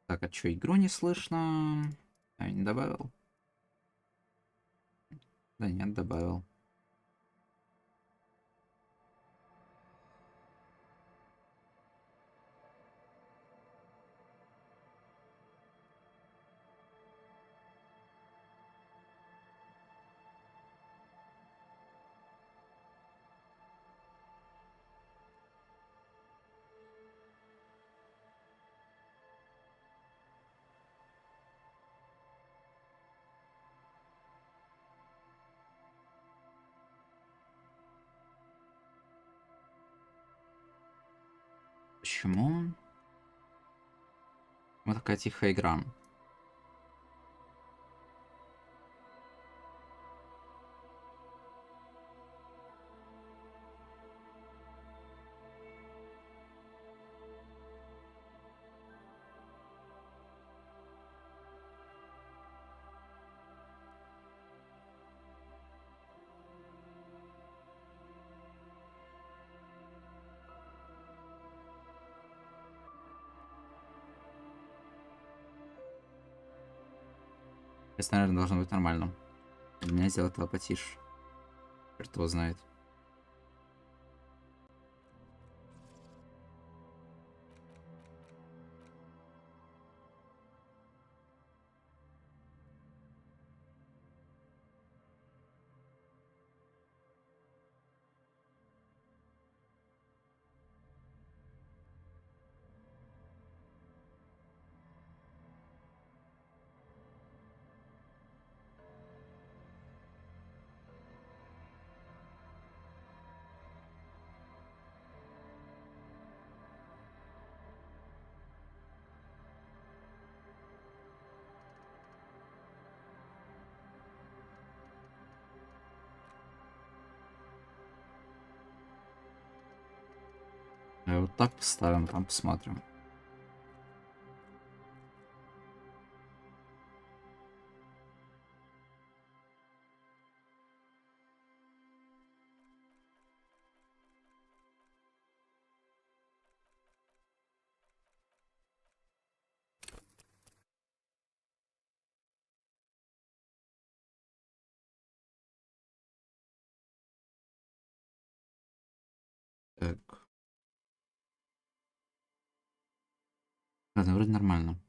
Так, а чё, игру не слышно? А, не добавил? Да нет, добавил. Почему? Вот такая тихая игра. Сейчас, наверное, должно быть нормально. Для меня сделать это потише. Черт его знает. Вот так поставим, там посмотрим. Так. Ладно, вроде нормально.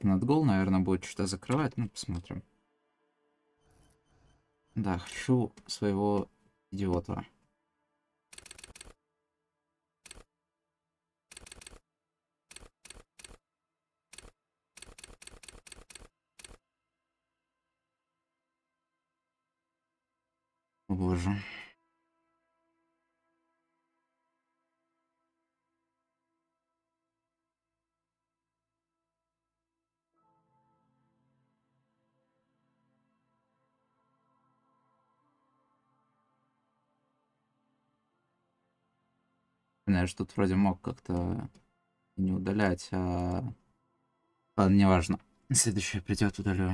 Надгол, наверное, будет что-то закрывать. Ну, посмотрим. Да, хочу своего идиота. О боже. Знаешь, тут вроде мог как-то не удалять, а... Ладно, неважно. Следующее придет, удалю.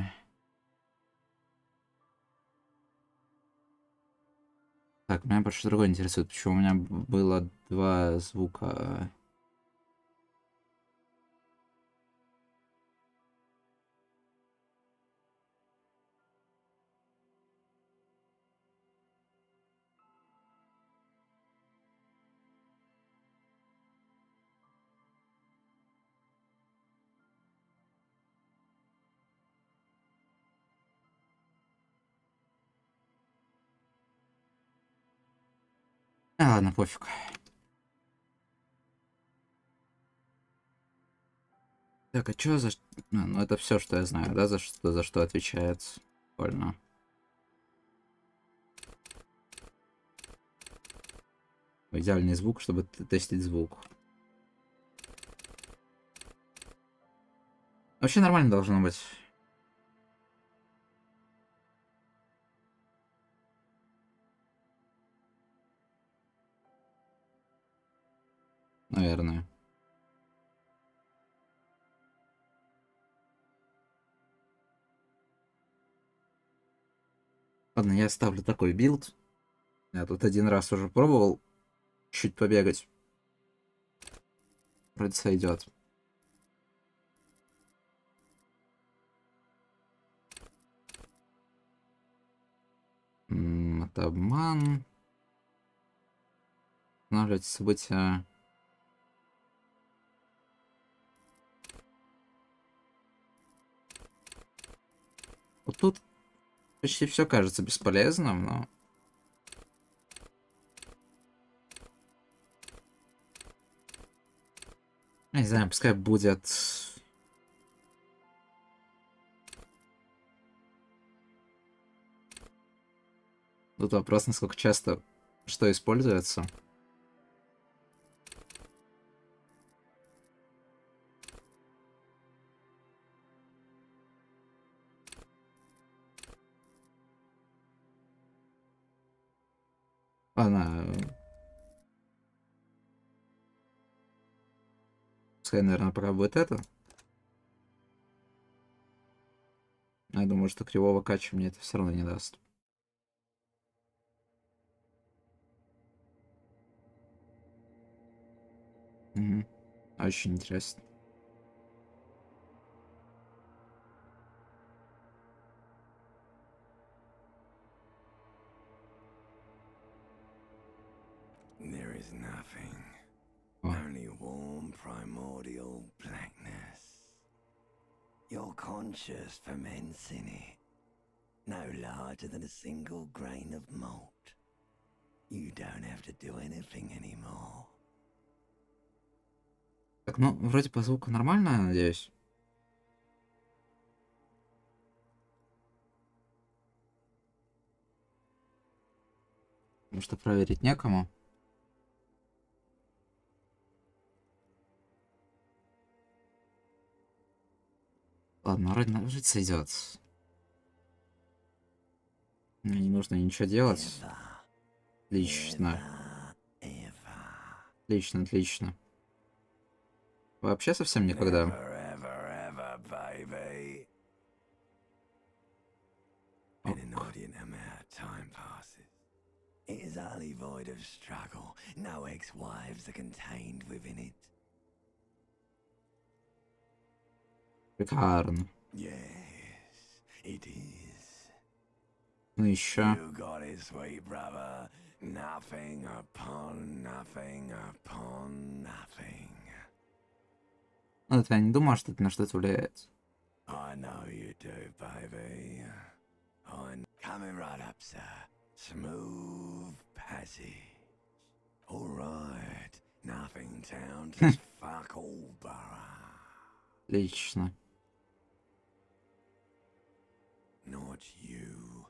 Так, меня больше другое интересует, почему у меня было два звука. Ладно, пофиг. Так, а чё за... ну это все, что я знаю, да, за что отвечает. Прикольно. Идеальный звук, чтобы тестить звук. Вообще нормально должно быть. Наверное. Ладно, я ставлю такой билд. Я тут один раз уже пробовал чуть побегать. Вроде сойдет. Это обман. Останавливать события. Вот тут почти все кажется бесполезным, но... Я не знаю, пускай будет... Тут вопрос, насколько часто что используется. Ладно. Пускай, наверное, пока будет это. Но я думаю, что кривого кача мне это все равно не даст. Угу. Очень интересно. There is nothing. Oh. Only warm primordial blackness. Your conscious ferments in it. No larger than a single grain of malt. You don't have to do anything anymore. Так, ну, вроде по звуку нормально, я надеюсь. Потому что проверить некому. Ладно, вроде сойдет. Мне не нужно ничего делать. Отлично. Отлично, отлично. Вообще совсем никогда. It is utterly void of struggle. No ex-wives are contained within it. Шикарно. Yes, it is. Ну еще. You got it, sweet brother. Nothing upon nothing upon nothing. Ну, это я не думаю, что это на что-то влияет. I know you do, baby. I'm coming right up, sir. Smooth passage. All right. Nothing town to fuck all borough. Отлично. Not you.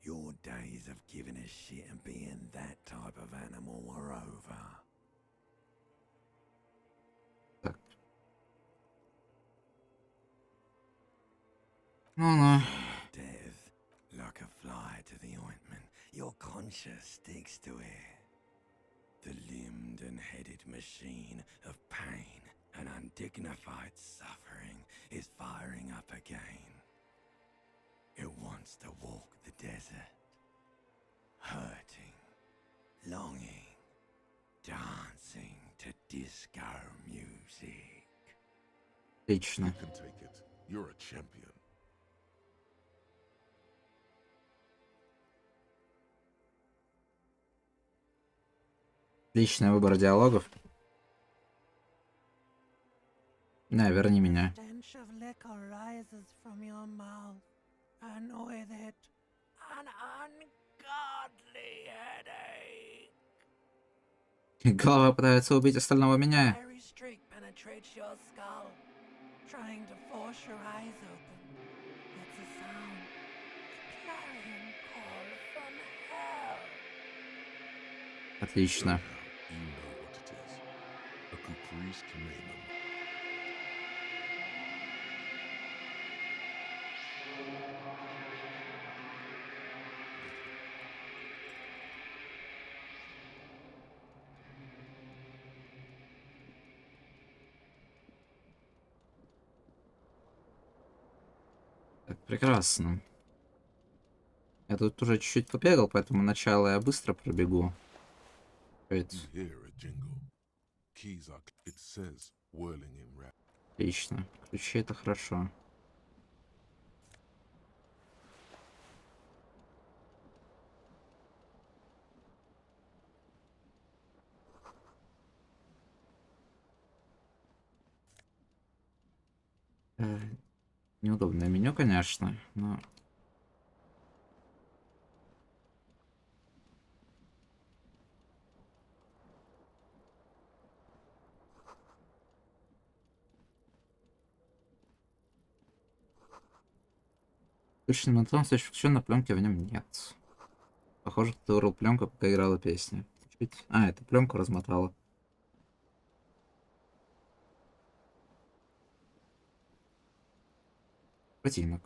Your days of giving a shit and being that type of animal are over. Так. Ну-ну. Death, like a fly to the ointment, your conscience sticks to it. The limbed and headed machine of pain and undignified suffering is firing up again. It wants to walk the desert, hurting, longing, dancing to disco music. Отлично. You can take it. You're a champion. Отличный выбор диалогов. На, верни меня. Stench of liquor rises from your mouth, and with it, an ungodly headache. Голова пытается убить остального меня. Fiery streak penetrates your skull, trying to force your eyes open. It's a sound, a clarion call from hell. Отлично. You know what it is. A caprice commandment. Так, прекрасно. Я тут уже чуть-чуть побегал, поэтому начало я быстро пробегу. You hear it. jingle. Keys are, it says, whirling in rap. Отлично. Ключи это хорошо. Неудобное меню, конечно, но... Точно мотон, кстати, включен на пленке в нем нет. Похоже, ты вырвал пленку, пока играла песня. Чуть-чуть. А, это пленку размотала. Ботинок.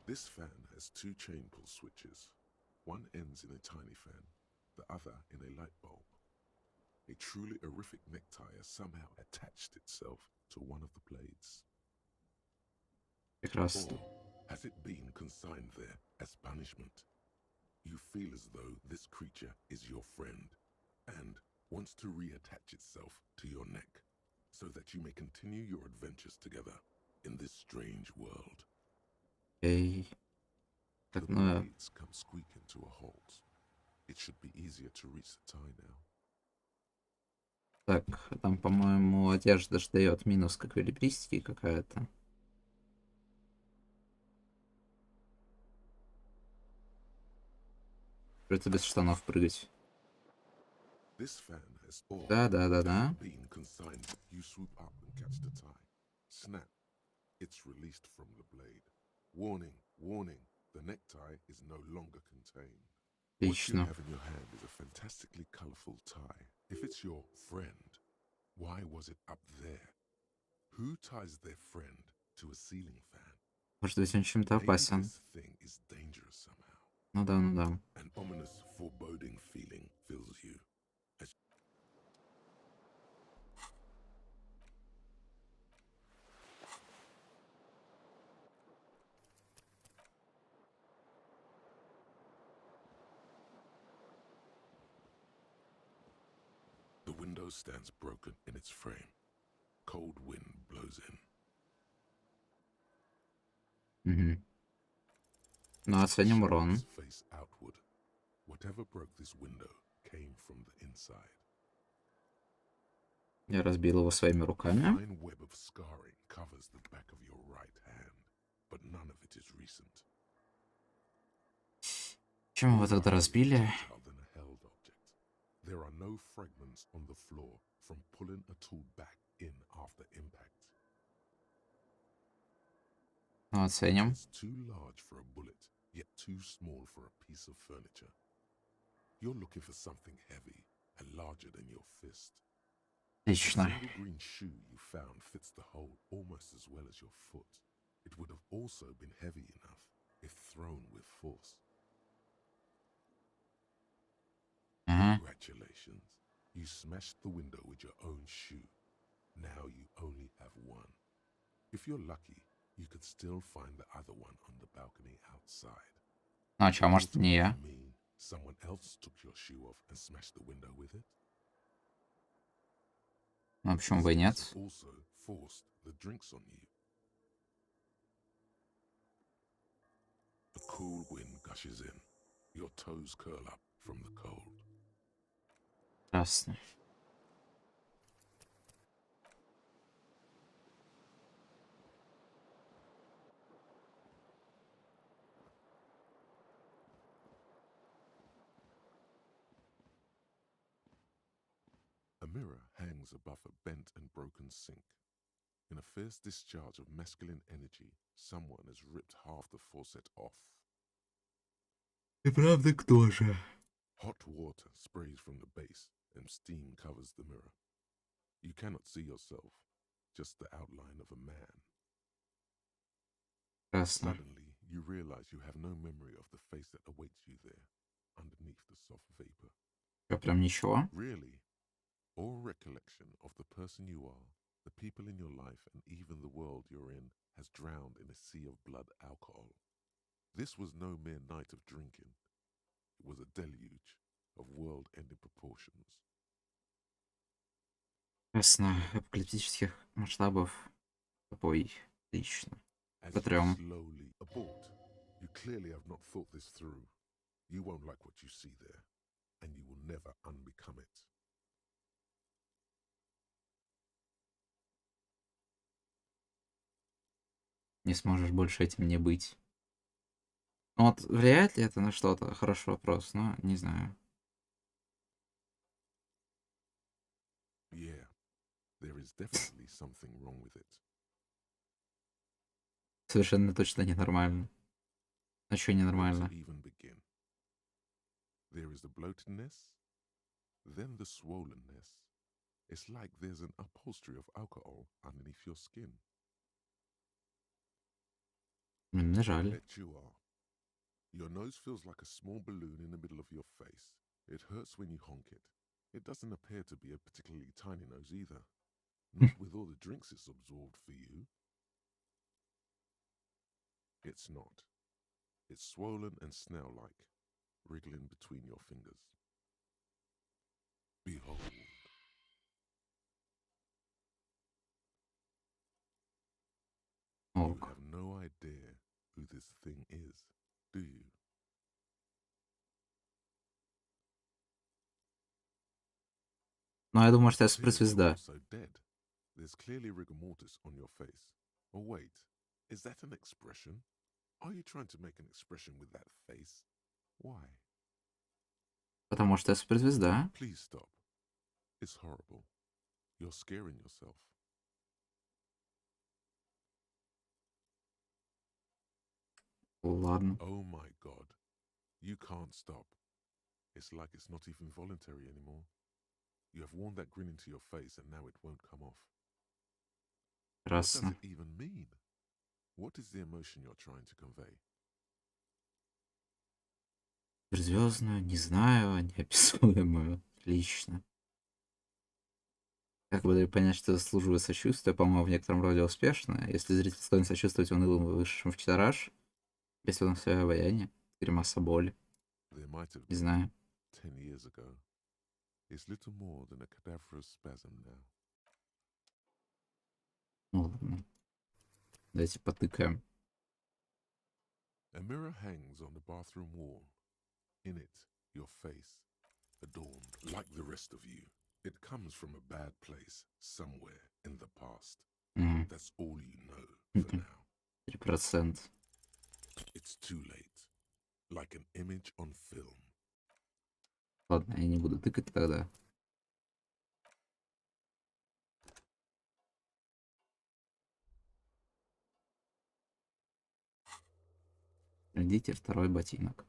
This fan has two chain pull switches. One ends in a tiny fan, the other in a light bulb. A truly horrific necktie has somehow attached itself to one of the blades. Прекрасно. Or has it been consigned there as punishment? You feel as though this creature is your friend and wants to reattach itself to your neck so that you may continue your adventures together in this strange world. Эй. The Так, ну... blades come squeaking to a halt. It should be easier to reach the tie now. Так, там, по-моему, одежда ж дает минус к эквилибристике какая-то. Это без штанов прыгать. This fan has all Да. been consigned. You swoop up and catch the tie. Snap. It's released from the blade. Warning, warning. The necktie is no longer contained. What you Отлично. have in your hand is a fantastically colorful tie. If it's your friend, why was it up there? Who ties their friend to a ceiling fan? Может быть, он чем-то Maybe опасен. this thing is dangerous somehow. Ну да. An ominous, foreboding feeling fills you. The window stands broken in its frame. Cold wind blows in. Угу. Ну, оценим урон. Shadows face outward. Whatever broke this window came from the inside. Я разбил его своими руками. Fine web of scarring covers the back of your right hand, but none of it is recent. Чем его тогда разбили? Other than a held object. There are no fragments on the floor from pulling a tool back in after impact. Ну, оценим. It's too large for a bullet, yet too small for a piece of furniture. You're looking for something heavy and larger than your fist. The Отлично. single green shoe you found fits the hole almost as well as your foot. It would have also been heavy enough if thrown with force. Ага. Congratulations. You smashed the window with your own shoe. Now you only have one. If you're lucky, you could still find the other one on the balcony outside. Ну, а чё, может, не я? Mean someone else took your shoe off and smashed the window with it? Ну, почему бы и нет? This also forced the drinks on you. A cool wind gushes in. Your toes curl up from the cold. Прекрасно. A mirror hangs above a bent and broken sink. In a fierce discharge of masculine energy, someone has ripped half the faucet off. И правда, кто же? Hot water sprays from the base and steam covers the mirror. You cannot see yourself, just the outline of a man. Прекрасно. Suddenly, you realize you have no memory of the face that awaits you there, underneath the soft vapor. Чё, прям ничего? Really, all recollection of the person you are, the people in your life, and even the world you're in has drowned in a sea of blood alcohol. This was no mere night of drinking. It was a deluge of world-ending proportions. Ясно. Апокалиптических масштабов. Бой. Отлично. As По you трем. slowly abort, you clearly have not thought this through. You won't like what you see there, and you will never unbecome it. Не сможешь больше этим не быть. Ну вот влияет ли это на что-то? Хороший вопрос, но не знаю. Yeah, there is definitely something wrong with it. Совершенно точно ненормально. А чё Where to ненормально? even begin? There is the bloatedness, then the swollenness. It's like there's an upholstery of alcohol underneath your skin. Мне жаль. Bet you are. Your nose feels like a small balloon in the middle of your face. It hurts when you honk it. It doesn't appear to be a particularly tiny nose either. Not with all the drinks it's absorbed for you. It's not. It's swollen and snail-like, wriggling between your fingers. Behold. You Ок. have no idea who this thing is, do you? Ну, я думаю, что я Clearly you're суперзвезда. also dead. There's clearly rigor mortis on your face. Oh wait, is that an expression? Are you trying to make an expression with that face? Why? Потому что я суперзвезда. Please stop. It's horrible. You're scaring yourself. Ладно. Oh my god. You can't stop. It's like it's not even voluntary anymore. You have worn that grin into your face and now it won't come off. What does Красно. it even mean? What is the emotion you're trying to convey? Суперзвездную, не знаю, неописуемую. Отлично. Как бы дать понять, что заслуживаю сочувствия, по-моему, в некотором роде успешно. Если зритель склонен сочувствовать унылым высшим в тираж, если он свое обаяние, гримаса боли, There might have не been знаю. 10 years ago. It's little more than a cadaverous spasm now. Ну ладно. Давайте потыкаем. A mirror hangs on the bathroom wall. In it, your face, adorned like the rest of you. It comes from a bad place, somewhere in the past. М, That's all you know for now. 3%. It's too late. Like an image on film. Ладно, я не буду тыкать тогда. Идите, второй ботинок.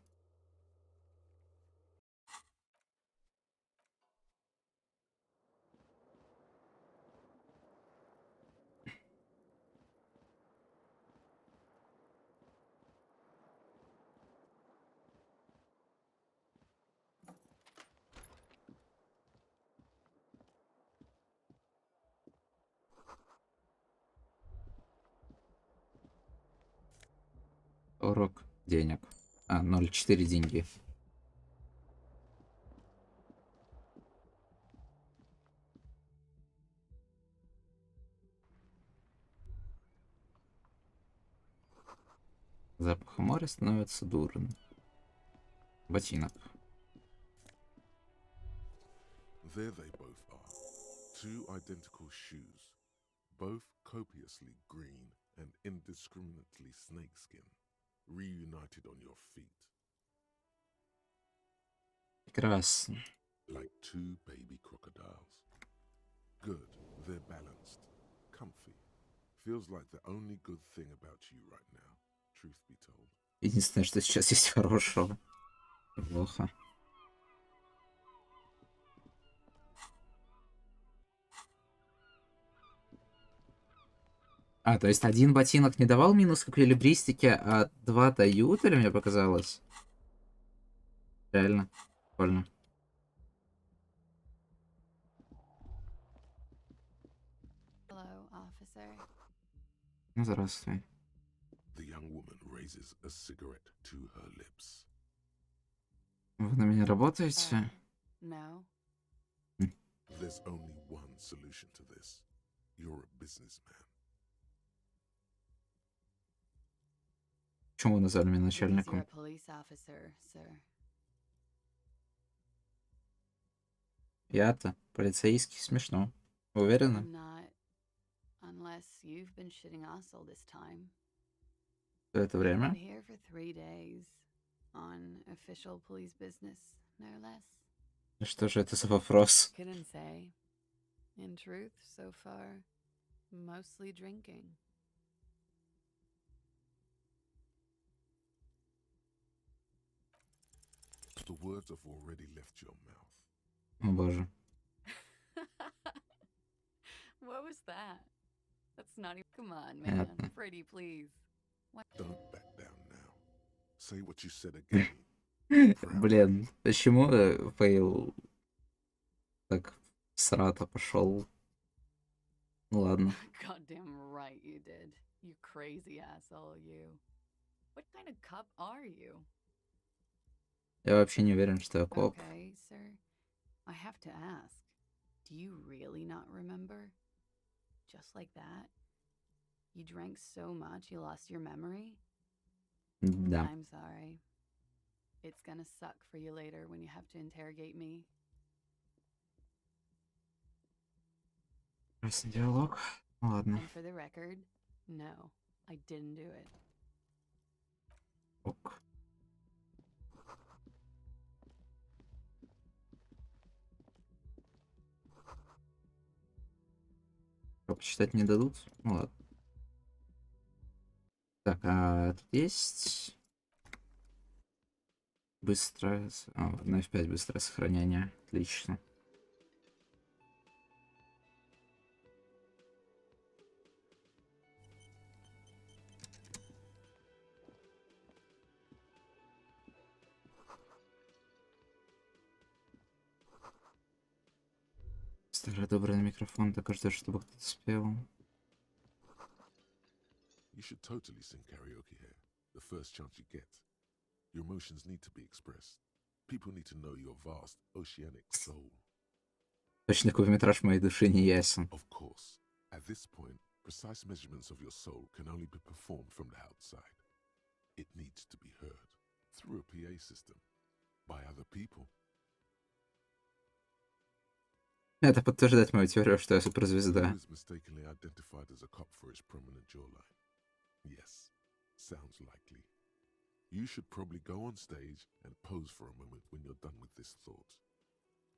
Урок денег. 0,4 деньги. Запах моря становится дурным. Ботинок. There they both are. Two identical shoes. Both copiously green and indiscriminately snakeskin. Reunited on your feet. Прекрасно. Like two baby crocodiles. Good, they're balanced. Comfy. Feels like the only good thing about you right now, truth be told. Единственное, что сейчас есть хорошего. Плохо. То есть один ботинок не давал минус к эквилибристике, а два дают, или мне показалось? Реально. Прикольно. Ну, здравствуй. The young woman raises a cigarette to her lips. Вы на меня работаете? No. There's only one solution to this. You're a businessman. Почему вы назвали меня Because you're a начальником? police officer, sir. Я-то полицейский, смешно. Уверена? I'm not. Unless you've been shitting us all this time. Все это Been время? here for 3 days. On official police business, no less. Что же это за вопрос? Couldn't say. In truth, so far, mostly drinking. The words have already left your mouth. О боже. What was that? That's not even. Come on, Понятно. man. Pretty please. Don't back down now. Say what you said again. Блин, почему Фейл так срато пошел? Ну ладно. Goddamn right you did. You crazy asshole, you. What kind of cop are you? Я вообще не уверен, что я коп. Okay, sir. I have to ask. Do you really not remember? Just like that? You drank so much you lost your memory? Да. I'm sorry. It's gonna suck for you later when you have to interrogate me. Красный диалог. Ну ладно. And for the record, no, I didn't do it. Ок. Что, почитать не дадут? Ну ладно. Так, а тут есть быстрое... на F5 быстрое сохранение. Отлично. Старый добрый микрофон, так ждешь, чтобы кто-то спел. You should totally sing karaoke here, the first chance you get. Your emotions need to be expressed. People need to know your vast oceanic soul. Точный кубометраж моей души не ясен. Of course, at this point, precise measurements of your soul can only be performed from the outside. It needs to be heard through a PA system by other people. Это подтверждает мою теорию, что я Who суперзвезда. is mistakenly identified as a cop for his prominent jawline? Yes, sounds likely. You should probably go on stage and pose for a moment when you're done with this thought.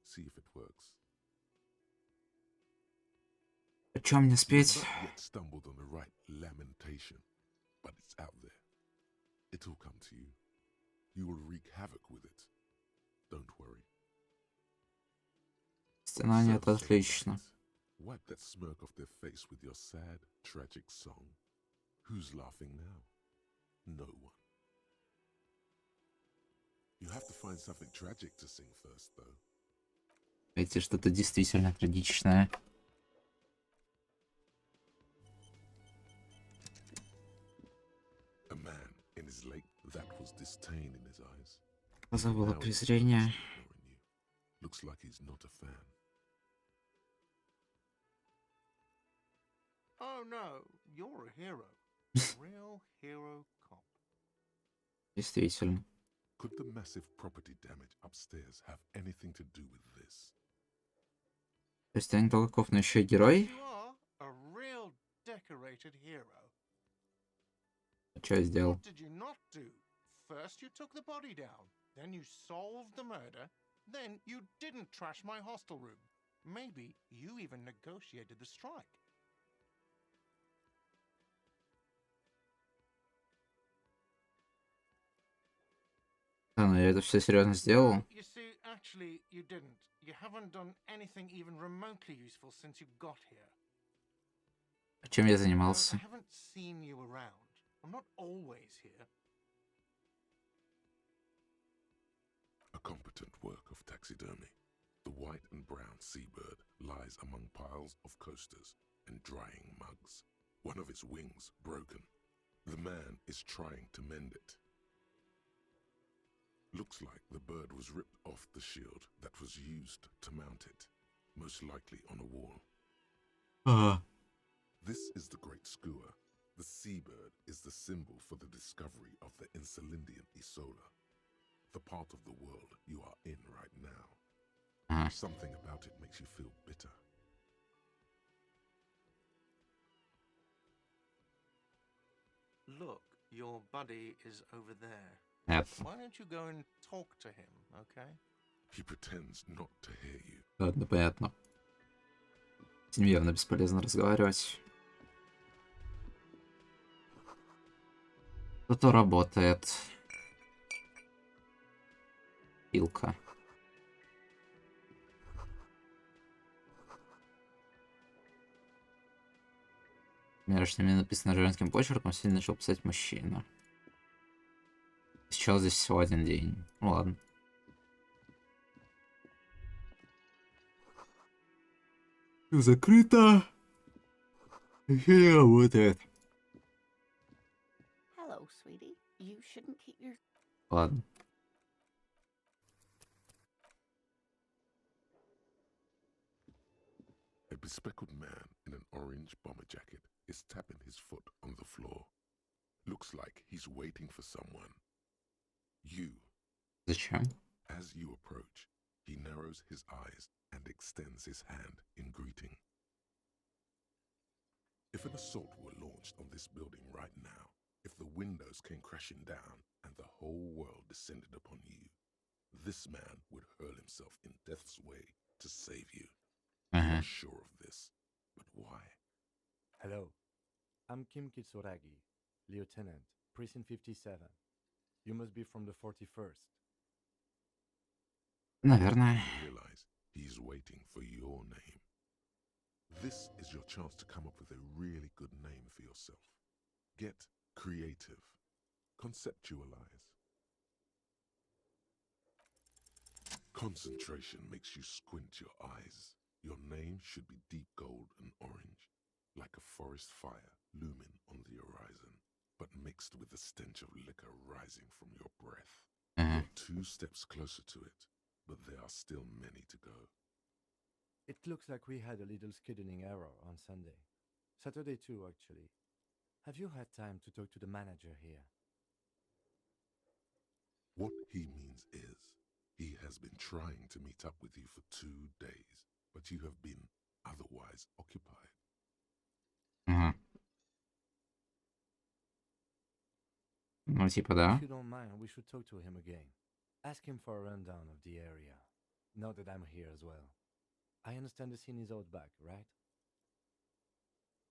See if it works. О чем мне You спеть? have not yet stumbled on the right lamentation, but it's out there. It'll come to you. You will wreak havoc with it. Don't worry. Стенание — это So, отлично. mate, wipe that smirk off their face with your sad, tragic song. Who's laughing now? No one. You have to find something tragic to sing first, though. Найти что-то действительно трагичное. A man in his lake, that was disdain in his eyes. Глаза было Now he's презрение. just ignoring you. Looks like he's not a fan. Oh no, you're a hero. Real hero cop. Действительно. Could the massive property damage upstairs have anything to do with this? То есть я не только коп, но еще и герой? You are a real decorated hero. Что я сделал? What did you not do? First you took the body down, then you solved the murder, then you didn't trash my hostel room. Maybe you even negotiated the strike. Да, но я это все серьезно сделал. You see, actually, you didn't. You haven't done anything even remotely useful since you got here. А чем я I занимался? haven't seen you around. I'm not always here. A competent work of taxidermy. The white and brown seabird lies among piles of coasters and drying mugs. one of its wings broken. The man is trying to mend it. Looks like the bird was ripped off the shield that was used to mount it, most likely on a wall. This is the Great Skua. The seabird is the symbol for the discovery of the Insulindian Isola, the part of the world you are in right now. Something about it makes you feel bitter. Look, your buddy is over there. Нет. Why don't you go and talk to him, okay? He pretends not to hear you. Ладно, понятно. С ним явно бесполезно разговаривать. Кто-то работает. Пилка. Между ними написано женским почерком, сегодня начал писать мужчина. Сейчас здесь всего один день. Ну ладно. Закрыто. Еще не работает. Hello, sweetie. You shouldn't keep your... Ладно. A bespectacled man in an orange bomber jacket is tapping his foot on the floor. Looks like he's waiting for someone. You. Зачем? As you approach, he narrows his eyes and extends his hand in greeting. If an assault were launched on this building right now, if the windows came crashing down and the whole world descended upon you, this man would hurl himself in death's way to save you. You are sure of this, but why? Hello, I'm Kim Kitsuragi, Lieutenant, Precinct 57. You must be from the 41st. Наверное. You realize he's waiting for your name. This is your chance to come up with a really good name for yourself. Get creative. Conceptualize. Concentration makes you squint your eyes. Your name should be deep gold and orange, like a forest fire looming on the horizon, but mixed with the stench of liquor rising from your breath. You're 2 steps closer to it, but there are still many to go. It looks like we had a little scheduling error on Sunday. Saturday too, actually. Have you had time to talk to the manager here? What he means is, he has been trying to meet up with you for 2 days, but you have been otherwise occupied. Ну, типа, да. If you don't mind, we should talk to him again. Ask him for a rundown of the area. Now that I'm here as well. I understand the scene is out back, right?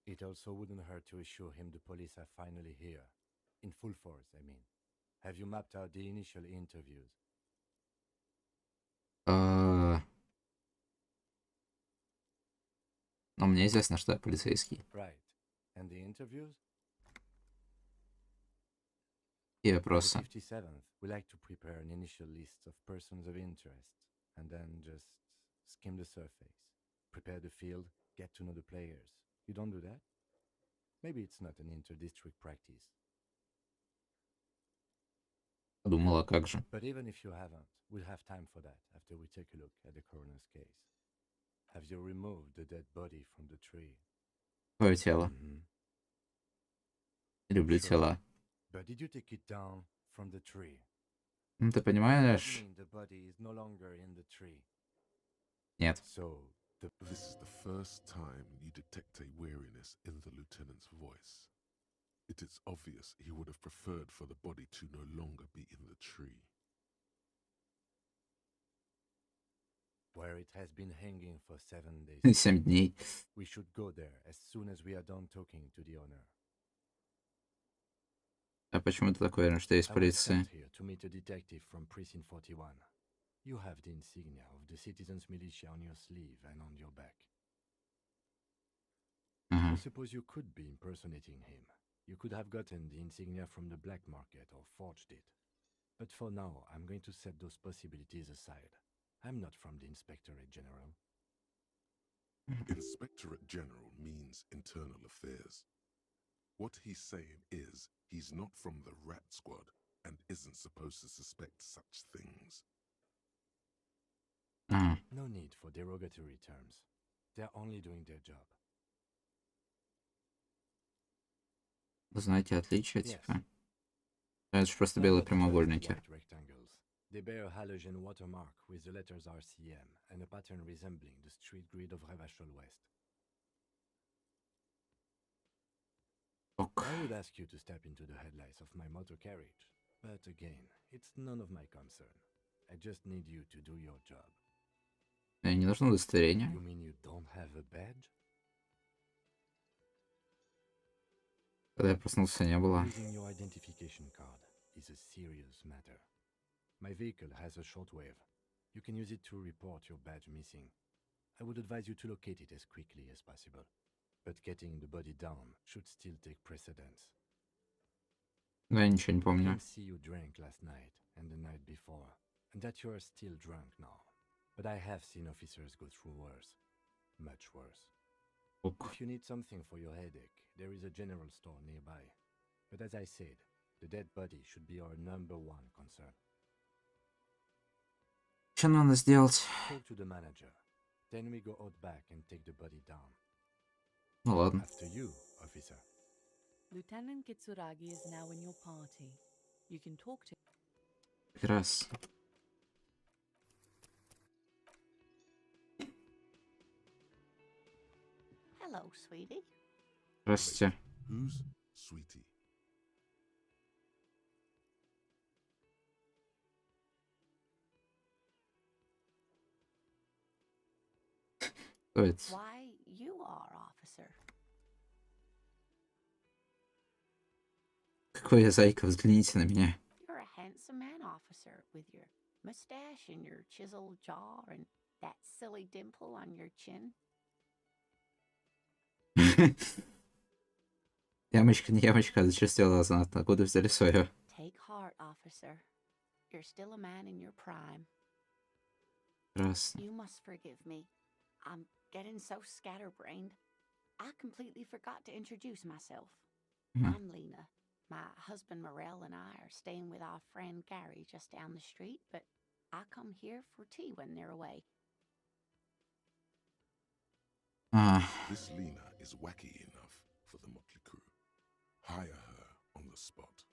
It also wouldn't hurt to assure him the police are finally here. In full force, I mean. Have you mapped out the initial interviews? Но мне известно, что я полицейский. Right. And the interviews? И The вопросы. 57th, we like to prepare an initial list of persons of interest, and then just skim the surface. Prepare the field, get to know the players. You don't do that? Maybe it's not an inter-district practice. Подумала, как же. But even if you haven't, we'll have time for that after we take a look at the coroner's case. Have you removed the dead body from the tree? Твое тело. Люблю Sure. тела. But did you take it down from the tree? Ну, ты That понимаешь? means the body is no longer in the tree. Нет. So, This is the first time you detect a weariness in the lieutenant's voice. It is obvious he would have preferred for the body to no longer be in the tree. where it has been hanging for 7 days. 7 дней. We should go there as soon as we are done talking to the owner. А почему ты так уверен, что есть I was полиция? sent here to meet a detective from Precinct 41. You have the insignia of the citizens' militia on your sleeve and on your back. I Ага. suppose you could be impersonating him. You could have gotten the insignia from the black market or forged it. But for now, I'm going to set those possibilities aside. I'm not from the Inspectorate General. Inspectorate General means internal affairs. What he's saying is he's not from the rat squad and isn't supposed to suspect such things. А, No need for derogatory terms. They're only doing their job. вы знаете отличия, Yes. типа? Это же просто They're белые not just прямоугольники. white rectangles. They bear a halogen watermark with the letters RCM and a pattern resembling the street grid of Revachol West. Ок. I would ask you to step into the headlights of my motor carriage, but again, it's none of my concern. I just need you to do your job. Мне не нужно удостоверение. You mean you don't have a badge? Когда я проснулся, не было. Losing your identification card is a serious matter. My vehicle has a shortwave. You can use it to report your badge missing. I would advise you to locate it as quickly as possible. But getting the body down should still take precedence. Но я ничего не I помню. can see you drank last night and the night before, and that you are still drunk now. But I have seen officers go through worse. Much worse. Ок. If you need something for your headache, there is a general store nearby. But as I said, the dead body should be our #1 concern. Что надо сделать? Talk to the manager. Then we go out back and take the body down. Ну ладно. After you, officer. Lieutenant Kitsuragi is now in your party. You can talk to Раз. Hello, sweetie. Здравствуйте. Who's Sweetie? Кто это? Why, you are, officer. Какой я зайка, взгляните на меня. You're a handsome man, officer, with your mustache and your chiseled jaw and that silly dimple on your chin. Ямочка, не ямочка, зачастила знатно. Откуда взяли свое? Take heart, officer. You're still a man in your prime. Красно. You must forgive me. I'm getting so scatterbrained. I completely forgot to introduce myself. Mhm. I'm Lena. My husband Morel and I are staying with our friend Gary just down the street, but I come here for tea when they're away. А, This Lena is wacky enough for the motley crew. Hire her on the spot.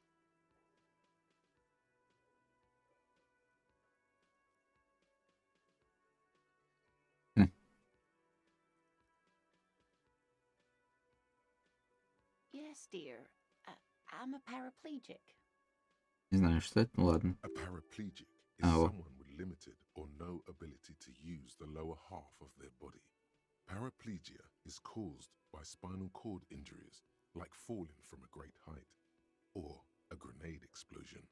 Yes, dear. I'm a paraplegic. не знаю, что это, ну ладно. A paraplegic is Oh. someone with limited or no ability to use the lower half of their body. Paraplegia is caused by spinal cord injuries, like falling from a great height, or a grenade explosion.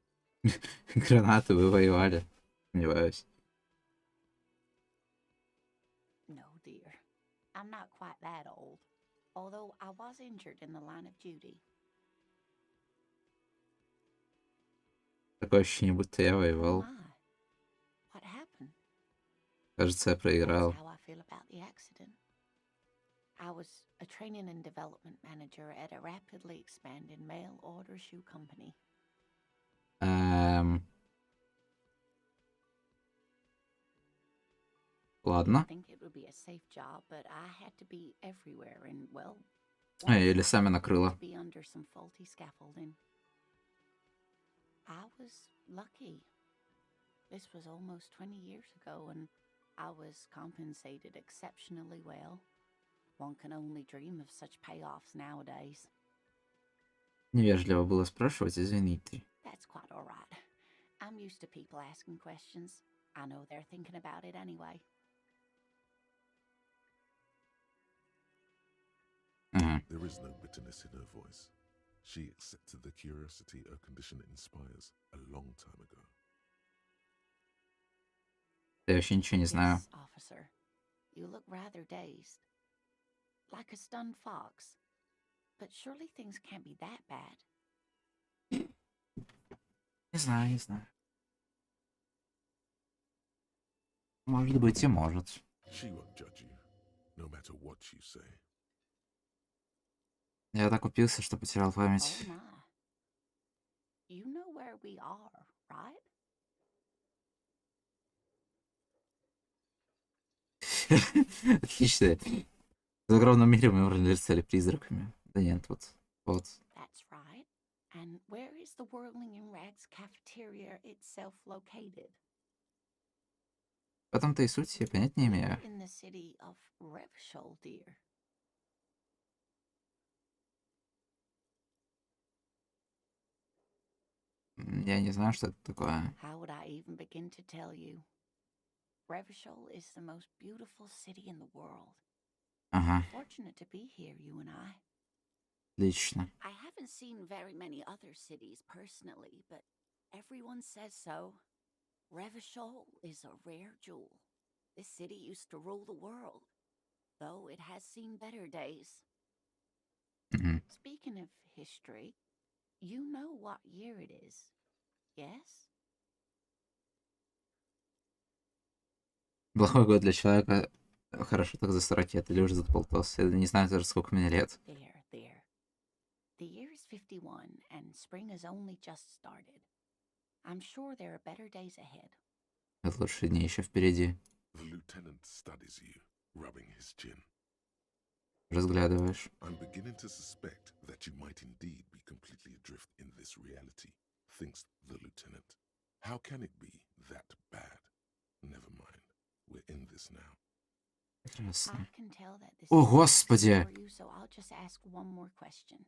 Гранаты вы воевали. Сомневаюсь. No, dear. I'm not quite that old, although I was injured in the line of duty. Такое ощущение, будто я Oh воевал. my. What happened? Кажется, я That's проиграл. how I feel about the accident. I was a training and development manager at a rapidly expanding mail order shoe company. Ладно. I think it would be a safe job, but I had to be everywhere and, well, Или сами накрыло. to be under some faulty scaffolding. I was lucky. This was almost 20 years ago, and I was compensated exceptionally well. One can only dream of such payoffs nowadays. Невежливо было спрашивать, извините. That's quite all right. I'm used to people asking questions. I know they're thinking about it anyway. Ага. There is no bitterness in her voice. She accepted the curiosity her condition inspires a long time ago. Я вообще ничего не знаю. Yes, officer. You look rather dazed. Like a stunned fox. But surely things can't be that bad. Не знаю, не знаю. Может быть, и может. She won't judge you, no matter what you say. Я так упился, что потерял Oh память. my. You know where we are, right? Отлично. В огромном мире мы вроде стали призраками. Да нет, вот. That's right. And where is the Whirling in Rags cafeteria itself located? В этом-то и суть, я понять не We're имею. in the city of Revshol, dear. Я не знаю, что это такое. How would I even begin to tell you? Revshol is the most beautiful city in the world. Ага, Fortunate to be here, you and I. отлично. I haven't seen very many other cities personally, but everyone says so. Revachol is a rare jewel. This city used to rule the world, though it has seen better days. Мгм. Speaking of history, you know what year it is, yes? Плохой год для человека. Хорошо так за 40 лет, или уже за полтос. Я не знаю даже, сколько мне лет. There. The year is 51, and spring has only just started. I'm sure there are better days ahead. Это лучшие дни еще впереди. The lieutenant studies you, rubbing his chin. Разглядываешь. I'm beginning to suspect that you might indeed be completely adrift in this reality, thinks the lieutenant. How can it be that bad? Never mind. We're in this now. Прекрасно. I can tell that this О, is Господи! for you, so I'll just ask one more question.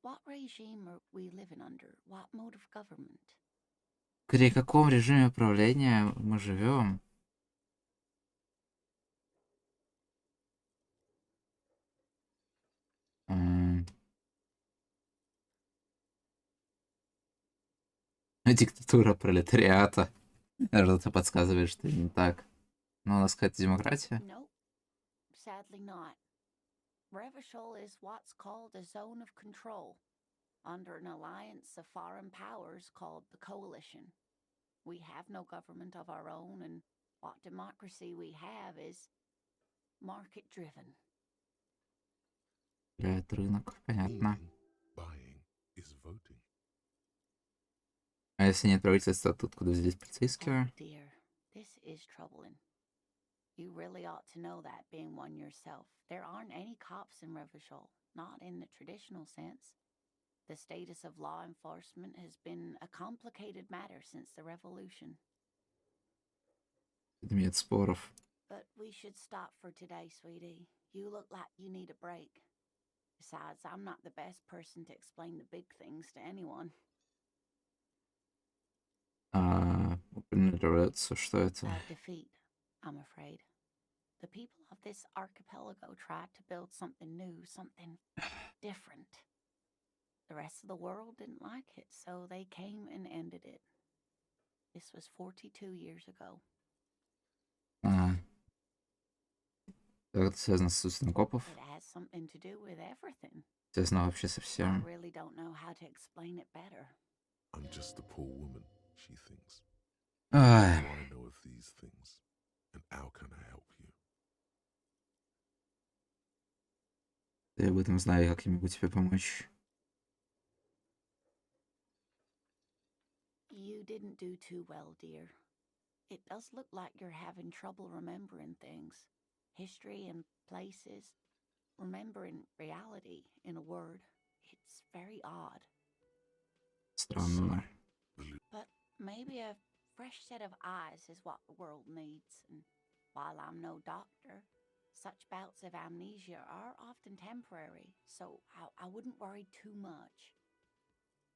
What regime are we living under? What mode of government? При каком режиме управления мы живем? Диктатура пролетариата. Что-то подсказывает, что не так. Но у нас какая-то демократия. Nope, sadly not. Revachol is what's called a zone of control, under an alliance of foreign powers called the Coalition. We have no government of our own, and what democracy we have is market-driven. Блядь, рынок, понятно. Meaning, buying is voting. А если нет правительства, то откуда здесь Oh полицейские? dear, this is troubling. You really ought to know that, being one yourself. There aren't any cops in Revachol, not in the traditional sense. The status of law enforcement has been a complicated matter since the revolution. Предмет споров. But we should stop for today, sweetie. You look like you need a break. Besides, I'm not the best person to explain the big things to anyone. Упоминается, что это? A defeat, I'm afraid. The people of this archipelago tried to build something new, something different. The rest of the world didn't like it, so they came and ended it. This was 42 years ago. Как это связано с отсутствием копов? It has something to do with everything. Связано вообще со I всем. really don't know how to explain it better. I'm just a poor woman, she thinks. Ай, How do I know of these things? And how can I help you? я об этом знаю, как я могу тебе помочь. You didn't do too well, dear. It does look like you're having trouble remembering things. History and places. Remembering reality, in a word. It's very odd. Странно. But maybe a fresh set of eyes is what the world needs. And while I'm no doctor, such bouts of amnesia are often temporary, so I wouldn't worry too much.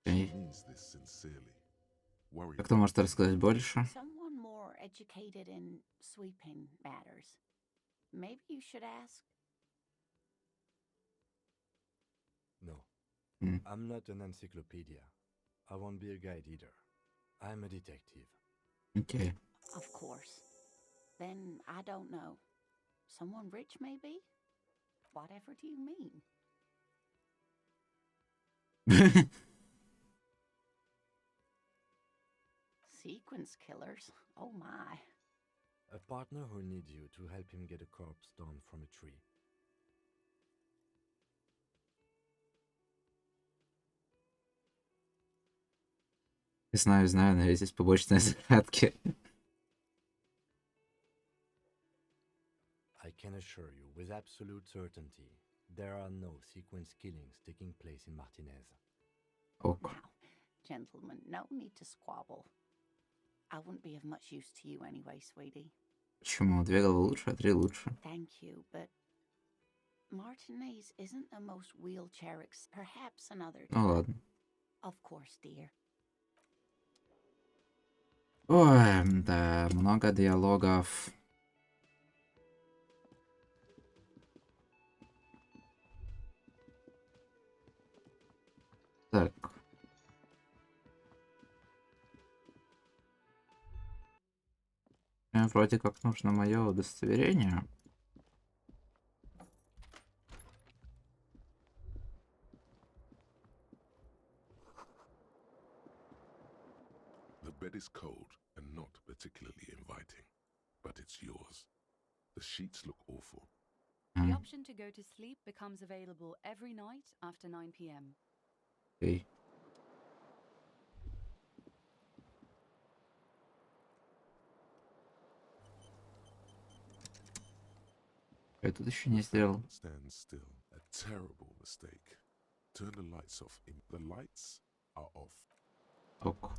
She means this sincerely. Worry Кто может рассказать больше? Someone more educated in sweeping matters. Maybe you should ask. No. Mm. I'm not an encyclopedia. I won't be a guide either. I'm a detective. Окей. Of course. Then I don't know. Someone rich, maybe? Whatever do you mean? Sequence killers? Oh my. A partner who needs you to help him get a corpse down from a tree. Знаю, но здесь побочные загадки. I can assure you with absolute certainty, there are no sequence killings taking place in Martinez. Ок. Gentlemen, no need to squabble. I wouldn't be of much use to you anyway, sweetie. Почему? 2 головы лучше, а 3 лучше. Thank you, but Martinez isn't the most wheelchair perhaps another Ну time. ладно. Of course, dear. Ой, да, много диалогов. Так. Мне вроде как нужно мое удостоверение. The bed is cold and not particularly inviting, but it's yours. The sheets look awful. The option to go to sleep becomes available every night after 9 p.m. Окей. Я тут еще не сделал. Stand still. A terrible mistake. Turn the lights off. The lights are off. Ок.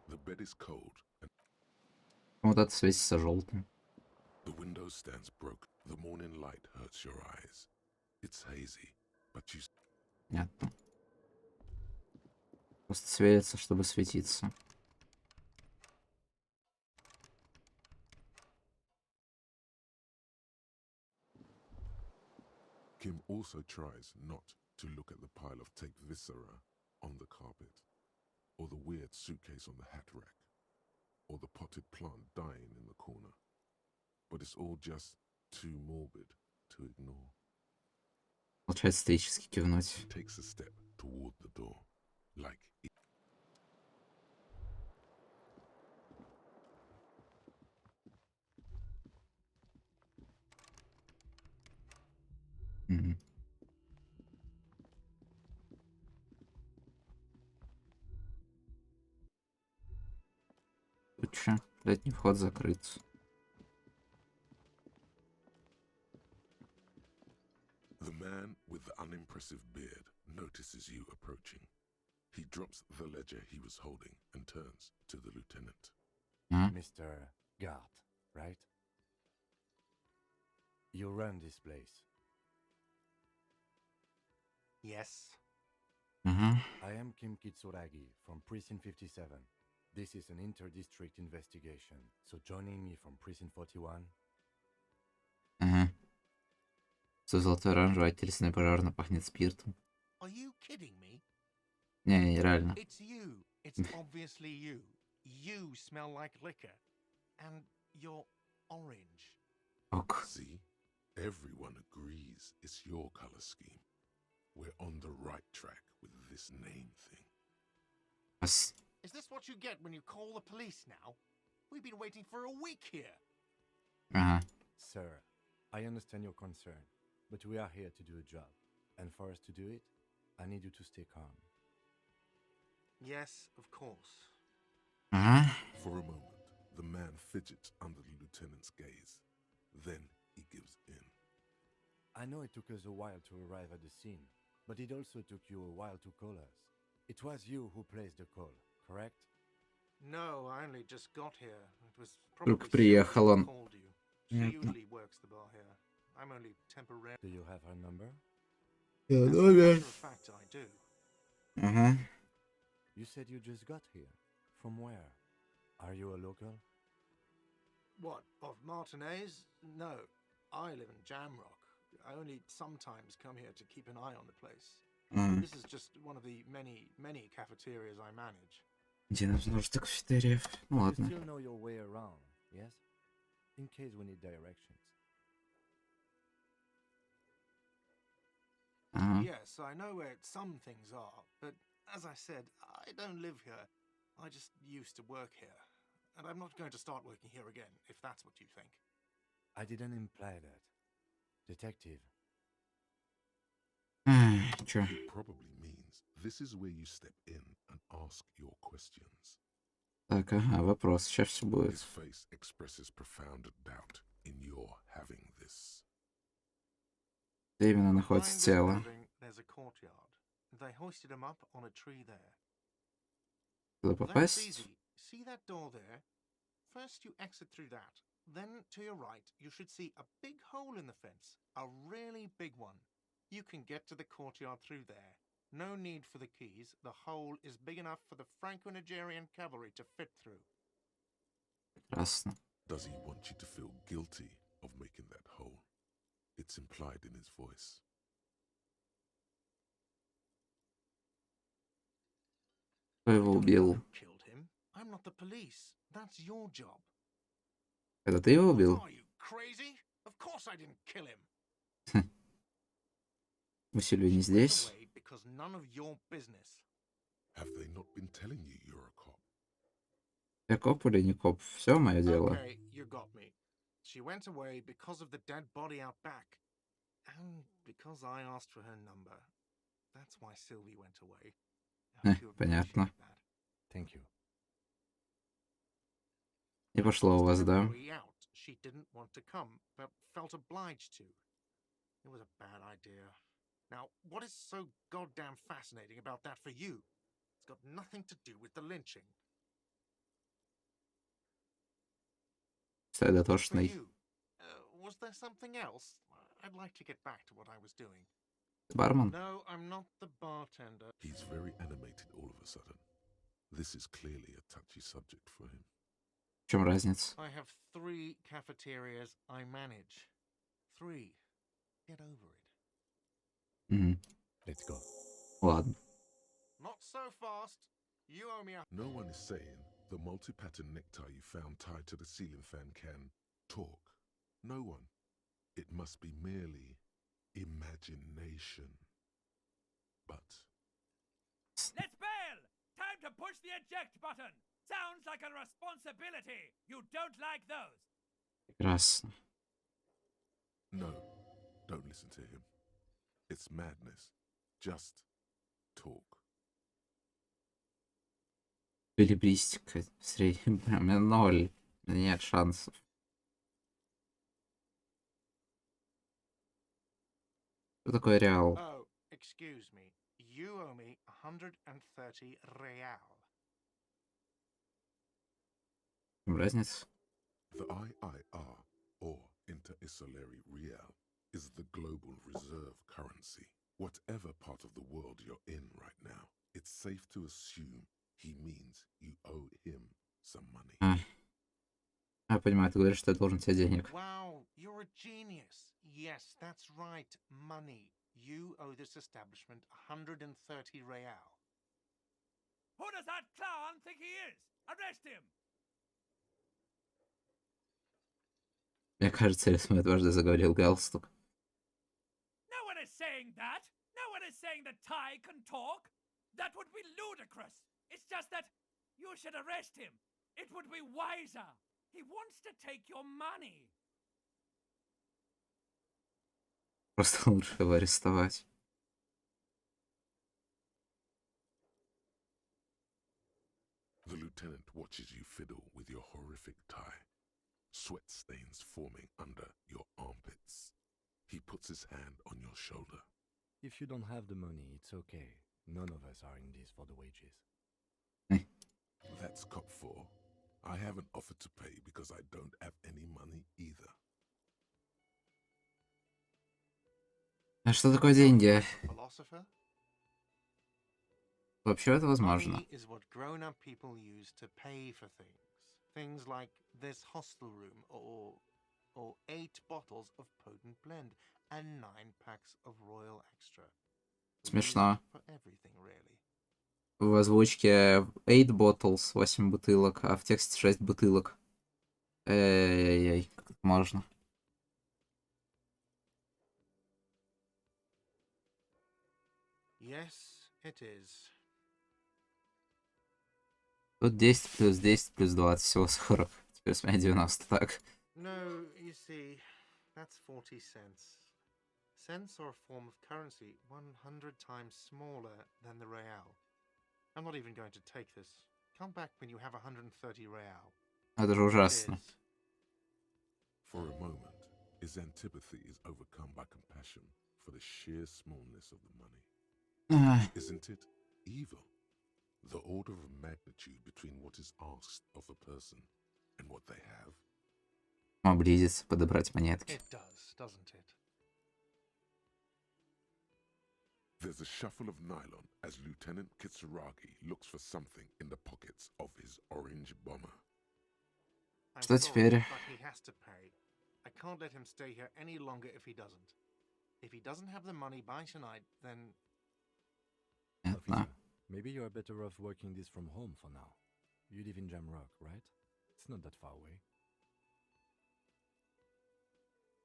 The bed is cold and Вот это светится желтым. the window stands broken. The morning light hurts your eyes. It's hazy, but you Понятно. Просто светится, чтобы светиться. Kim also tries not to look at the pile of tape viscera on the carpet, or the weird suitcase on the hat rack, or the potted plant dying in the corner. But it's all just too morbid to ignore. Получается стоически кивнуть. He takes a step toward the door, like Мгм. Тут чё? Летний вход закрыт. the man with the unimpressive beard notices you approaching. He drops the ledger he was holding and turns to the lieutenant. А? Mr. Gart, right? You run this place. Yes. Ага. I am Kim Kitsuragi from Precinct 57. This is an inter-district investigation, so joining me from Precinct 41. Ага. Все золото-оранжевое, оттельственный пожарно пахнет спиртом. Are you kidding me? Не, реально. It's you. It's obviously you. You smell like liquor. And you're orange. Ок. See? Everyone agrees it's your color scheme. We're on the right track with this name thing. Is this what you get when you call the police now? We've been waiting for a week here. Ага. Sir, I understand your concern, but we are here to do a job. And for us to do it, I need you to stay calm. Yes, of course. Ага. For a moment, the man fidgets under the lieutenant's gaze. Then he gives in. I know it took us a while to arrive at the scene, but it also took you a while to call us. It was you who placed the call, correct? No, I only just got here. It was probably Только приехал Sylvia он. who called you. She Понятно. usually works the bar here. I'm only temporary. Do you have her number? As a matter of fact, I do. Ага. You said you just got here. From where? Are you a local? What, of Martinez? No, I live in Jamrock. I only sometimes come here to keep an eye on the place. Ага. This is just one of the many cafeterias I manage. Где нам множество кафетериев? Ну You ладно. still know your way around, yes? In case we need directions. Ага. Yes, I know where some things are, but as I said, I don't live here. I just used to work here. And I'm not going to start working here again, if that's what you think. I didn't imply that. Detective, Ай, чё? It probably means This is where you step in and ask your questions. Так, ага, вопрос. Сейчас все His будет. face expresses profound doubt in your having this. Где именно находится Behind this тело? building, there's a courtyard. They hoisted him up on a tree there. Туда That's попасть? easy. See that door there? First you exit through that. Then to your right, you should see a big hole in the fence. A really big one. You can get to the courtyard through there. No need for the keys. The hole is big enough for the Franco-Nigerian cavalry to fit through. Прекрасно. Does he want you to feel guilty of making that hole? It's implied in his voice. Кто I его don't know убил? who killed him. I'm not the police. That's your job. Это ты его What убил? are you, crazy? Of course I didn't kill him. Мы Сильвия не She went здесь? away because none of your business. Have they not been telling you you're a cop? Я коп или не коп? Все мое дело. Okay, you got me. She went away because of the dead body out back. And because I asked for her number. That's why Sylvie went away. I hope you понятно. appreciate that. Thank you. Не пошло у вас, To да? hurry out. She didn't want to come, but felt obliged to. It was a bad idea. Now, what is so goddamn fascinating about that for you? It's got nothing to do with the lynching. For Сосредоточенный. you, was there something else? I'd like to get back to what I was doing. Бармен? No, I'm not the bartender. He's very animated all of a sudden. This is clearly a touchy subject for him. В чем разница? I have 3 cafeterias I manage. 3. Get over it. Мгм. Let's go. Ладно. Not so fast. You owe me a... No one is saying the multi-pattern necktie you found tied to the ceiling fan can talk. No one. It must be merely imagination. But Let's bail! Time to push the eject button! Sounds like a responsibility! You don't like those! Прекрасно. no, don't listen to him. It's madness. Just talk. Эквилибристика. Средний. У меня 0. Нет шансов. Что такое реал? Oh, excuse me. You owe me 130 real. В чем разница? The IIR, or Inter-Isolary Real, is the global reserve currency. Whatever part of the world you're in right now, it's safe to assume he means you owe him some money. Я понимаю, ты говоришь, что я должен тебе денег. Wow, you're a genius. Yes, that's right. Money. You owe this establishment 130 real. Who does that clown think he is? Arrest him! Мне кажется, если мы дважды заговорил галстук. No one is saying that! No one is saying that Ty can talk! That would be ludicrous! It's just that you should arrest him! It would be wiser! He wants to take your money! Просто лучше его арестовать. The lieutenant watches you fiddle with your horrific tie, sweat stains forming under your armpits. He puts his hand on your shoulder. If you don't have the money, it's okay. None of us are in this for the wages. That's cop 4. I haven't offered to pay because I don't have any money either. А что такое деньги? Philosopher? Вообще это возможно. Money is what grown-up people use to pay for things. Things like this hostel room, or 8 bottles of potent blend, and 9 packs of Royal Extra. We use Смешно. it for everything, really. В озвучке 8 bottles, 8 бутылок, а в тексте 6 бутылок. Эй-эй-эй, как это можно? Yes, it is. Тут 10 плюс 10 плюс 20, всего 40. Теперь с меня 90, так. No, you see, that's 40 cents. cents are a form of currency 100 times smaller than the real. I'm not even going to take this. Come back when you have 130 real. Это же ужасно. Cheers. For a moment, his antipathy is overcome by compassion for the sheer smallness of the money. Ах, Isn't it evil? The order of magnitude between what is asked of a person and what they have. Облизиться, подобрать монетки. It does, doesn't it? There's a shuffle of nylon as Lieutenant Kitsuragi looks for something in the pockets of his orange bomber. I'm Что sorry, теперь? but he has to pay. I can't let him stay here any longer if he doesn't. If he doesn't have the money by tonight, then Понятно. Officer, maybe you are better off working this from home for now. You live in Jamrock, right? It's not that far away.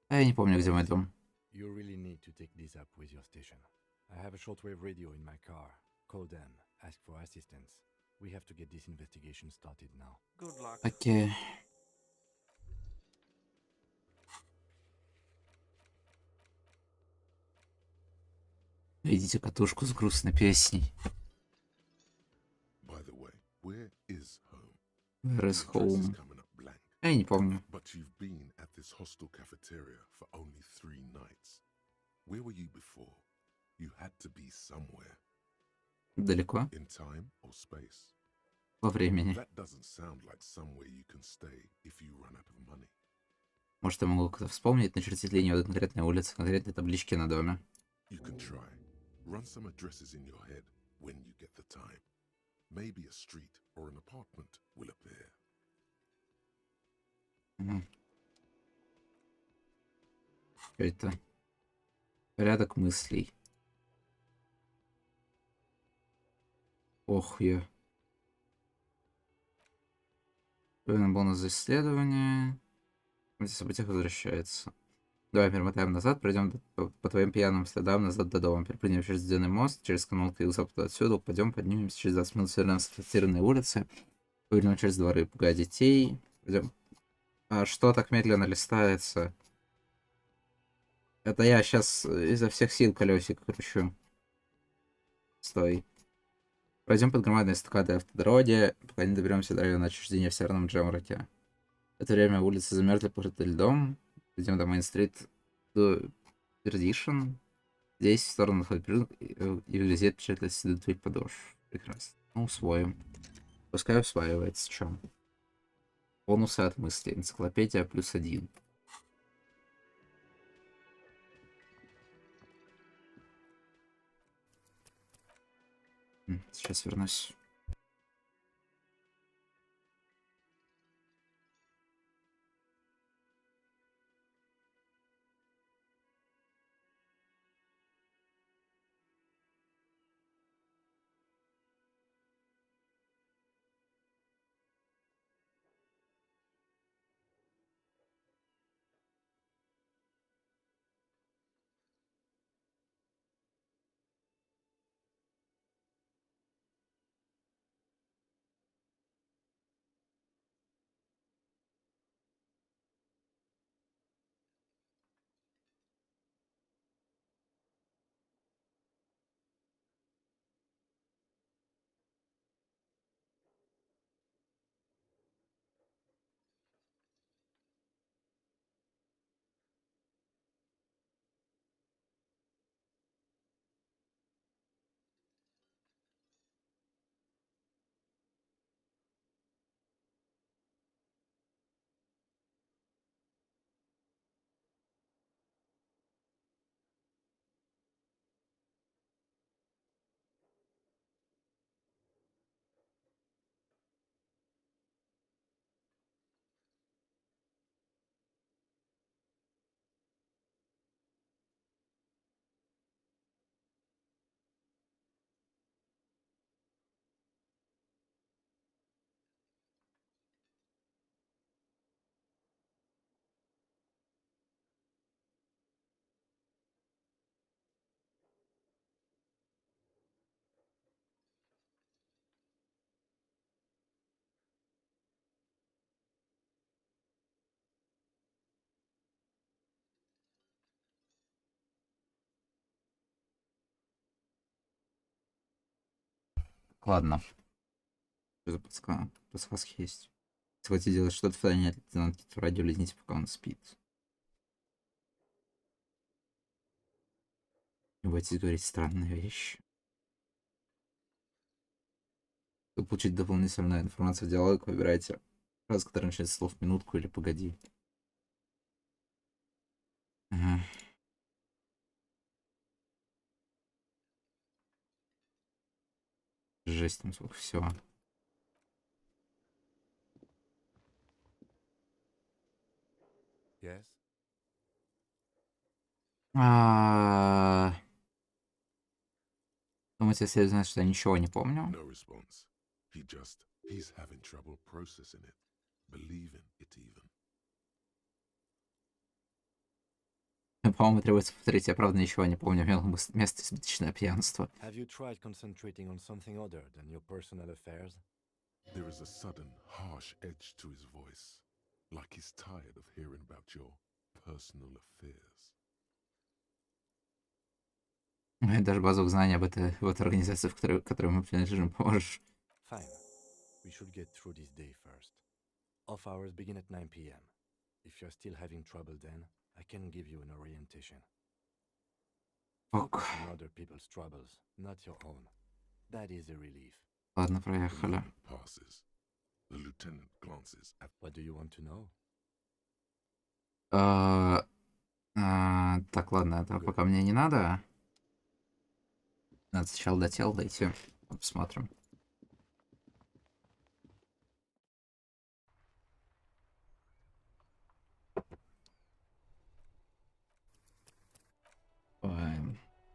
А я не помню, где мой дом. You really need to take this up with your station. I have a shortwave radio in my car. Call them, ask for assistance. We have to get this investigation started now. good luck. Окей. Идите катушку с грустной песней. By the way, where is home? Where is The address is home? coming up blank. Я не помню. But you've been at this hostel cafeteria for only 3 nights. Where were you before? You had to be somewhere. Далеко? In time or space? Во времени. That doesn't sound like somewhere you can stay if you run out of money. Может, я могу как-то вспомнить, начертить линию от конкретной улицы, конкретной таблички на доме. You can try. Run some addresses in your head when you get the time. Maybe a street or an apartment will appear. Мгм. Что это? Порядок мыслей. Ох, я. Бонус за исследование. Эти события возвращается. Давай перемотаем назад, пройдем по твоим пьяным следам назад до дома. Перепрыгнем через Зеленый мост, через канал к западу отсюда, упадем, поднимемся через 20 минут свернем с асфальтированной улицы, повернем через дворы, пугая детей. Пойдем. А что так медленно листается? Это я сейчас изо всех сил колесик кручу. Стой. Пройдем под громадной эстакадой автодороги, пока не доберемся до района отчуждения в Северном Джемроке. В это время улицы замерзли, покрыты льдом. Идем до Мейн-стрит до Пердишн. Здесь в сторону Фальпринг и грязи отпечатались следы твоих подошв. Прекрасно. Ну, усвоим. Пускай усваивается. Чё? Бонусы от мысли. Энциклопедия +1. Сейчас вернусь. Ладно. Что за подсказки есть? Если хотите делать что-то в тайне от лейтенанта, то радио лезните, пока он спит. Не бойтесь говорить странные вещи. Чтобы получить дополнительную информацию в диалог, выбирайте фразу, которая начинается с слов «минутку» или «погоди». Ага. Жесть, там сколько всего. Yes? Думаете, если знать, что я ничего не помню? No response. He's having trouble processing it, believing it even. По-моему, требуется повторить. Я правда ничего не помню. Имел место избыточное пьянство. Have you tried concentrating on something other than your personal affairs? There is a sudden, harsh edge to his voice, like he's tired of hearing about your personal affairs. Даже базовых знаний об этой организации, в которой мы принадлежим, поможешь. Fine. We should get through this day first. Off hours begin at 9 p.m. If you're still having trouble then, I can give you an orientation. Focus on other people's troubles, not your own. That is a relief. Ладно, проехали. The moment passes. The lieutenant glances at... What do you want to know? Так, ладно, это пока мне не надо. Надо сначала до тела дойти. Посмотрим.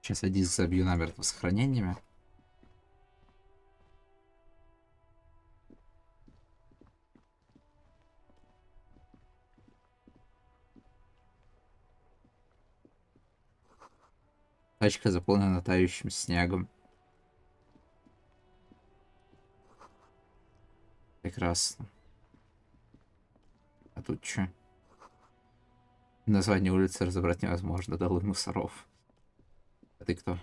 Сейчас я диск забью намертво сохранениями. Тачка заполнена тающим снегом. Прекрасно. А тут что? Название улицы разобрать невозможно, долой мусоров. А ты кто?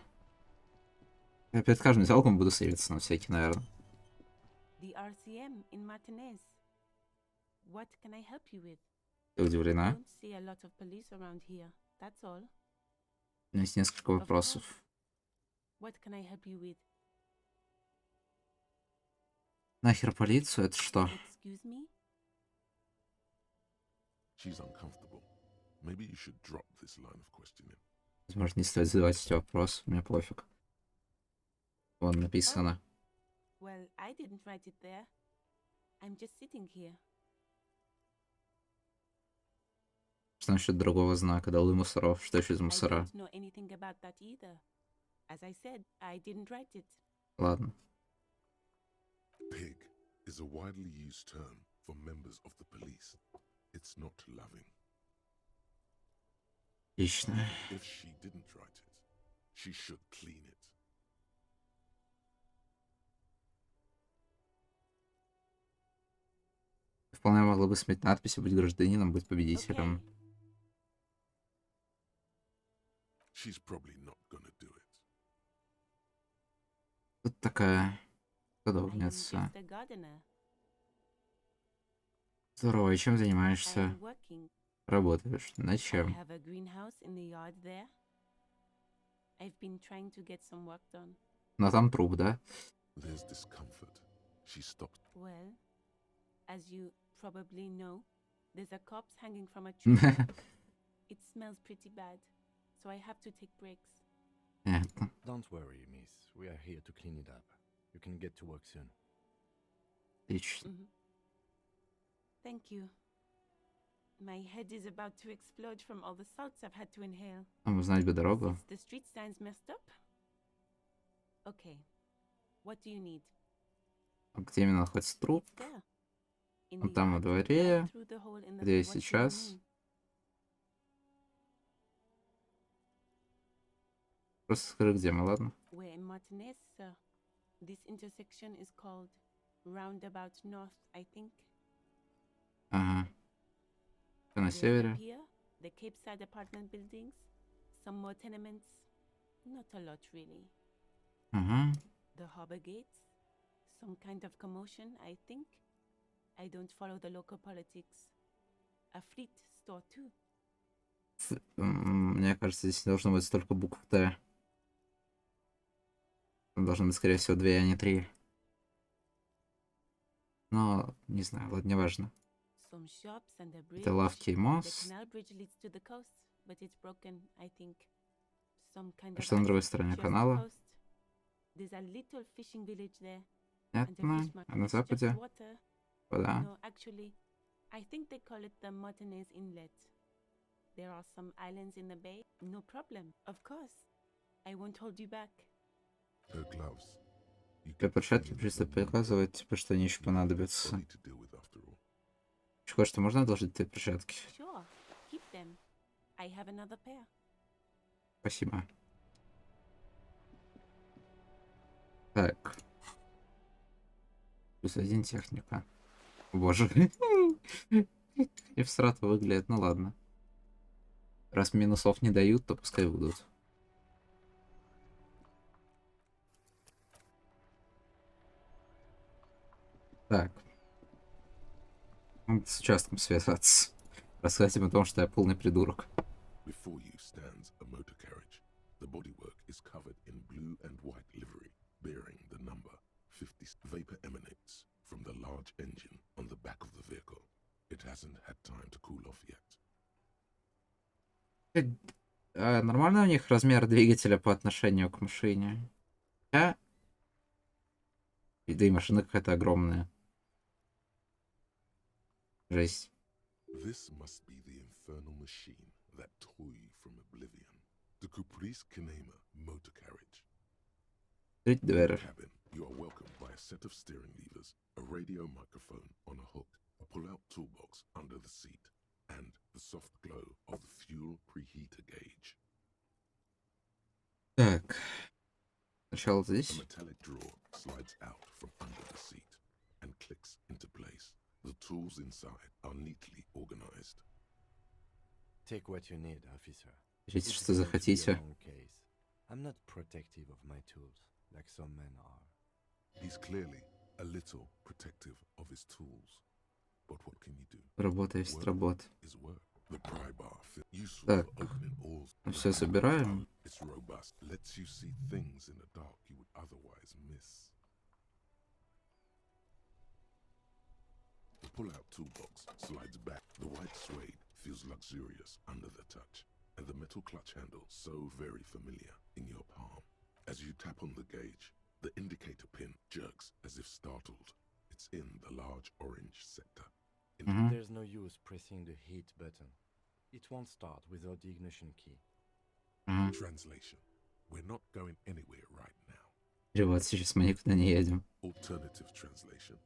Я перед каждым залогом буду сейвиться на всякий, наверное. The RCM in Martinez. What can I help you with? Ты удивлена? Don't see a lot of police around here. That's all. У меня есть несколько вопросов. What can I help you with? Нахер полицию? Это что? Excuse me? She's uncomfortable. Maybe you should drop this line of questioning. Возможно, не стоит задавать эти вопросы. Мне пофиг. Вон написано. Well, I didn't write it there. I'm just sitting here. Что насчет другого знака? Долой мусоров. Что еще из I мусора? don't know anything about that either. As I said, I didn't write it. Ладно. Pig is a widely used term for members of the police. It's not loving. Отлично. If she didn't write it, she should clean it. Вполне могла бы сменить надпись, быть гражданином, быть победителем. Okay. She's probably not gonna do it. Тут такая I am садовница. just a gardener. Здорово, и чем I занимаешься? am working. Работаешь? Над I чем? have a greenhouse in the yard there. I've been trying to get some work done. Но там труп, да? There's discomfort. She stopped. Well, as you probably know, there's a corpse hanging from a tree. It smells pretty bad, so I have to take breaks. Понятно. Don't worry, miss. We are here to clean it up. You can get to work soon. Отлично. Thank you. My head is about to explode from all the salts I've had to inhale. Узнать бы дорогу. Is the street signs messed up? Okay. What do you need? Где именно находится труп? It's there. In Он the там во yard, дворе. right through the hole in the Где я what do you сейчас? mean? Просто скажи, где мы, ладно? We're in Martinez, sir. This intersection is called Roundabout North, I think. Ага. Ты на There's the севере? pier, the Cape Side apartment buildings, some more tenements. Not a lot, really. Ага. The harbor gates, some kind of commotion, I think. I don't follow the local politics. A fleet store too. Мне кажется, здесь не должно быть столько букв Т. Там должно быть, скорее всего, 2, а не 3. Но, не знаю, ладно, неважно. Some shops and a bridge. Это лавки и The мост. canal bridge leads to the coast, but it's broken, I think. Some kind А of что на другой island стороне shares the канала? coast. There's a little fishing village there. And a Понятно. fish market. А на It's just западе? water. Вода. No, actually, I think they call it the Martinez Inlet. There are some islands in the bay. No problem. Of course. I won't hold you back. Her gloves. You Для get the перчатки feeling просто there's no more показывает, типа, что они еще понадобятся. body to deal with after all. Еще что можно одолжить тебе перчатки? Sure. Keep them. I have another pair. Спасибо. Так. +1 техника. О, боже. И всрато выглядит, ну ладно. Раз минусов не дают, то пускай будут. Так. Надо с участком связаться. Рассказать им о том, что я полный придурок. Before you stands a motor carriage. The bodywork is covered in blue and white livery, bearing the number 50. Vapor emanates from the large engine on the back of the vehicle. It hasn't had time to cool off yet. Нормально у них размер двигателя по отношению к машине? Да и машина какая-то огромная. Жесть. This must be the infernal machine that tore you from oblivion. The Caprice Kinema motor carriage. Открыть дверь. Cabin, you are welcomed by a set of steering levers, a radio microphone on a hook, a pull-out toolbox under the seat, and the soft glow of the fuel preheater gauge. Так. Сначала A здесь. metallic drawer slides out from under the seat and clicks into place. The tools inside are neatly organized. Take what you need, officer. Берите, This что is going to be a захотите. long case. I'm not protective of my tools, like some men are. He's clearly a little protective of his tools. But what can you do? Работа есть работа. Is work. The pry bar useful Так. for opening all. Все собираем. It's robust. Lets you see things in the dark you would otherwise miss. The pull-out toolbox slides back. The white suede feels luxurious under the touch, and the metal clutch handle so very familiar in your palm. As you tap on the gauge, the indicator pin jerks as if startled. It's in the large orange sector. There's no use pressing the heat button. It won't start without the ignition key. Translation. We're not going anywhere right now. Перевод, сейчас мы никуда не едем. Alternative translation.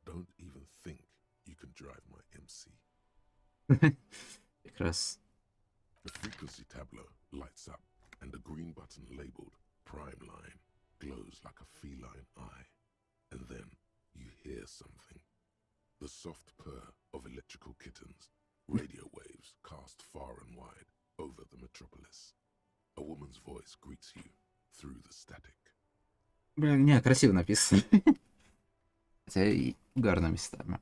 Don't even think you can drive my MC. Прекрасно. The frequency tableau lights up, and the green button labeled Prime Line glows like a feline eye. And then you hear something. The soft purr of electrical kittens, radio waves cast far and wide over the metropolis. A woman's voice greets you through the static. Блин, не, красиво написано. Хотя и угарно местами.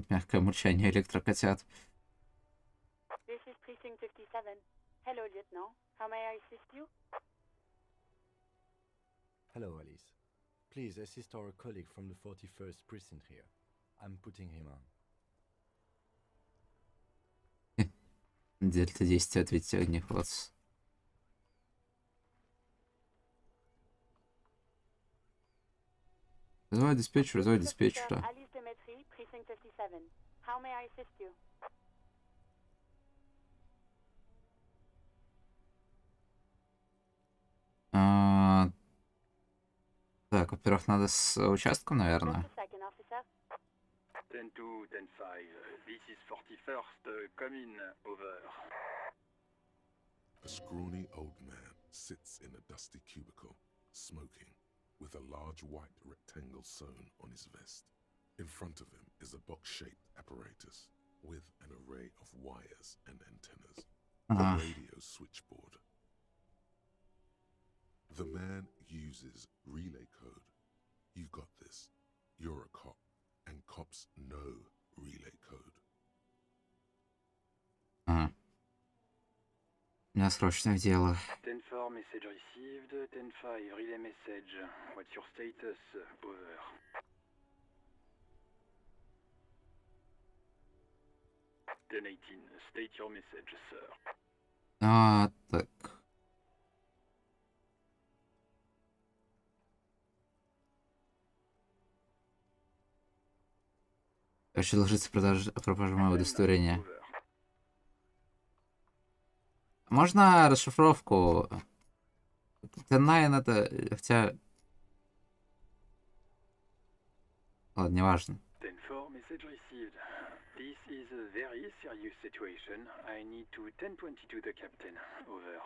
Мягкое мурчание электрокотят. This is Precinct 57. Hello, Lieutenant. How may I assist you? Hello, Alice. Please assist our colleague from the 41st precinct here. I'm putting him on. Дельта 10 ответьте одних вас. Вызывай диспетчера. Alice Demetri, Precinct 57. How may I assist you? Так, во-первых, надо с участком, наверное. Just a second, officer. 10-2, 10-5. This is 41st. Come in, over. A scrawny old man sits in a dusty cubicle, smoking, with a large white rectangle sewn on his vest. In front of him is a box-shaped apparatus with an array of wires and antennas. A radio switchboard. The man uses relay code You got this. You're a cop, and cops know relay code. Ага. У меня срочное дело. 10-4 message received, 10-5 relay message. What's your status? Over. Then 18, state your message, sir. А, так. Хочу доложиться о пропаже моего удостоверения. Можно расшифровку? 10-9 это... Хотя... Ладно, неважно. 10-4 message received. This is a very serious situation. I need to 10-22 the captain. Over.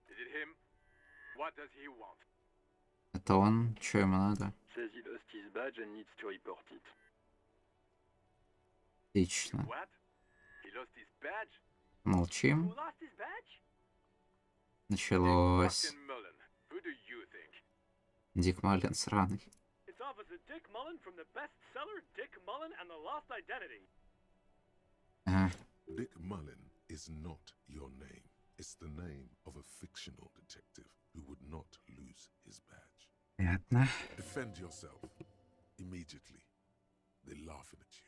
Is it him? What does he want? Это он? Чё ему надо? Says he lost his badge and needs to report it. Отлично. What? He lost his badge? Молчим. Who lost his badge? Началось. Fucking Mullen. Who do you think? Дик Маллен сраный. It's Officer Dick Mullen from the bestseller Dick Mullen and the Lost Identity. Ага. Dick Mullen is not your name. It's the name of a fictional detective who would not lose his badge. Понятно. Defend yourself. Immediately. They're laughing at you.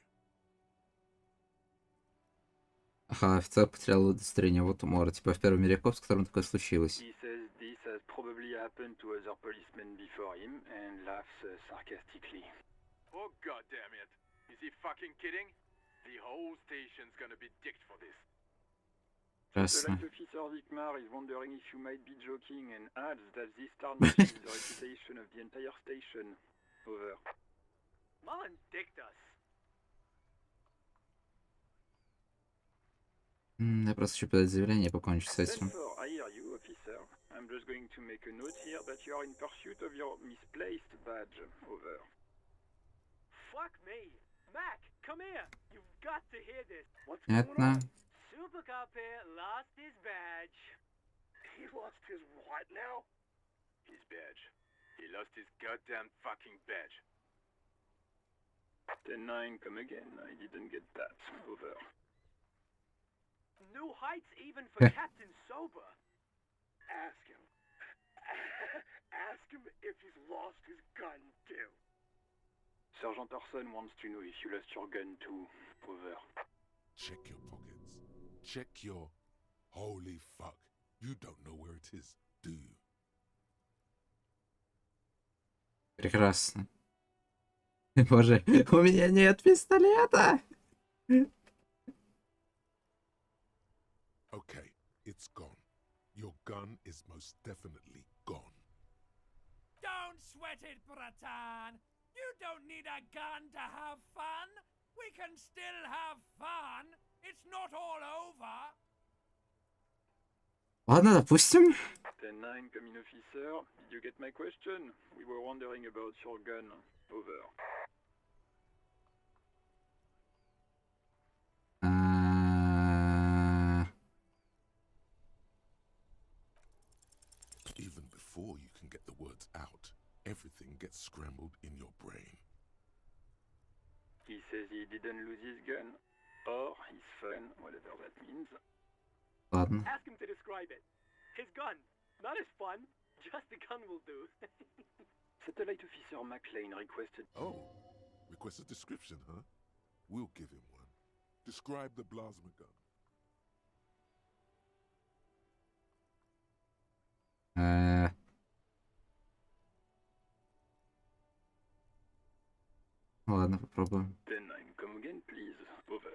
Ага, офицер потерял удостоверение, вот умора. Типа в первом мире коп, с которым такое случилось. He says this has probably happened to other policemen before him and laughs sarcastically. Oh god damn it. Is he fucking kidding? The whole station's gonna be dicked for this. The Ясно. light officer Vikmar is wondering if you might be joking and adds that this tarnishes the reputation of the entire station. Over. Mullen dicked us. Я просто хочу подать заявление и покончить с этим. 10-4, I hear you, officer. I'm just going to make a note here that you are in pursuit of your misplaced badge. Over. Fuck me. Mac, come here. You've got to hear this. What's Понятно. Super Cop here lost his badge. He lost his what now? His badge. He lost his goddamn fucking badge. 10-9, come again. I didn't get that. Over. New heights even for Captain Sober. Ask him. Ask him if he's lost his gun too. Sergeant Orson wants to know if you lost your gun too. Over. Check your pockets. Check your... Holy fuck. You don't know where it is, do you? Прекрасно. Боже, у меня нет пистолета! Okay, it's gone. Your gun is most definitely gone. Don't sweat it, Bratan. You don't need a gun to have fun. We can still have fun. It's not all over. Ладно, допустим. 10-9, coming officer. Did you get my question? We were wondering about your gun. Over. Even before you can get the words out, everything gets scrambled in your brain. He says he didn't lose his gun. Or his phone, whatever that means. Ладно. Ask him to describe it. His gun. Not his fun. Just the gun will do. Satellite officer McLean requested... Oh, request a description, huh? We'll give him one. Describe the plasma gun. Ладно, попробуем. 10-9, come again, please. Over.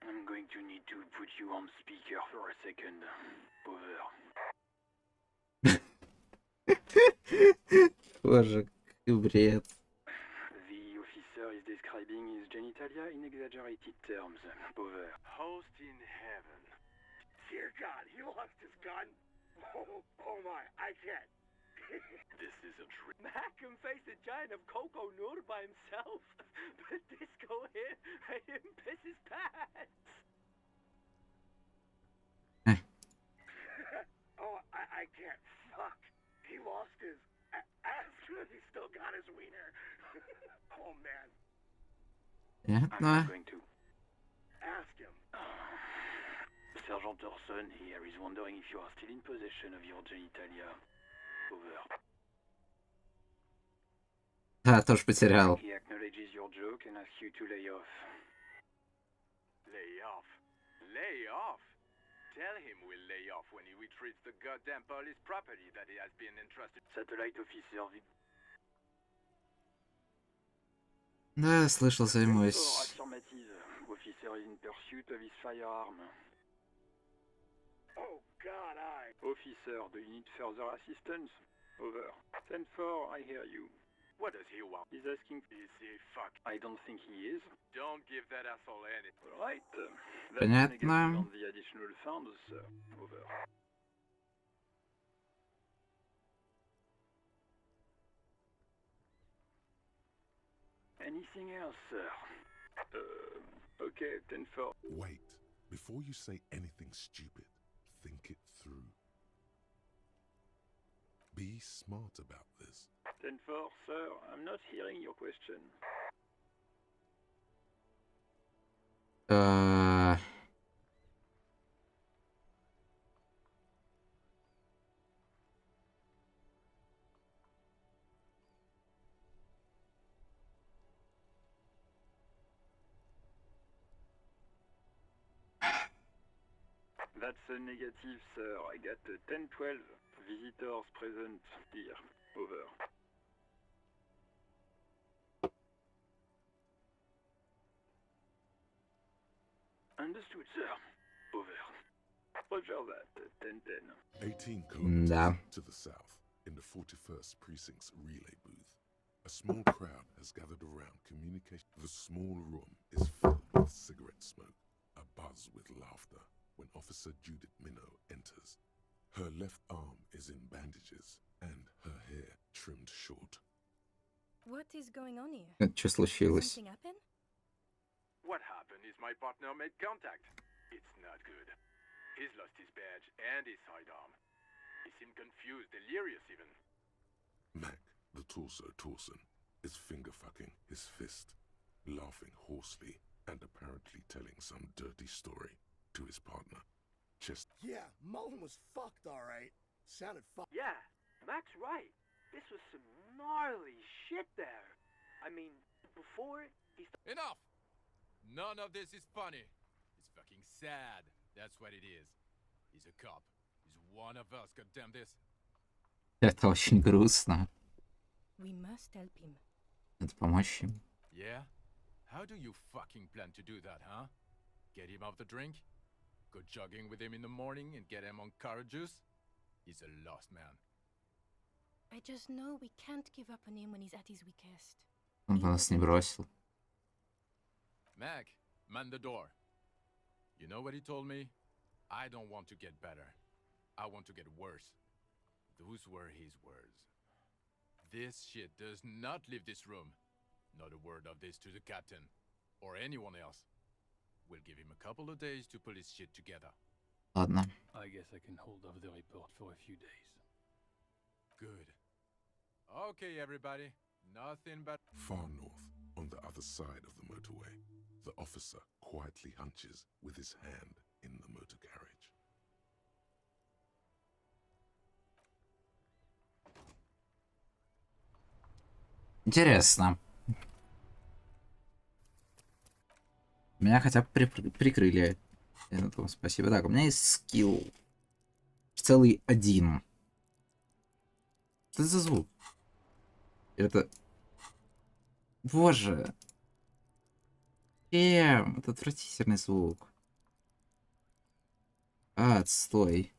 I'm going to need to put you on speaker for a second. Over. Боже, какой бред. The officer is describing his genitalia in exaggerated terms. Over. Host in heaven. Dear God, he lost his gun. Oh my, I can't. This isn't real. Mac can face a giant of Coco Noor by himself. But Disco here made him piss his pants. Oh, I can't. Fuck. He lost his ass. He still got his wiener. Oh, man. I'm Понятно. not going to ask him. Sergeant Orson here is wondering if you are still in possession of your genitalia. Over. Да, тоже потерял. He acknowledges your joke and asks you to lay off. Lay off. Lay off? Tell him we'll lay off when he retrieves the goddamn police property that he has been entrusted. Satellite officer. Да, слышал, займусь. Affirmative. Officer is in pursuit of his firearm. Oh God, Officer, do you need further assistance? Over. 10-4, I hear you. What does he want? He's asking. Is he fuck? I don't think he is. Don't give that asshole any. Right. That's Понятно. negative on the additional funds, sir. Over. Anything else, sir? Okay, 10-4. Wait. Before you say anything stupid, think it through. Be smart about this. 10-4, sir. I'm not hearing your question. That's a negative, sir. I got 10-12 visitors present here. Over. Understood, sir. Over. Roger that. 10-10. 18 kilometers Да. to the south, in the 41st Precinct's relay booth, a small crowd has gathered around communication. The small room is filled with cigarette smoke, a buzz with laughter, when Officer Judith Minnow enters. Her left arm is in bandages, and her hair trimmed short. What is going on here? Что случилось? Something happen? What happened is my partner made contact. It's not good. He's lost his badge and his sidearm. He seemed confused, delirious even. Mac, the torso Torson, is finger-fucking his fist, laughing hoarsely and apparently telling some dirty story to his partner. Just Yeah, Mullen was fucked, alright. Sounded fucked. Yeah, Mac's right. This was some gnarly shit there. I mean, before he Enough! None of this is funny. It's fucking sad. That's what it is. He's a cop. He's one of us, goddamn this. Это очень грустно. We must help him. Надо помочь им. Yeah? How do you fucking plan to do that, huh? Get him off the drink? Go jogging with him in the morning and get him on carrot juice? He's a lost man. I just know we can't give up on him when he's at his weakest. Он бы нас не бросил. Mac, man the door. You know what he told me? I don't want to get better. I want to get worse. Those were his words. This shit does not leave this room. Not a word of this to the captain. Or anyone else. We'll give him a couple of days to pull his shit together. Ладно. I guess I can hold off the report for a few days. Good. Okay, everybody. Nothing but... far north, on the other side of the motorway, the officer quietly hunches with his hand in the motor carriage. Интересно. Меня хотя бы прикрыли. На том спасибо. Так, у меня есть скилл. Целый один. Что это за звук? Это... Боже. Это отвратительный звук. Отстой.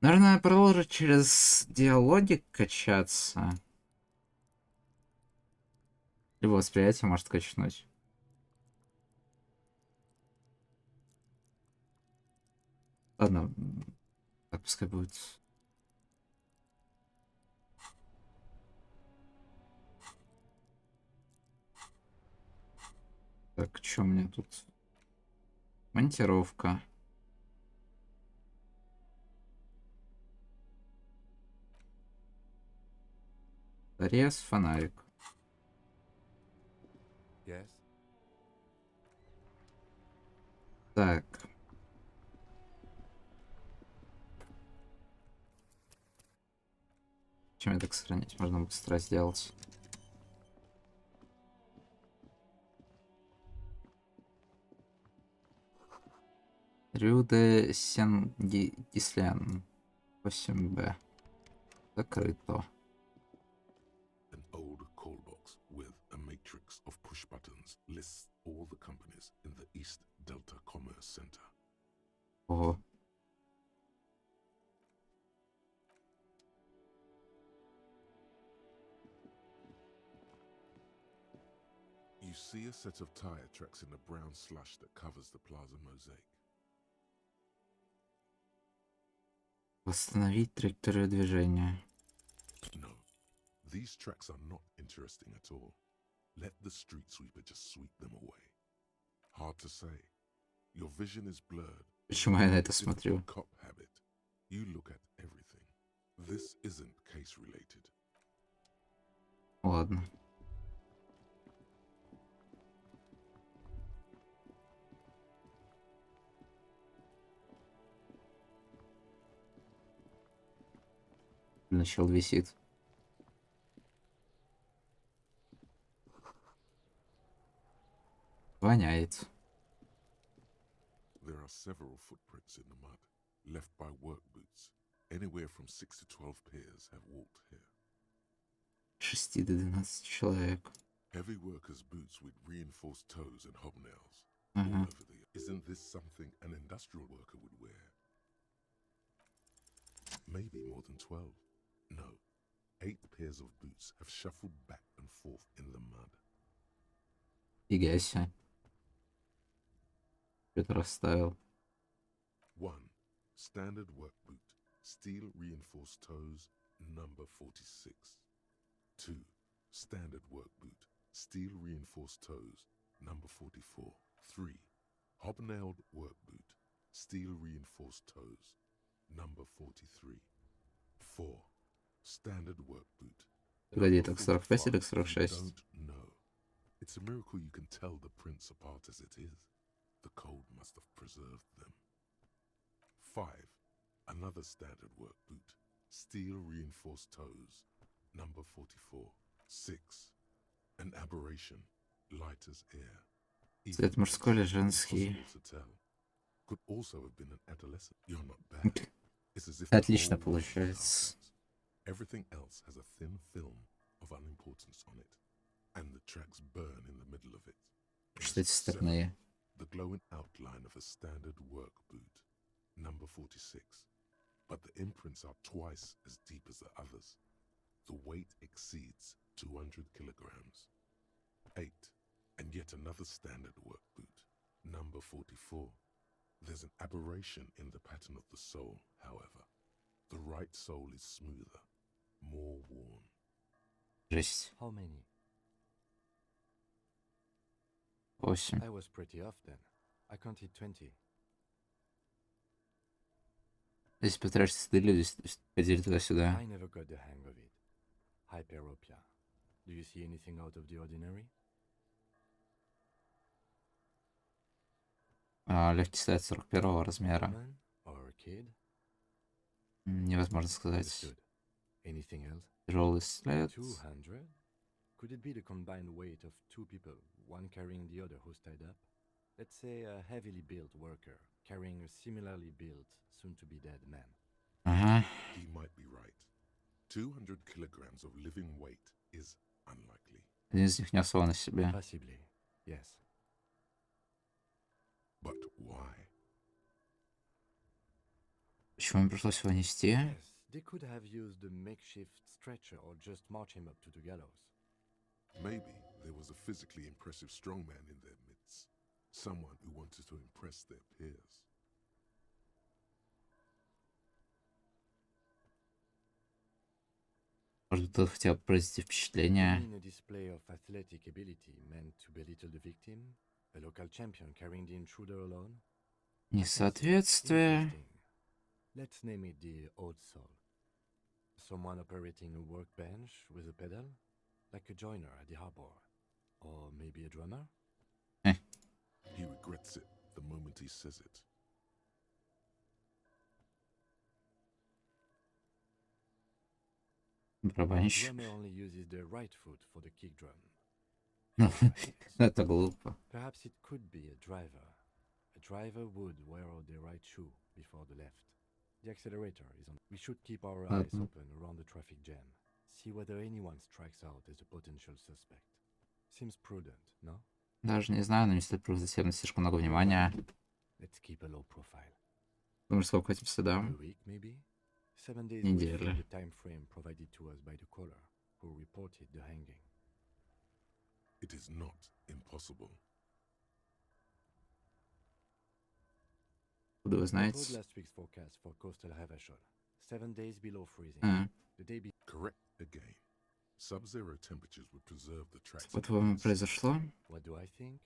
Наверное, продолжить через диалоги качаться. Либо восприятие может качнуть. Ладно, так пускай будет. Так, что у меня тут? Монтировка. Порез, фонарик. Yes. Так. Чем я так сохранить? Можно быстро сделать. Рюде Сен-Гислен. 8Б. Закрыто. An old call box with a matrix of push buttons lists all the companies in the East Delta Commerce Center. Ого. You see a set of tire tracks in the brown slush that covers the plaza mosaic. Восстановить траекторию движения. No, these tracks are not interesting at all. Let the street sweeper just sweep them away. Hard to say. Your vision is blurred. Почему я на это смотрю? Cop habit. You look at everything. This isn't case related. Ладно. Начал висит. Воняет. There are several footprints in the mud, left by work boots. Anywhere from 6 to 12 pairs have walked here. 6 до 12 человек. Heavy workers' boots with reinforced toes and hobnails. Uh-huh. All over the... Isn't this something an industrial worker would wear? Maybe more than 12. No. 8 pairs of boots have shuffled back and forth in the mud. Фига себе. Что-то расставил. 1. Standard work boot. Steel reinforced toes, number 46. 2. Standard work boot. Steel reinforced toes, number 44. 3. Hobnailed work boot. Steel reinforced toes, number 43. 4. Standard work boot. Погоди, так 45 или 46? Don't know. It's a miracle you can tell the prints apart as it is. The cold must have preserved them. 5. Another standard work boot. Steel reinforced toes, number 44. 6. An aberration, light as air. Цвет мужской или женский? Could also have been an adolescent. You're not bad. It's as if Отлично получается. Everything else has a thin film of unimportance on it, and the tracks burn in the middle of it. Что эти стальные? The glowing outline of a standard work boot, number 46. But the imprints are twice as deep as the others. The weight exceeds 200 kilograms. 8. And yet another standard work boot, number 44. There's an aberration in the pattern of the sole, however. The right sole is smoother, more worn. Жесть. How many? 8. I was pretty off then. I counted 20. Здесь потратишь стыли, здесь ходили туда-сюда. I never got the hang of it. Hyperopia. Do you see anything out of the ordinary? Легкий след 41 размера. Woman or kid? Невозможно сказать. Understood. Anything else? Тяжелый след. 200? Could it be the combined weight of 2 people, one carrying the other who's tied up? Let's say a heavily built worker carrying a similarly built, soon-to-be-dead man. Ага. He might be right. 200 kilograms of living weight is unlikely. Один из них нес его на себе. Possibly, yes. But why? Почему им пришлось его нести? Yes, they could have used a makeshift stretcher or just march him up to the gallows. Maybe there was a physically impressive strongman in their midst. Someone who wanted to impress their peers. Может, кто-то хотел произвести впечатление. You mean a display of athletic ability meant to belittle the victim? A local champion carrying the intruder alone? Несоответствие. Interesting. Let's name it the odd soul. Someone operating a workbench with a pedal? Like a joiner at the harbor. Or maybe a drummer? He regrets it the moment he says it. The Барабанщик. drummer only uses the right foot for the kick drum. Это глупо. Perhaps it could be a driver. A driver would wear out the right shoe before the left. The accelerator is on. We should keep our eyes Ладно. open around the traffic jam. See whether anyone strikes out as a potential suspect. Seems prudent, no? Даже не знаю, но не стоит привлекать на слишком много внимания. Let's keep a low profile. Думаю, сколько этим сюда? A week, maybe? 7 days would fit Неделя. the time frame provided to us by the caller, who reported the hanging. It is not impossible. Откуда вы I знаете? pulled last week's forecast for coastal Havashol. 7 days below freezing. А, The day be Correct again. Sub-zero temperatures would preserve the tracks. по-твоему, произошло? What do I think?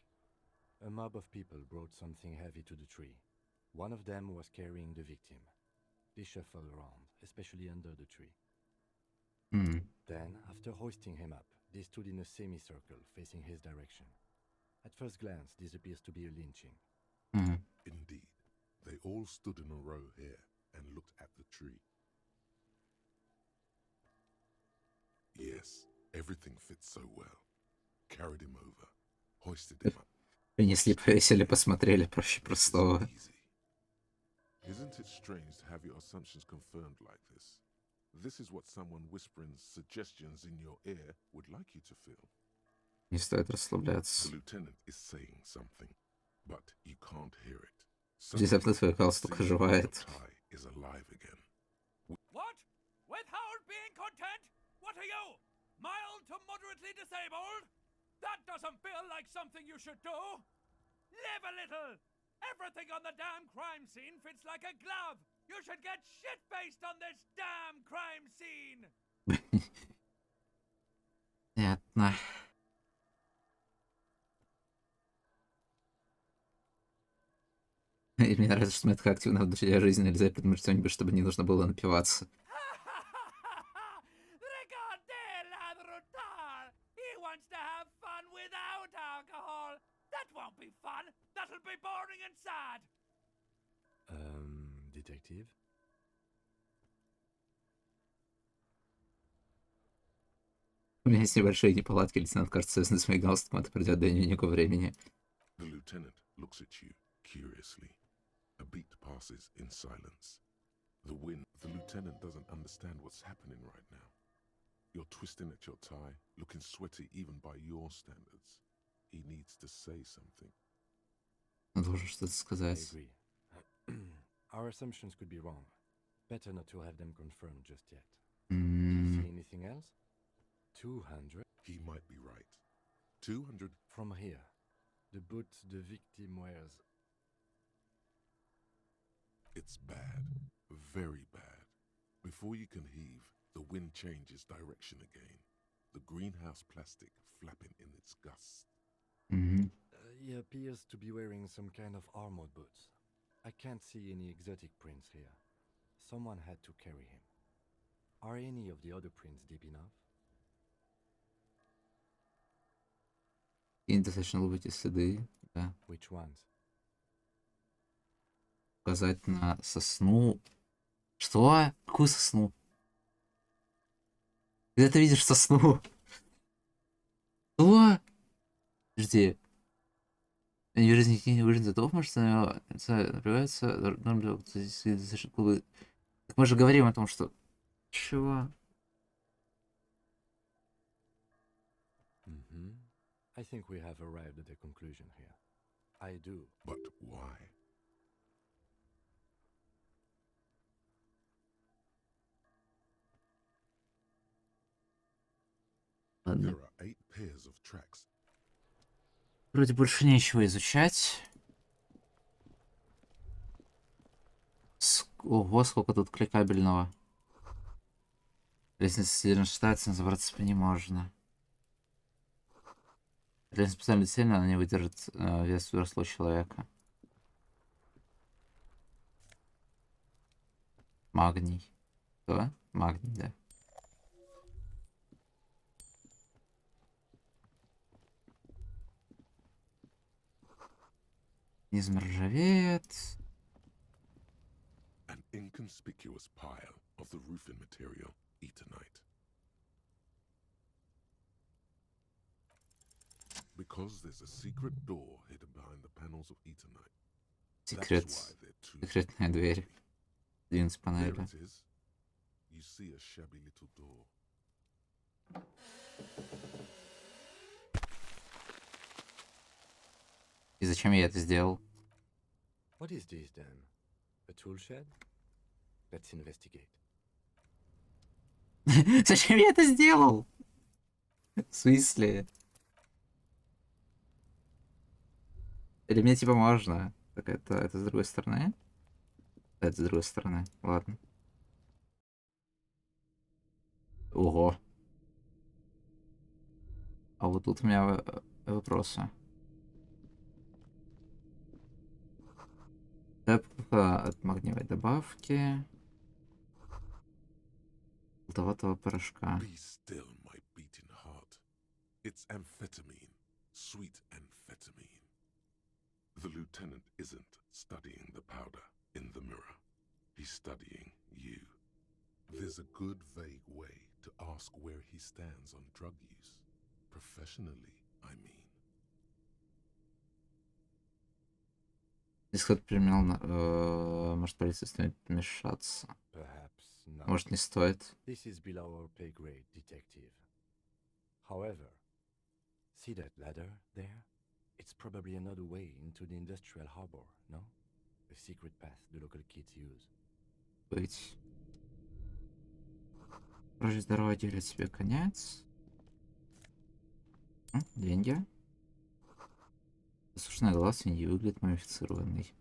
A mob of people brought something heavy to the tree. One of them was carrying the victim. They shuffled around, especially under the tree. М. Then, after hoisting him up, they stood in a semicircle facing his direction. At first glance, this appears to be a lynching. Мгм. Indeed. They all stood in a row here and looked at the tree. Yes, everything fits so well. Carried him over, hoisted him up. Принесли, повесили, посмотрели, проще простого. Easy. Isn't it strange to have your assumptions confirmed like this? This is what someone whispering suggestions in your ear would like you to feel. Не стоит The расслабляться. lieutenant is saying something, but you can't hear it. Внезапно твой галстук Suddenly, your оживает. tie is alive again. What? Without being content? What are you? Mild to moderately disabled? That doesn't feel like something you should do. Live a little. Everything on the damn crime scene fits like a glove. You should get shit-faced on this damn crime scene. Понятно. И мне нравится, что мы такая активная внутренняя жизнь, нельзя придумать что-нибудь, чтобы не нужно было напиваться. Regardez la brutal. He wants to have fun without alcohol. That won't be fun. That'll be boring and sad. Detective? У меня есть небольшие неполадки, лейтенант, кажется, связаны с моим галстуком, это придет до некого времени. The lieutenant looks at you curiously. A beat passes in silence. The lieutenant doesn't understand what's happening right now. You're twisting at your tie, looking sweaty even by your standards. He needs to say something. Он должен что-то I сказать. agree. Our assumptions could be wrong. Better not to have them confirmed just yet. Do you see anything else? 200? He might be right. 200 From here. The boot the victim wears. It's bad. Very bad. Before you can heave, the wind changes direction again. The greenhouse plastic flapping in its gusts. Мгм. He appears to be wearing some kind of armored boots. I can't see any exotic prints here. Someone had to carry him. Are any of the other prints deep enough? И достаточно глубокие следы, да. Which ones? Указать на сосну. Что? Какую сосну? Где ты видишь сосну? Что? Подожди. Они в жизни никаких не выжжен затов, может, напрягается. Так мы же говорим о том, что... Чего? I think we have arrived at a conclusion here. I do. But why? Ладно. There are 8 pairs of tracks. Вроде больше нечего изучать. Ого, сколько тут кликабельного. Лестница сильно шатается, но забраться по ней можно. Лестница специально сильно, она не выдержит вес взрослого человека. Магний. Что? Магний, да. Не заржавеет. An inconspicuous pile of the roofing material, Eternite. Because there's a secret door hidden behind the panels of Eternite. Секретная дверь. 11 панели. There it is. You see a shabby little door. И зачем я это сделал? What is this then? A tool shed? Let's investigate. Зачем я это сделал? В смысле? Или мне типа можно? Так это с другой стороны? Да, это с другой стороны. Ладно. Ого. А вот тут у меня вопросы. Тэпка от магниевой добавки. Желтоватого порошка. Be still, my beating heart. It's amphetamine. Sweet amphetamine. The lieutenant isn't studying the powder in the mirror. He's studying you. There's a good vague way to ask where he stands on drug use. Professionally, I mean. Если кто-то применял, может полиция стоит вмешаться. Может не стоит. This is below our pay grade, detective. However, see that ladder there? It's probably another way into the industrial harbor, no? A secret path the local kids use. Быть. Прожить здорово делит себе конец. Деньги. Засушенная голова свиньи выглядит мумифицированной.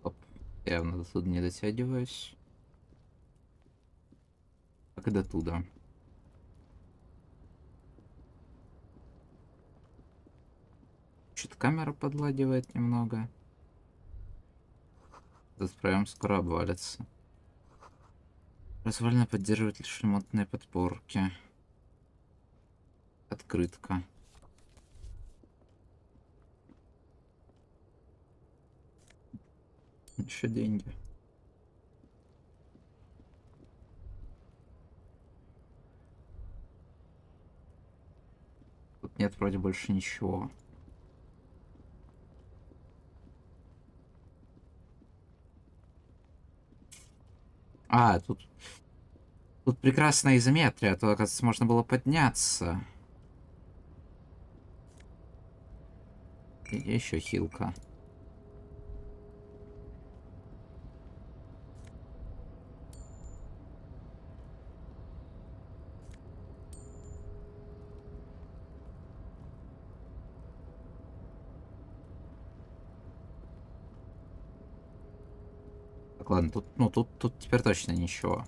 Оп. Явно до туда не дотягиваюсь. Как и до туда. Что-то камера подладивает немного. Этот проем скоро обвалится. Развально поддерживает лишь ремонтные подпорки. Открытка. Еще деньги. Тут нет вроде больше ничего. А, тут прекрасная изометрия, а то, оказывается, можно было подняться. И еще хилка. Так, ладно, тут теперь точно ничего.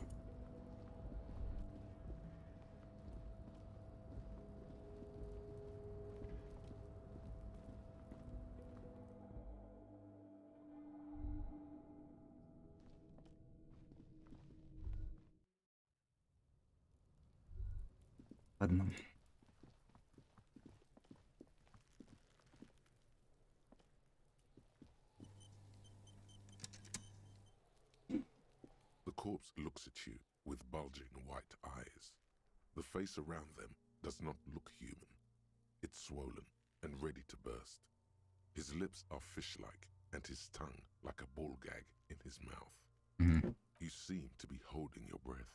Ладно. The corpse looks at you with bulging white eyes. The face around them does not look human. It's swollen and ready to burst. His lips are fish-like and his tongue like a ball gag in his mouth. You seem to be holding your breath.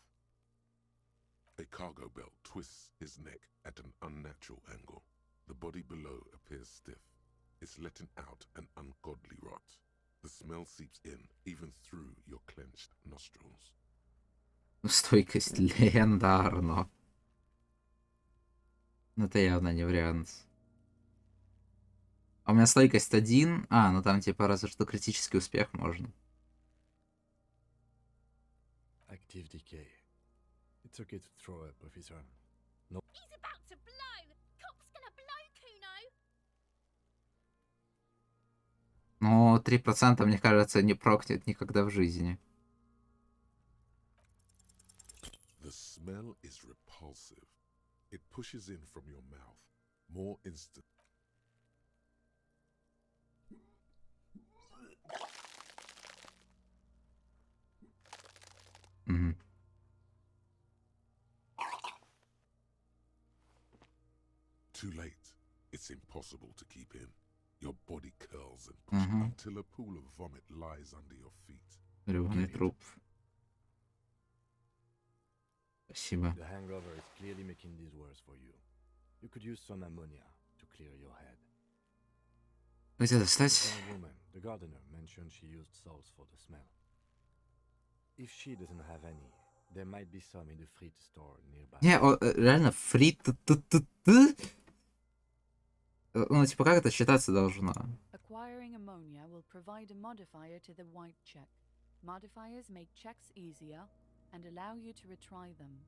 A cargo belt twists his neck at an unnatural angle. The body below appears stiff. It's letting out an ungodly rot. The smell seeps in even through your clenched nostrils. Стойкость легендарно. Ну, это явно не вариант. А у меня стойкость 1. А, ну там типа разве что критический успех можно. Active decay. It's okay to throw up with his arm. No. He's about to blow! Cop's gonna blow, Kuno! Но 3%, мне кажется, не прокнет никогда в жизни. The smell is repulsive. It pushes in from your mouth. More instant. Мгм. Too late. It's impossible to keep in. Your body curls and pushes until a pool of vomit lies under your feet. Реваный труп. Спасибо. The hangover is clearly making this worse for you. You could use some ammonia to clear your head. Где The достать? young woman, the gardener, mentioned she used salts for the smell. If she doesn't have any, there might be some in the frit store nearby. Не, реально, фрит. Ну, типа, как это считаться должно? Acquiring ammonia will provide a modifier to the white check. Modifiers make checks easier and allow you to retry them.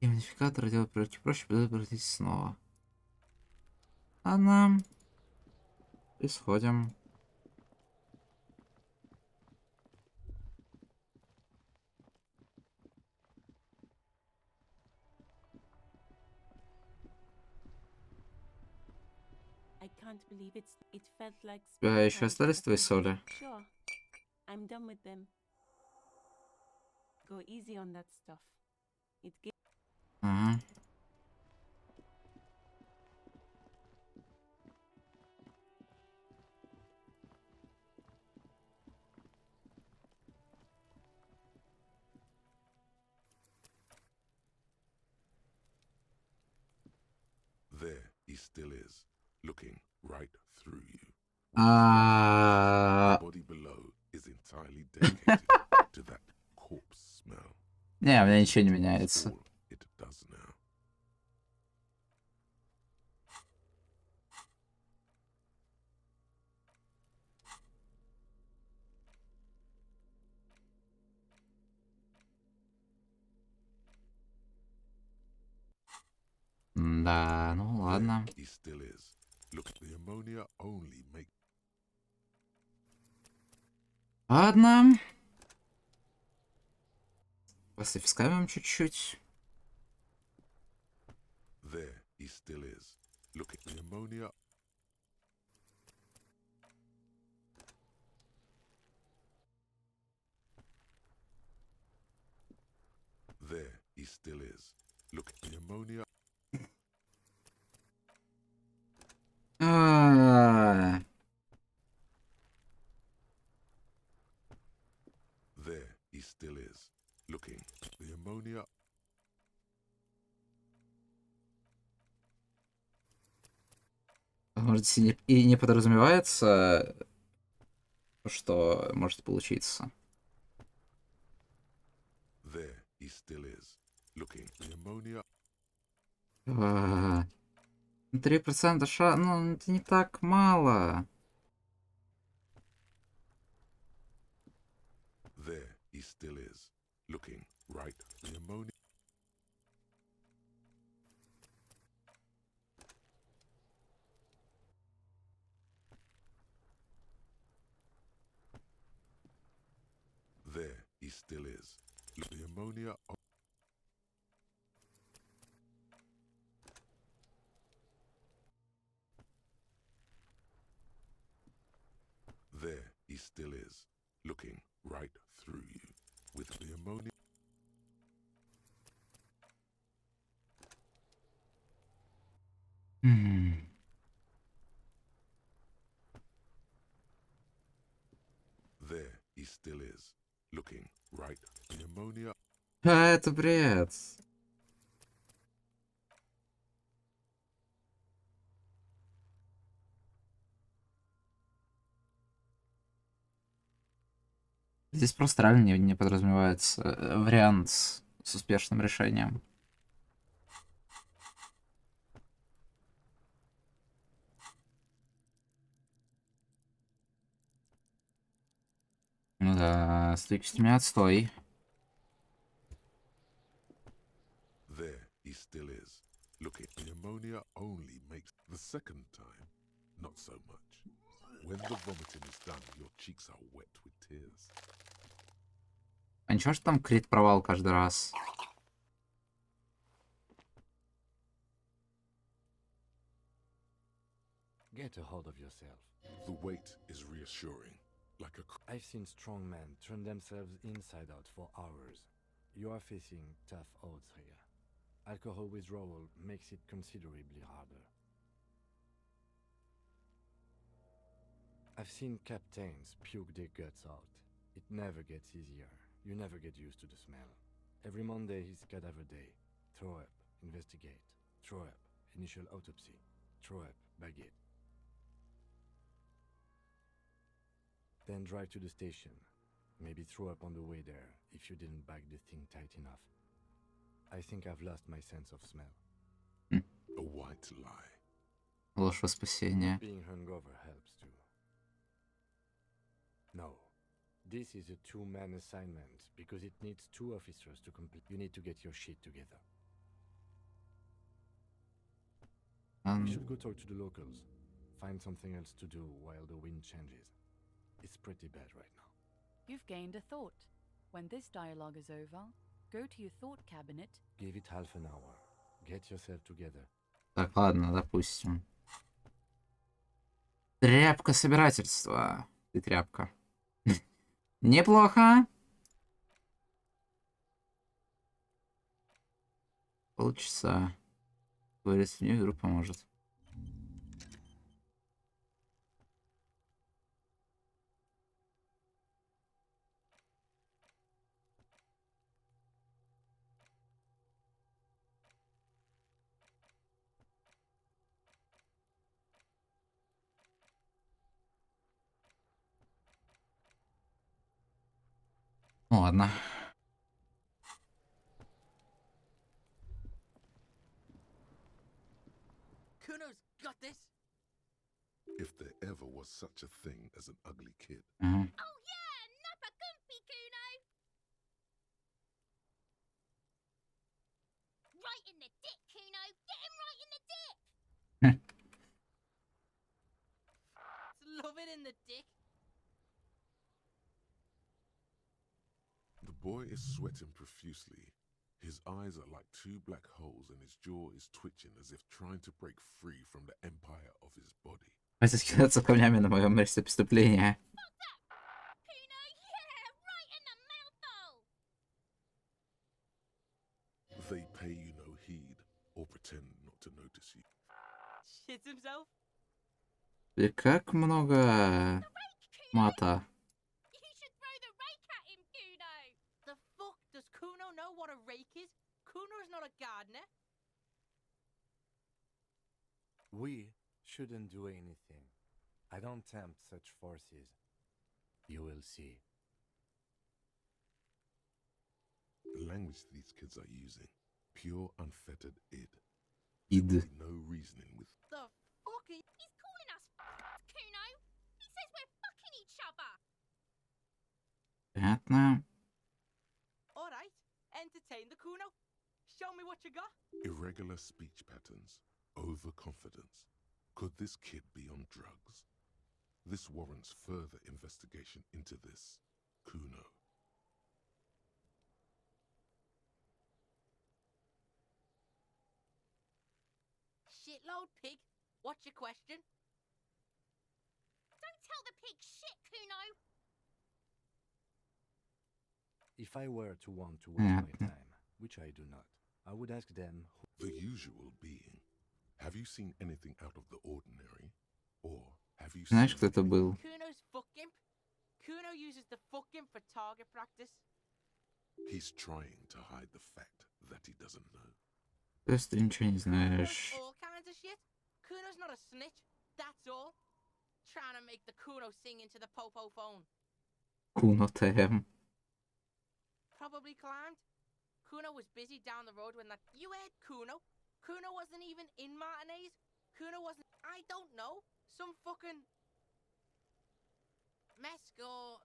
И модификатор делает проще, обратить снова. Ладно. Исходим. I can't believe it felt like У тебя еще остались твои соли? Sure. I'm done with them. Go easy on that stuff. It gives Ага. There he still is, looking right through you. А, The body below is entirely dedicated to that corpse smell. Не, у меня ничего не That's меняется. all it does now. Да, ну ладно. He still is. Look, the ammonia only make. Ладно. Пософискаем чуть-чуть. There he still is. Look, the ammonia. There he still is. Look, the ammonia. А, There he still is. Looking, the ammonia. Может, и не подразумевается, что может получиться. There he still is. Looking, the ammonia. 3% ну, это не так мало. There he still is. Looking, right, the ammonia. There he still is. Look, the ammonia. There he still is, looking right through you, with the ammonia. There he still is, looking right. The ammonia. Это бред. Здесь просто реально не подразумевается вариант с успешным решением. Стойкость у меня отстой. There he still is. Look, the ammonia only makes the second time, not so much. When the vomiting is done, your cheeks are wet with tears. А ничего, что там крит провал каждый раз? Get a hold of yourself. The weight is reassuring, like a... I've seen strong men turn themselves inside out for hours. You are facing tough odds here. Alcohol withdrawal makes it considerably harder. I've seen captains puke their guts out. It never gets easier. You never get used to the smell. Every Monday is cadaver day. Throw up, investigate. Throw up, initial autopsy. Throw up, baguette. Then drive to the station. Maybe throw up on the way there if you didn't bag the thing tight enough. I think I've lost my sense of smell. A white lie. Ложь во спасение. Being hungover helps too. No. This is a two-man assignment because it needs 2 officers to complete. You need to get your shit together. We should go talk to the locals. Find something else to do while the wind changes. It's pretty bad right now. You've gained a thought. When this dialogue is over, go to your thought cabinet. Give it half an hour. Get yourself together. Так, ладно, допустим. Тряпка собирательства. Ты тряпка. Неплохо. Полчаса. Говорит, мне вдруг поможет. Ну ладно. Kuno's got this. If there ever was such a thing as an ugly kid. Ага. Oh yeah, Nappa Gumpy, Kuno! Right in the dick, Kuno! Get him right in the dick! Love it in the dick. The boy is sweating profusely. His eyes are like 2 black holes and his jaw is twitching as if trying to break free from the empire of his body. Хватит кидаться камнями на моем месте преступления. Kuno, yeah! Right in the mouthful! They pay you no heed or pretend not to notice you. Shits himself. И как много мата. You should throw the rake at him, Kuno! The fuck? Does Kuno know what a rake is? Kuno's not a gardener. We shouldn't do anything. I don't tempt such forces. You will see. The language these kids are using. Pure unfettered id. Id. There will be no reasoning with... The fuck? He's calling us Kuno! He says we're fucking each other! Понятно. Alright, entertain the Kuno. Show me what you got. Irregular speech patterns. Overconfidence. Could this kid be on drugs? This warrants further investigation into this Kuno. Shitload pig. What's your question? Don't tell the pig shit, Kuno! If I were to want to waste my time, which I do not, I would ask them who... The usual being. Have you seen anything out of the ordinary? Or have you Знаешь, seen... кто это был? Kuno's fuck imp. Kuno uses the fuck imp for target practice. He's trying to hide the fact that he doesn't know. То есть ты ничего не знаешь. All kinds of shit. Kuno's not a snitch. That's all. Trying to make the Kuno sing into the popo phone. Куно ТМ. Probably climbed. Kuno was busy down the road when that... You heard Kuno? Kuno wasn't even in Martinez. Kuno wasn't... I don't know. Some fucking... Mesk or...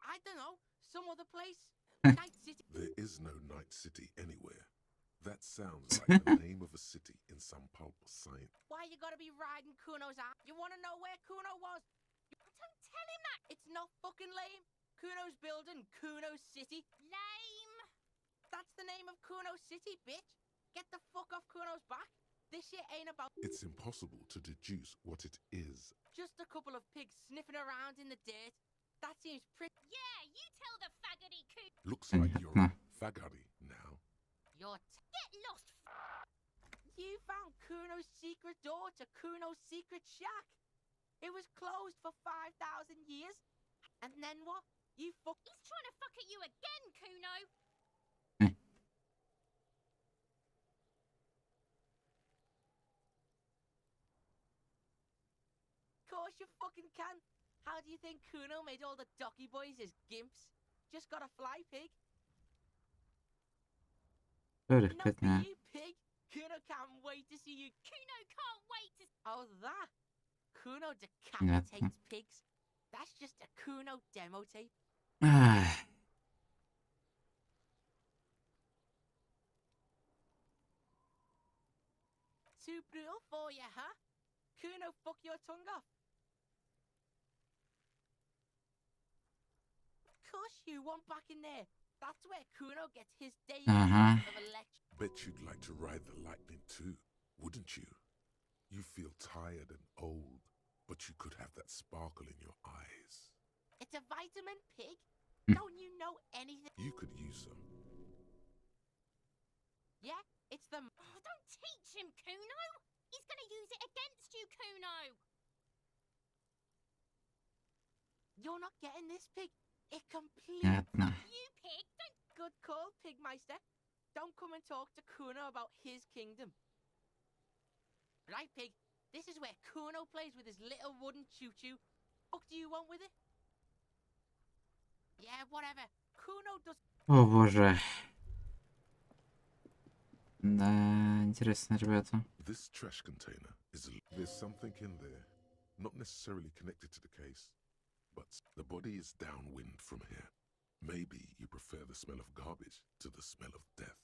I don't know. Some other place? Night City? There is no Night City anywhere. That sounds like the name of a city in some pulp or science. Why you gotta be riding Kuno's ass? You wanna know where Kuno was? Don't tell him that! It's not fucking lame. Kuno's building Kuno City. Lame! That's the name of Kuno City, bitch. Get the fuck off Kuno's back. This shit ain't about... It's impossible to deduce what it is. Just a couple of pigs sniffing around in the dirt. That seems pretty... Yeah, you tell the faggoty Kuno... Looks like you're faggoty now. You're... Get lost! You found Kuno's secret door to Kuno's secret shack. It was closed for 5,000 years. And then what? You fuck... He's trying to fuck at you again, Kuno! Course you fucking can. How do you think Kuno made all the docky boys his gimps? Just got a fly pig. Öyle Not for kötü. you, pig. Kuno can't wait to see you. Kuno can't wait to... Oh, that? Kuno decapitates pigs. That's just a Kuno demo tape. Too brutal for you, huh? Kuno fuck your tongue off. Of course you want back in there. That's where Kuno gets his day of a lecture. Bet you'd like to ride the lightning too, wouldn't you? You feel tired and old, but you could have that sparkle in your eyes. It's a vitamin, pig. Don't you know anything? You could use some. Yeah, it's the... Oh, don't teach him, Kuno! He's gonna use it against you, Kuno! You're not getting this, pig. It completely... You, pig! Don't... Good call, Pigmeister. Don't come and talk to Kuno about his kingdom. Right, pig. This is where Kuno plays with his little wooden choo-choo. What do you want with it? Yeah, whatever. Kuno does... О боже. Да, интересно, ребята. This trash container is... There's something in there, not necessarily connected to the case, but the body is downwind from here. Maybe you prefer the smell of garbage to the smell of death.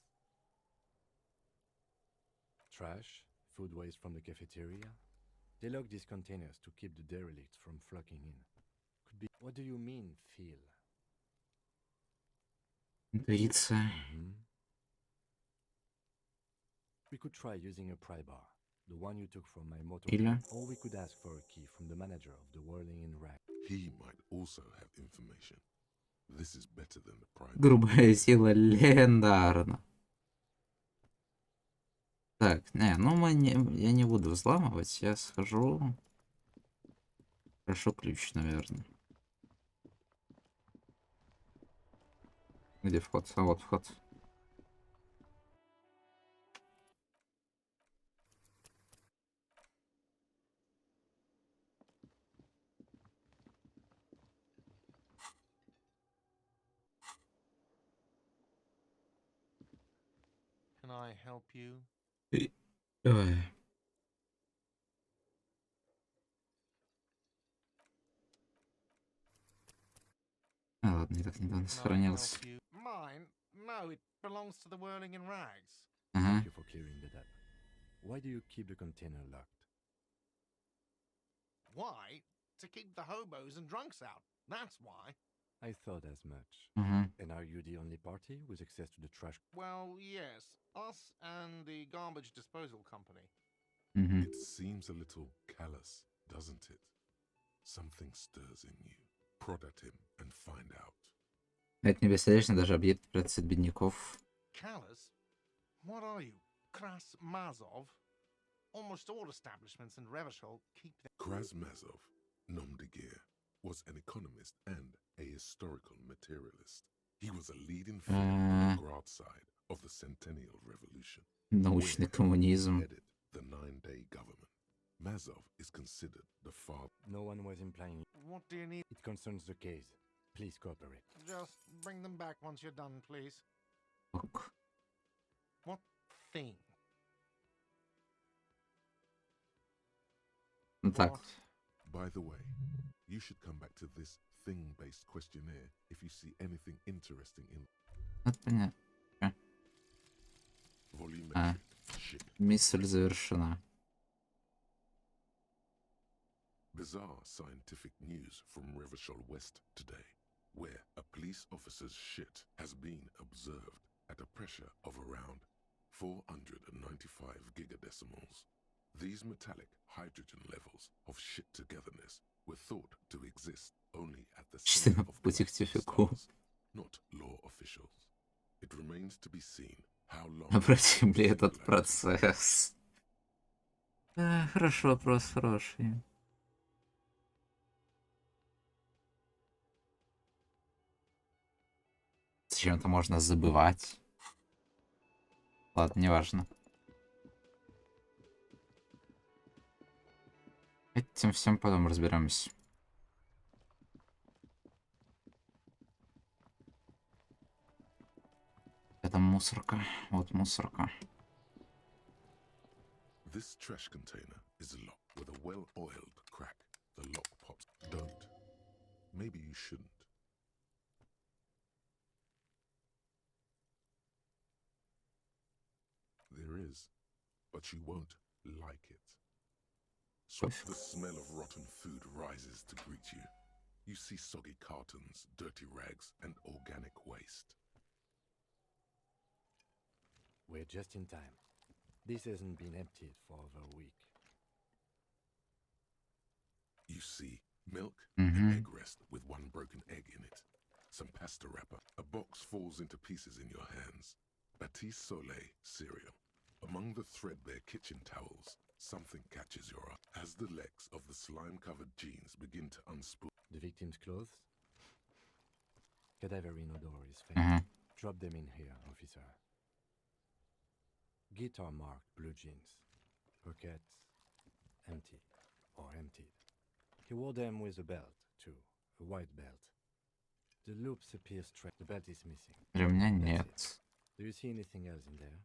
Trash? Food waste from the cafeteria? They lock these containers to keep the derelicts from flocking in. Could be... What do you mean, feel? Интуиция. We could try using a pry bar, the one you took from my motor, Или... or we could ask for a key from the manager of the whirling in rag. He might also have information. This is better than the prime. Грубая сила легендарна. Так, не, ну я не буду взламывать, я схожу. Прошу ключ, наверное. Где вход? А вот вход. Can I help you? Ой. А, ладно, я так недавно сохранился. Mine? No, it belongs to the whirling in rags. Thank you for clearing that up. Why do you keep the container locked? Why? To keep the hobos and drunks out. That's why. I thought as much. And are you the only party with access to the trash? Well, yes. Us and the garbage disposal company. It seems a little callous, doesn't it? Something stirs in you. Prod at him and find out. Это не бесконечно, даже объект прятаться от бедняков. Callous? What are you? Krasmazov? Almost all establishments in Revachol keep their... Krasmazov, nom de guerre, was an economist and a historical materialist. He was a leading figure on the Grad side of the Centennial Revolution. Научный коммунизм. Headed the 9-day government. Mazov is considered the father. No one was implying. What do you need? It concerns the case. Please cooperate. Just bring them back once you're done, please. What thing? Так. By the way, you should come back to this thing-based questionnaire if you see anything interesting in Это понятно. volumetric shit. Миссия завершена. Bizarre scientific news from Revachol West today, where a police officer's shit has been observed at a pressure of around 495 gigadecimals. These metallic hydrogen levels of shit togetherness were thought to exist only at the center of galactic stars, not law officials. It remains to be seen how long Обратим ли этот процесс? Хороший вопрос, хороший. Зачем-то можно забывать. Ладно, неважно. Этим всем потом разберемся. Это мусорка. Вот мусорка. This trash container is locked with a well-oiled crack. The lock pops. Don't. Maybe you shouldn't. There is, but you won't like it. So the smell of rotten food rises to greet you. You see soggy cartons, dirty rags, and organic waste. We're just in time. This hasn't been emptied for over a week. You see milk and egg rest with one broken egg in it. Some pasta wrapper. A box falls into pieces in your hands. Batiste Soleil cereal. Among the threadbare kitchen towels, something catches your eye as the legs of the slime-covered jeans begin to unspool. The victim's clothes? Cadaverine odor is faint. Drop them in here, officer. Guitar-marked blue jeans. Pockets empty or emptied. He wore them with a belt, too. A white belt. The loops appear straight. The belt is missing. Ремня That's нет. it. Do you see anything else in there?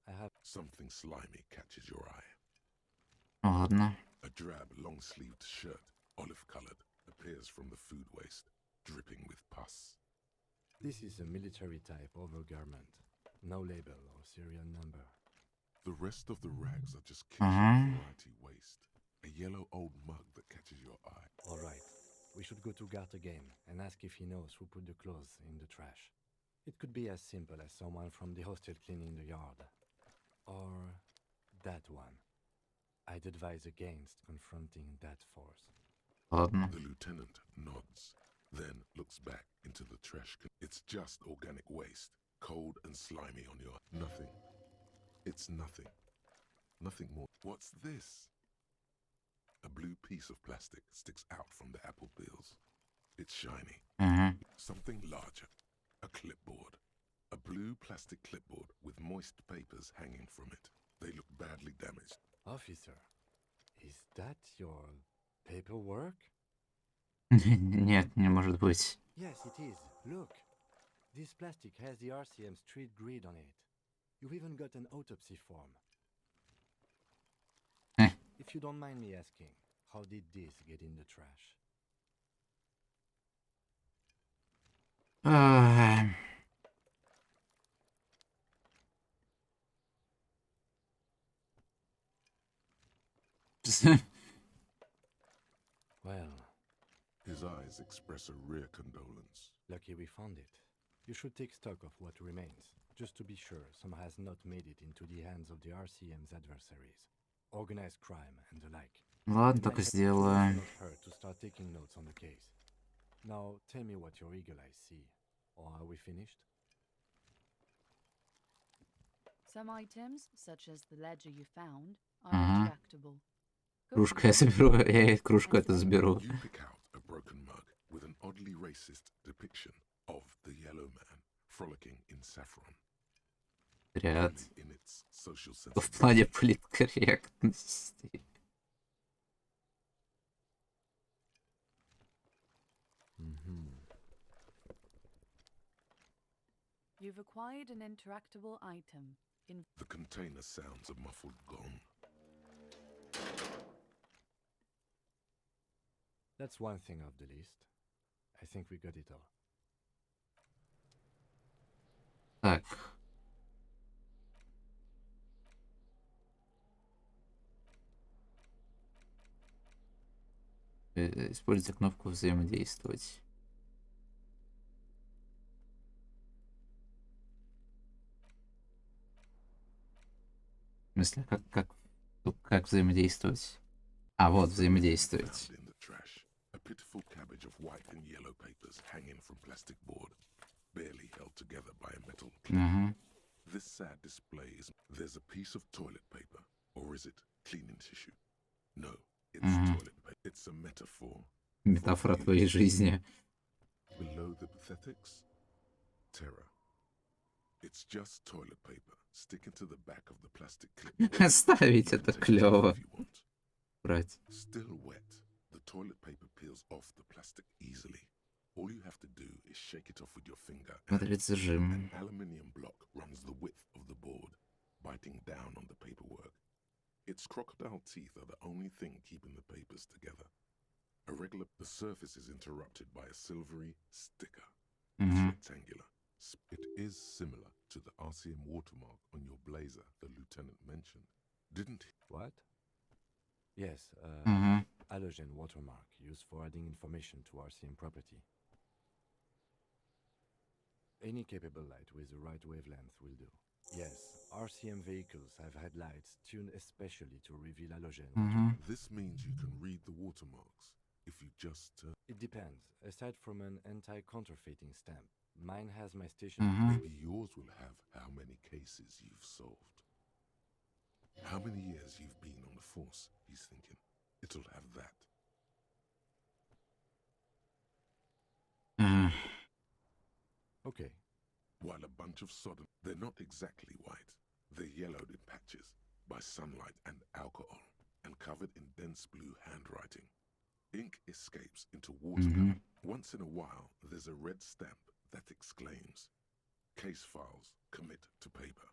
I have Something slimy catches your eye. Ладно. A drab, long-sleeved shirt, olive-colored, appears from the food waste, dripping with pus. This is a military-type overgarment. No label or serial number. The rest of the rags are just kitchen variety waste. A yellow old mug that catches your eye. All right. We should go to Gart again and ask if he knows who put the clothes in the trash. It could be as simple as someone from the hostel cleaning the yard. Or that one. I'd advise against confronting that force. Ладно. The lieutenant nods, then looks back into the trash. It's just organic waste, cold and slimy on your... Nothing. It's nothing. Nothing more. What's this? A blue piece of plastic sticks out from the apple peels. It's shiny. Something larger. A clipboard. A blue plastic clipboard with moist papers hanging from it. They look badly damaged. Officer, is that your paperwork? Нет, не может быть. Yes, it is. Look. This plastic has the RCM street grid on it. You've even got an autopsy form. If you don't mind me asking, how did this get in the trash? Well, his eyes express a rare condolence. Lucky we found it. You should take stock of what remains, just to be sure some has not made it into the hands of the RCM's adversaries. Organized crime and the like. Ладно, так и сделаем. Not hurt to start taking notes on the case. Now tell me what your eagle eyes see. Or are we finished? Some items, such as the ledger you found, are retractable. Кружку я заберу, я кружку это заберу. You pick out a broken mug with an oddly racist depiction of the yellow man frolicking in saffron. Ряд. In its social В плане политкорректности. You've acquired an interactable item. The container sounds a muffled gong. That's one thing off the list. think we got it all. Так. Используйте кнопку взаимодействовать. В смысле, как взаимодействовать? А, вот, взаимодействовать. A pitiful cabbage of white and yellow papers hanging from plastic board, barely held together by a metal clip. This sad display is there's a piece of toilet paper, or is it cleaning tissue? No, it's toilet paper. It's a metaphor. Метафора твоей жизни. Below the pathetics, terror. It's just toilet paper sticking to the back of the plastic clip. Оставить это клево. Брать. Still wet. The toilet paper peels off the plastic easily. All you have to do is shake it off with your finger. Смотреть зажим. An aluminium block runs the width of the board, biting down on the paperwork. Its crocodile teeth are the only thing keeping the papers together. The surface is interrupted by a silvery sticker. It's rectangular. It is similar to the RCM watermark on your blazer the lieutenant mentioned. Didn't he? What? Yes, halogen watermark used for adding information to RCM property. Any capable light with the right wavelength will do. Yes, RCM vehicles have headlights tuned especially to reveal halogen. This means you can read the watermarks if you just... It depends. Aside from an anti-counterfeiting stamp, mine has my station. Maybe yours will have how many cases you've solved. How many years you've been on the force, he's thinking. It'll have that. Okay. While a bunch of sodden, they're not exactly white. They're yellowed in patches by sunlight and alcohol, and covered in dense blue handwriting. Ink escapes into watercolor. Once in a while, there's a red stamp that exclaims, "Case files, commit to paper."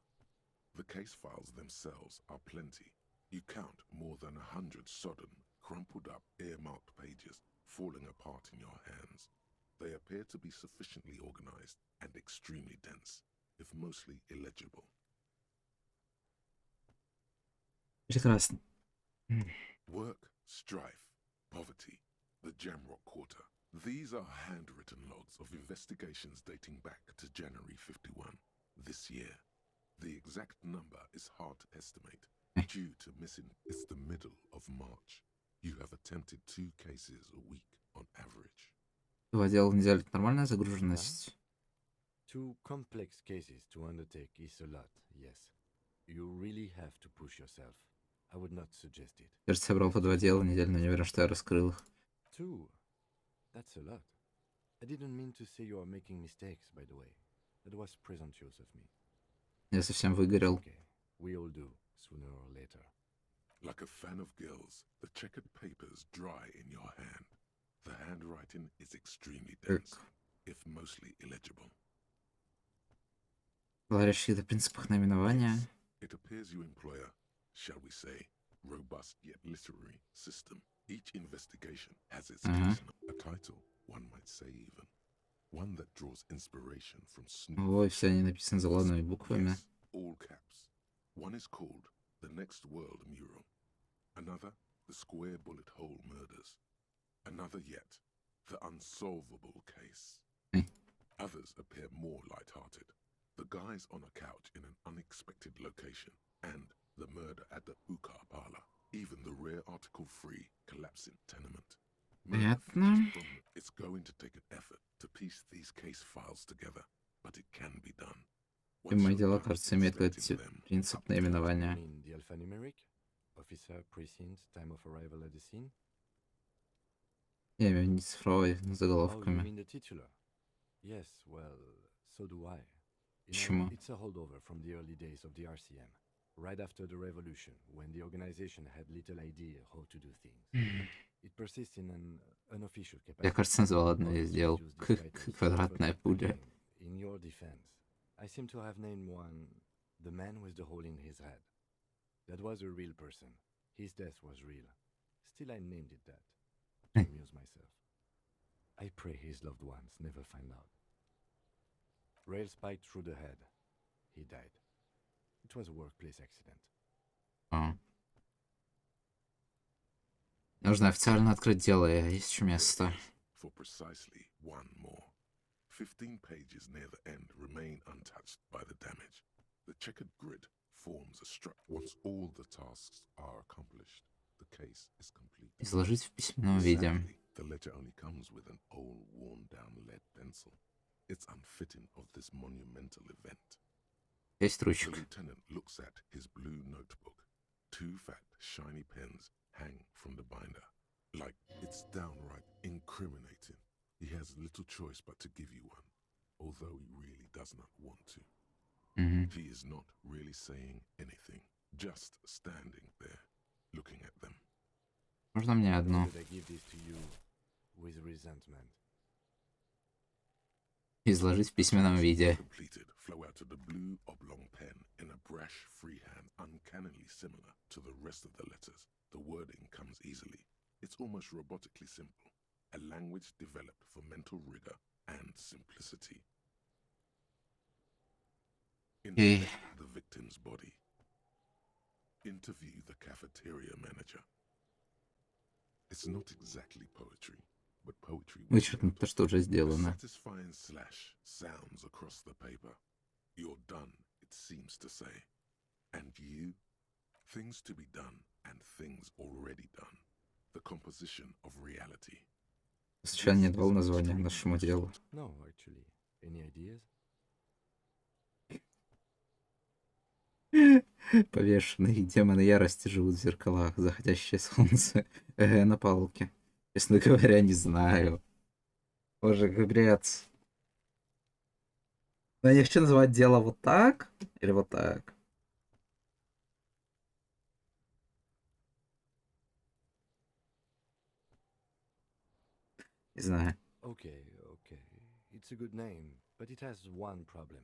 The case files themselves are plenty. You count more than 100 sodden, crumpled up, earmarked pages falling apart in your hands. They appear to be sufficiently organized and extremely dense, if mostly illegible. Прекрасно. Work, strife, poverty, the Jamrock Quarter. These are handwritten logs of investigations dating back to January 51, this year. The exact number is hard to estimate, due to missing. It's the middle of March. You have attempted 2 cases a week on average. 2 дела в неделю — это нормальная загруженность? 2 complex cases to undertake is a lot, yes. You really have to push yourself. I would not suggest it. Кажется, я брал по 2 дела в неделю, но не уверен, что я раскрыл их. 2? That's a lot. I didn't mean to say you are making mistakes, by the way. That was presumptuous of me. Я совсем выгорел. Okay. We all do, sooner or later. Like a fan of gills, the checkered papers dry in your hand. The handwriting is extremely dense, if mostly illegible. Говорящие о принципах наименования. It appears you employ a, shall we say, robust yet literary system. Each investigation has its case, a title, one might say even. One that draws inspiration from Snoop. Ой, все они написаны заглавными буквами. Yes, all caps. One is called The Next World Mural. Another, The Square Bullet Hole Murders. Another yet, The Unsolvable Case. Others appear more light-hearted. The guys on a couch in an unexpected location, and the murder at the hookah parlor. Even the rare article-free collapsing tenement. Понятно. It's going to take an effort to piece these case files together, but it can be done. И мои дела, кажется, имеют этот принцип наименования. The alphanumeric? Officer, precinct, time of arrival at the scene? Я имею не цифровой, Oh, you заголовками. mean the titular? Yes, well, so do I. Почему? It's a holdover from the early days of the RCM, right after the revolution, when the organization had little idea how to do things. It persists in an unofficial capacity. Я, кажется, назвал одно из дел «Квадратная пуля». In your defense, I seem to have named one the man with the hole in his head. That was a real person. His death was real. Still, I named it that to amuse myself. I pray his loved ones never find out. Rail spiked through the head. He died. It was a workplace accident. Нужно официально открыть дело, есть еще место. For precisely one more. 15 pages near the end remain untouched by the damage. The checkered grid forms a structure. Once all the tasks are accomplished, the case is complete. Изложить в письменном виде. Sadly, the ledger only comes with an old, worn-down lead pencil. It's unfitting of this monumental event. Есть The ручка. lieutenant looks at his blue notebook. 2 fat, shiny pens hang from the binder. Like it's downright incriminating. He has little choice but to give you one, although he really does not want to. He is not really saying anything, just standing there, looking at them. Можно мне одну? Did I give this to you with resentment? Изложить в письменном виде. Completed, flow out of the blue oblong pen in a brash freehand, uncannily similar to the rest of the letters. The wording comes easily. It's almost robotically simple, a language developed for mental rigor and simplicity. Inspect the victim's body. Interview the cafeteria manager. It's not exactly poetry, but poetry. Вычеркнуть то, что уже сделано. Satisfying slash sounds across the paper. You're done, it seems to say. And you? Things to be done and things already done. The composition of reality. Случайно не давал название нашему делу. No, actually. Any ideas? Повешенные демоны ярости живут в зеркалах, заходящее солнце на палке. Честно говоря, не знаю. Боже, грец. Но я хочу называть дело вот так или вот так? Не знаю. Okay. It's a good name, but it has one problem.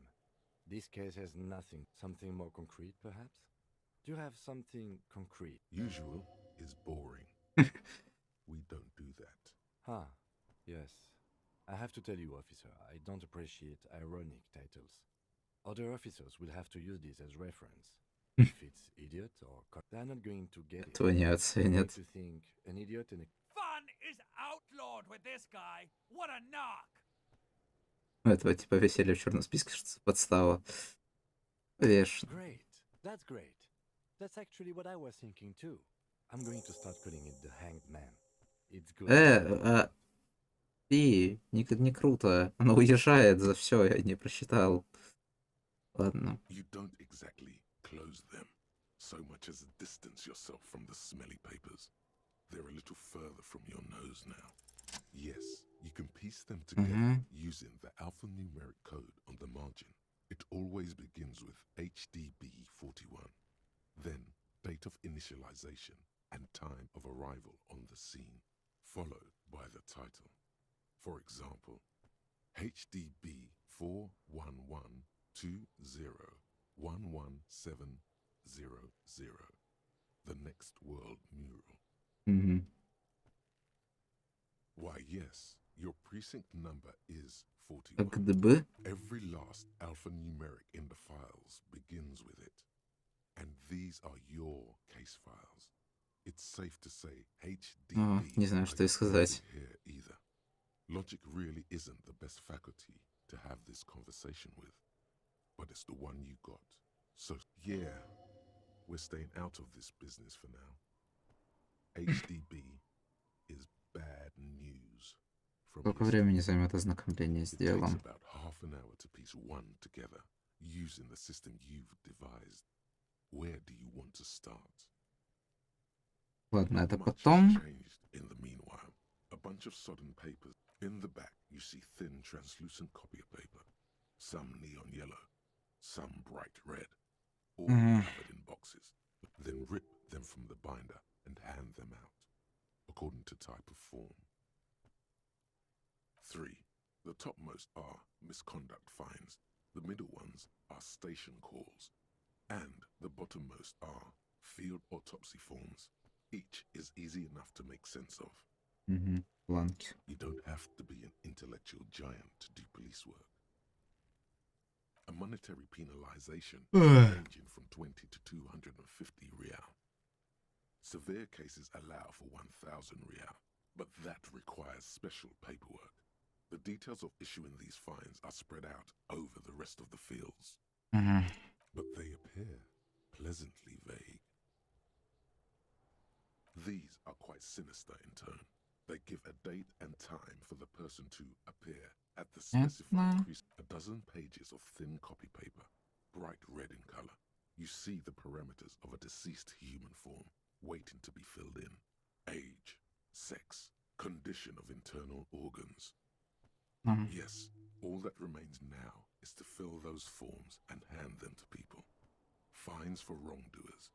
This case has nothing. Something more concrete, perhaps? Do you have something concrete? Usual is boring. We don't do that. Yes. I have to tell you, officer, I don't appreciate ironic titles. Other officers will have to use this as reference. If it's idiot or they're not going to get it. Этого не оценят. To think an idiot in a Fun is outlawed with this guy. What a knock! Этого типа веселья в черном списке, что подстава. Повешен. Great. That's great. That's actually what I was thinking too. I'm going to start calling it the Hanged Man. It's good. И не круто. Она уезжает за все, я не прочитал. Ладно. You don't exactly close them so much as distance yourself from the smelly papers. They're a little further from your nose now. Yes, you can piece them together using the alphanumeric code on the margin. It always begins with HDB 41, then date of initialization and time of arrival on the scene, followed by the title. For example, HDB 41120111700, the next world mural. Why, yes, your precinct number is 41. КГБ? Every last alphanumeric in the files begins with it. And these are your case files. It's safe to say HDB не знаю, что и сказать. here either. Logic really isn't the best faculty to have this conversation with, but it's the one you got. So, yeah, we're staying out of this business for now. HDB is bad news. Сколько времени займет ознакомление с It takes делом? about half an hour to piece one together using the system you've devised. Where do you want to start? Ладно, это Much потом. has changed in the meanwhile. A bunch of sodden papers. In the back, you see thin, translucent copy paper. Some neon yellow, some bright red, all covered in boxes. Then rip them from the binder and hand them out, according to type of form. 3. The topmost are misconduct fines. The middle ones are station calls. And the bottommost are field autopsy forms. Each is easy enough to make sense of. Планки. You don't have to be an intellectual giant to do police work. A monetary penalization ranging from 20 to 250 real. Severe cases allow for 1,000 real, but that requires special paperwork. The details of issuing these fines are spread out over the rest of the fields. But they appear pleasantly vague. These are quite sinister in turn. They give a date and time for the person to appear at the specified precinct. A dozen pages of thin copy paper, bright red in color. You see the parameters of a deceased human form waiting to be filled in. Age, sex, condition of internal organs. Yes, all that remains now is to fill those forms and hand them to people. Fines for wrongdoers.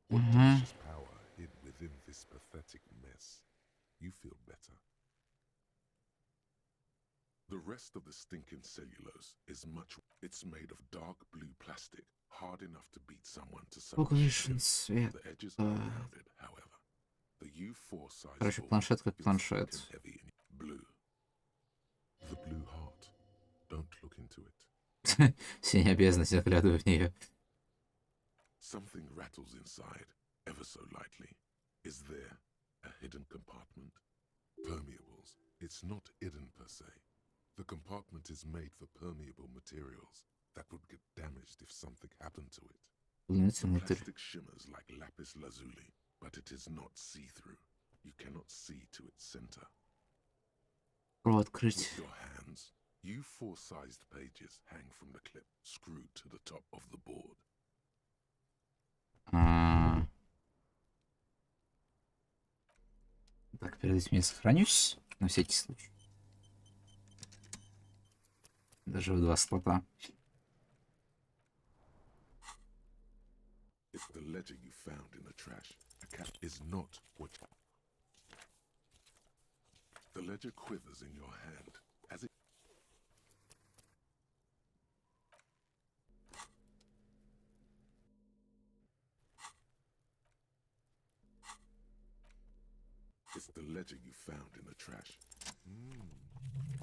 What delicious power hid within this pathetic mess. You feel better. The rest of the stinking cellulose is it's made of dark blue plastic, hard enough to beat someone to some свет. The edges are rounded, however. The U4 size Короче, планшет как планшет. heavy in blue. The blue heart. Don't look into it. Синяя бездна, заглядываю в нее. Something rattles inside, ever so lightly. Is there a hidden compartment? Permeables. It's not hidden per se. The compartment is made for permeable materials that would get damaged if something happened to it. The plastic shimmers like lapis lazuli, but it is not see-through. You cannot see to its center. With your hands, U4-sized pages hang from the clip screwed to the top of the board. Так, перед этим я сохранюсь, на всякий случай. Даже в 2 слота. If the ledger you found in the trash is not what the ledger quivers in your hand as it It's the ledger you found in the trash.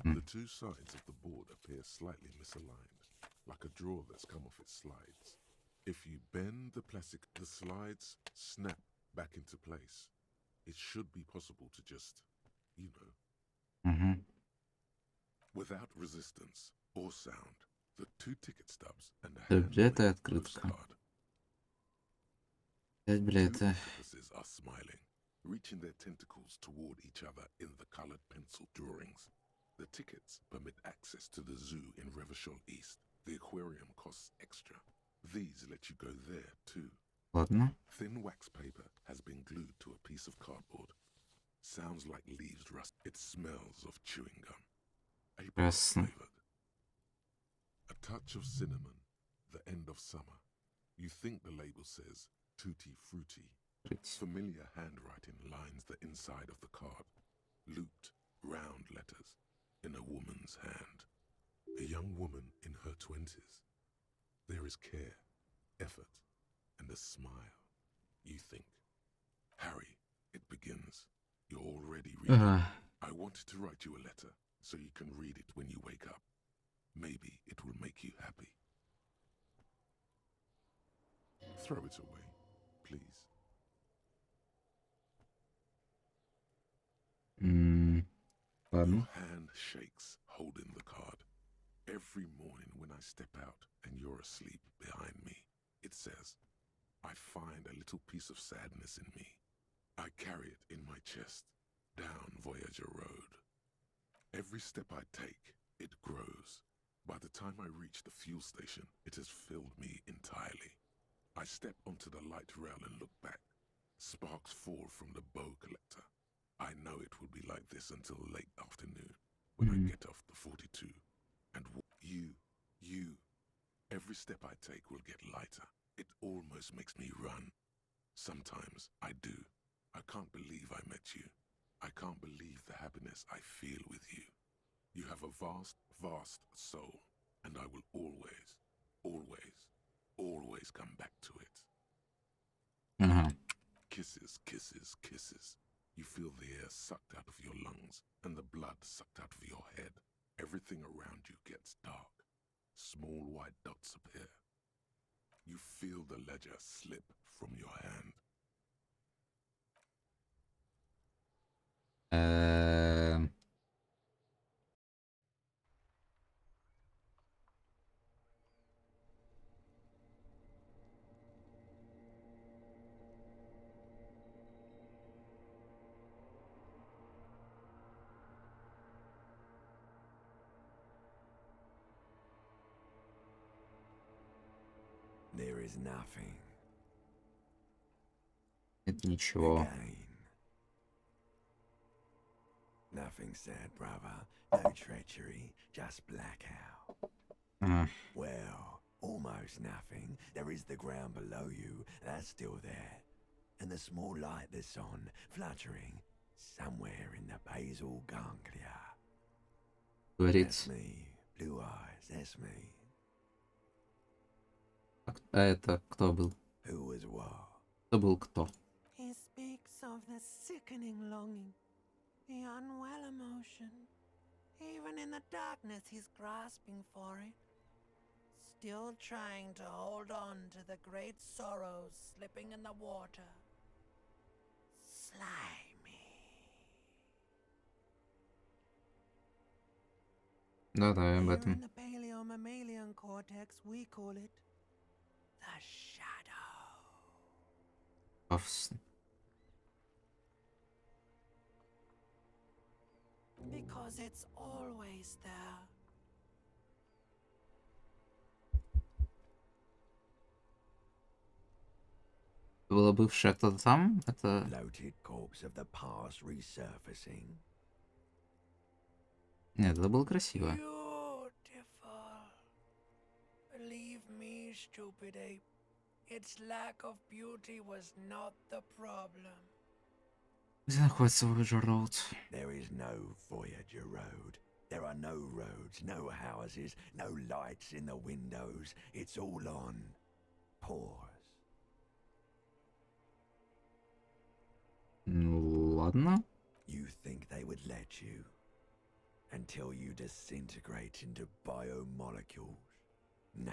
The two sides of the board appear slightly misaligned, like a drawer that's come off its slides. If you bend the plastic, the slides snap back into place. It should be possible to just, you know, without resistance or sound, the 2 ticket stubs and a Билеты и открытка. Билеты. Octopuses are smiling, reaching their tentacles toward each other in the colored pencil drawings. The tickets permit access to the zoo in Revachol East. The aquarium costs extra. These let you go there too. Ладно. Thin wax paper has been glued to a piece of cardboard. Sounds like leaves rust. It smells of chewing gum. Apricot flavored. A touch of cinnamon. The end of summer. You think the label says tutti frutti. Familiar handwriting lines the inside of the card. Looped, round letters in a woman's hand. A young woman in her 20s. There is care, effort, and a smile. You think, Harry, it begins. You're already reading. I wanted to write you a letter so you can read it when you wake up. Maybe it will make you happy. Throw it away, please. Your hand shakes, holding the card. Every morning when I step out and you're asleep behind me, it says, I find a little piece of sadness in me. I carry it in my chest, down Voyager Road. Every step I take, it grows. By the time I reach the fuel station, it has filled me entirely. I step onto the light rail and look back. Sparks fall from the bow collector. I know it will be like this until late afternoon, when I get off the 42. And you, every step I take will get lighter. It almost makes me run. Sometimes I do. I can't believe I met you. I can't believe the happiness I feel with you. You have a vast, vast soul, and I will always, always, always come back to it. Kisses, kisses, kisses. You feel the air sucked out of your lungs and the blood sucked out of your head. Everything around you gets dark. Small white dots appear. You feel the ledger slip from your hand. There is nothing. Нет ничего. Again. Nothing sad, brother. No treachery, just blackout. Well, almost nothing. There is the ground below you. That's still there. And the small light that's on, fluttering, somewhere in the basal ganglia. That's Говорит. me. Blue eyes, that's me. А это кто был? Who was what? Кто был кто? He speaks of the sickening longing, the unwell emotion. Even in the darkness, he's grasping for it. Still trying to hold on to the great sorrows slipping in the water. Slimy. Да-да, я об Here этом. in the paleo-mammalian cortex, we call it the shadow. Пафосно. Because it's always there. Было бывшее кто-то там? Это... Bloated corpse of the past resurfacing. Нет, это было красиво. Beautiful. Believe me, stupid ape. Its lack of beauty was not the problem. Где находится Voyager Road? There is no Voyager Road. There are no roads, no houses, no lights in the windows. It's all on pause. Ну, ладно. You think they would let you? Until you disintegrate into biomolecules? No.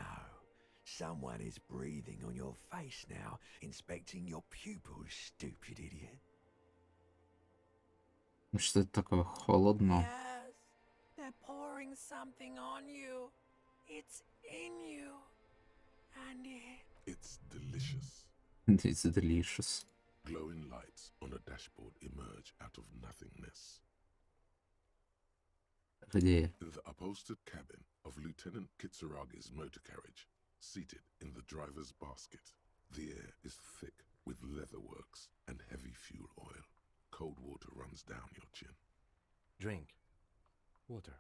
Someone is breathing on your face now, inspecting your pupils, stupid idiot. Что это такое холодно? Yes, they're pouring something on you. It's in you. And It's delicious. It's delicious. Glowing lights on a dashboard emerge out of nothingness. Где? In the upholstered cabin of Lieutenant Kitsuragi's motor carriage, seated in the driver's basket, the air is thick with leatherworks and heavy fuel oil. Cold water runs down your chin. Drink. Water.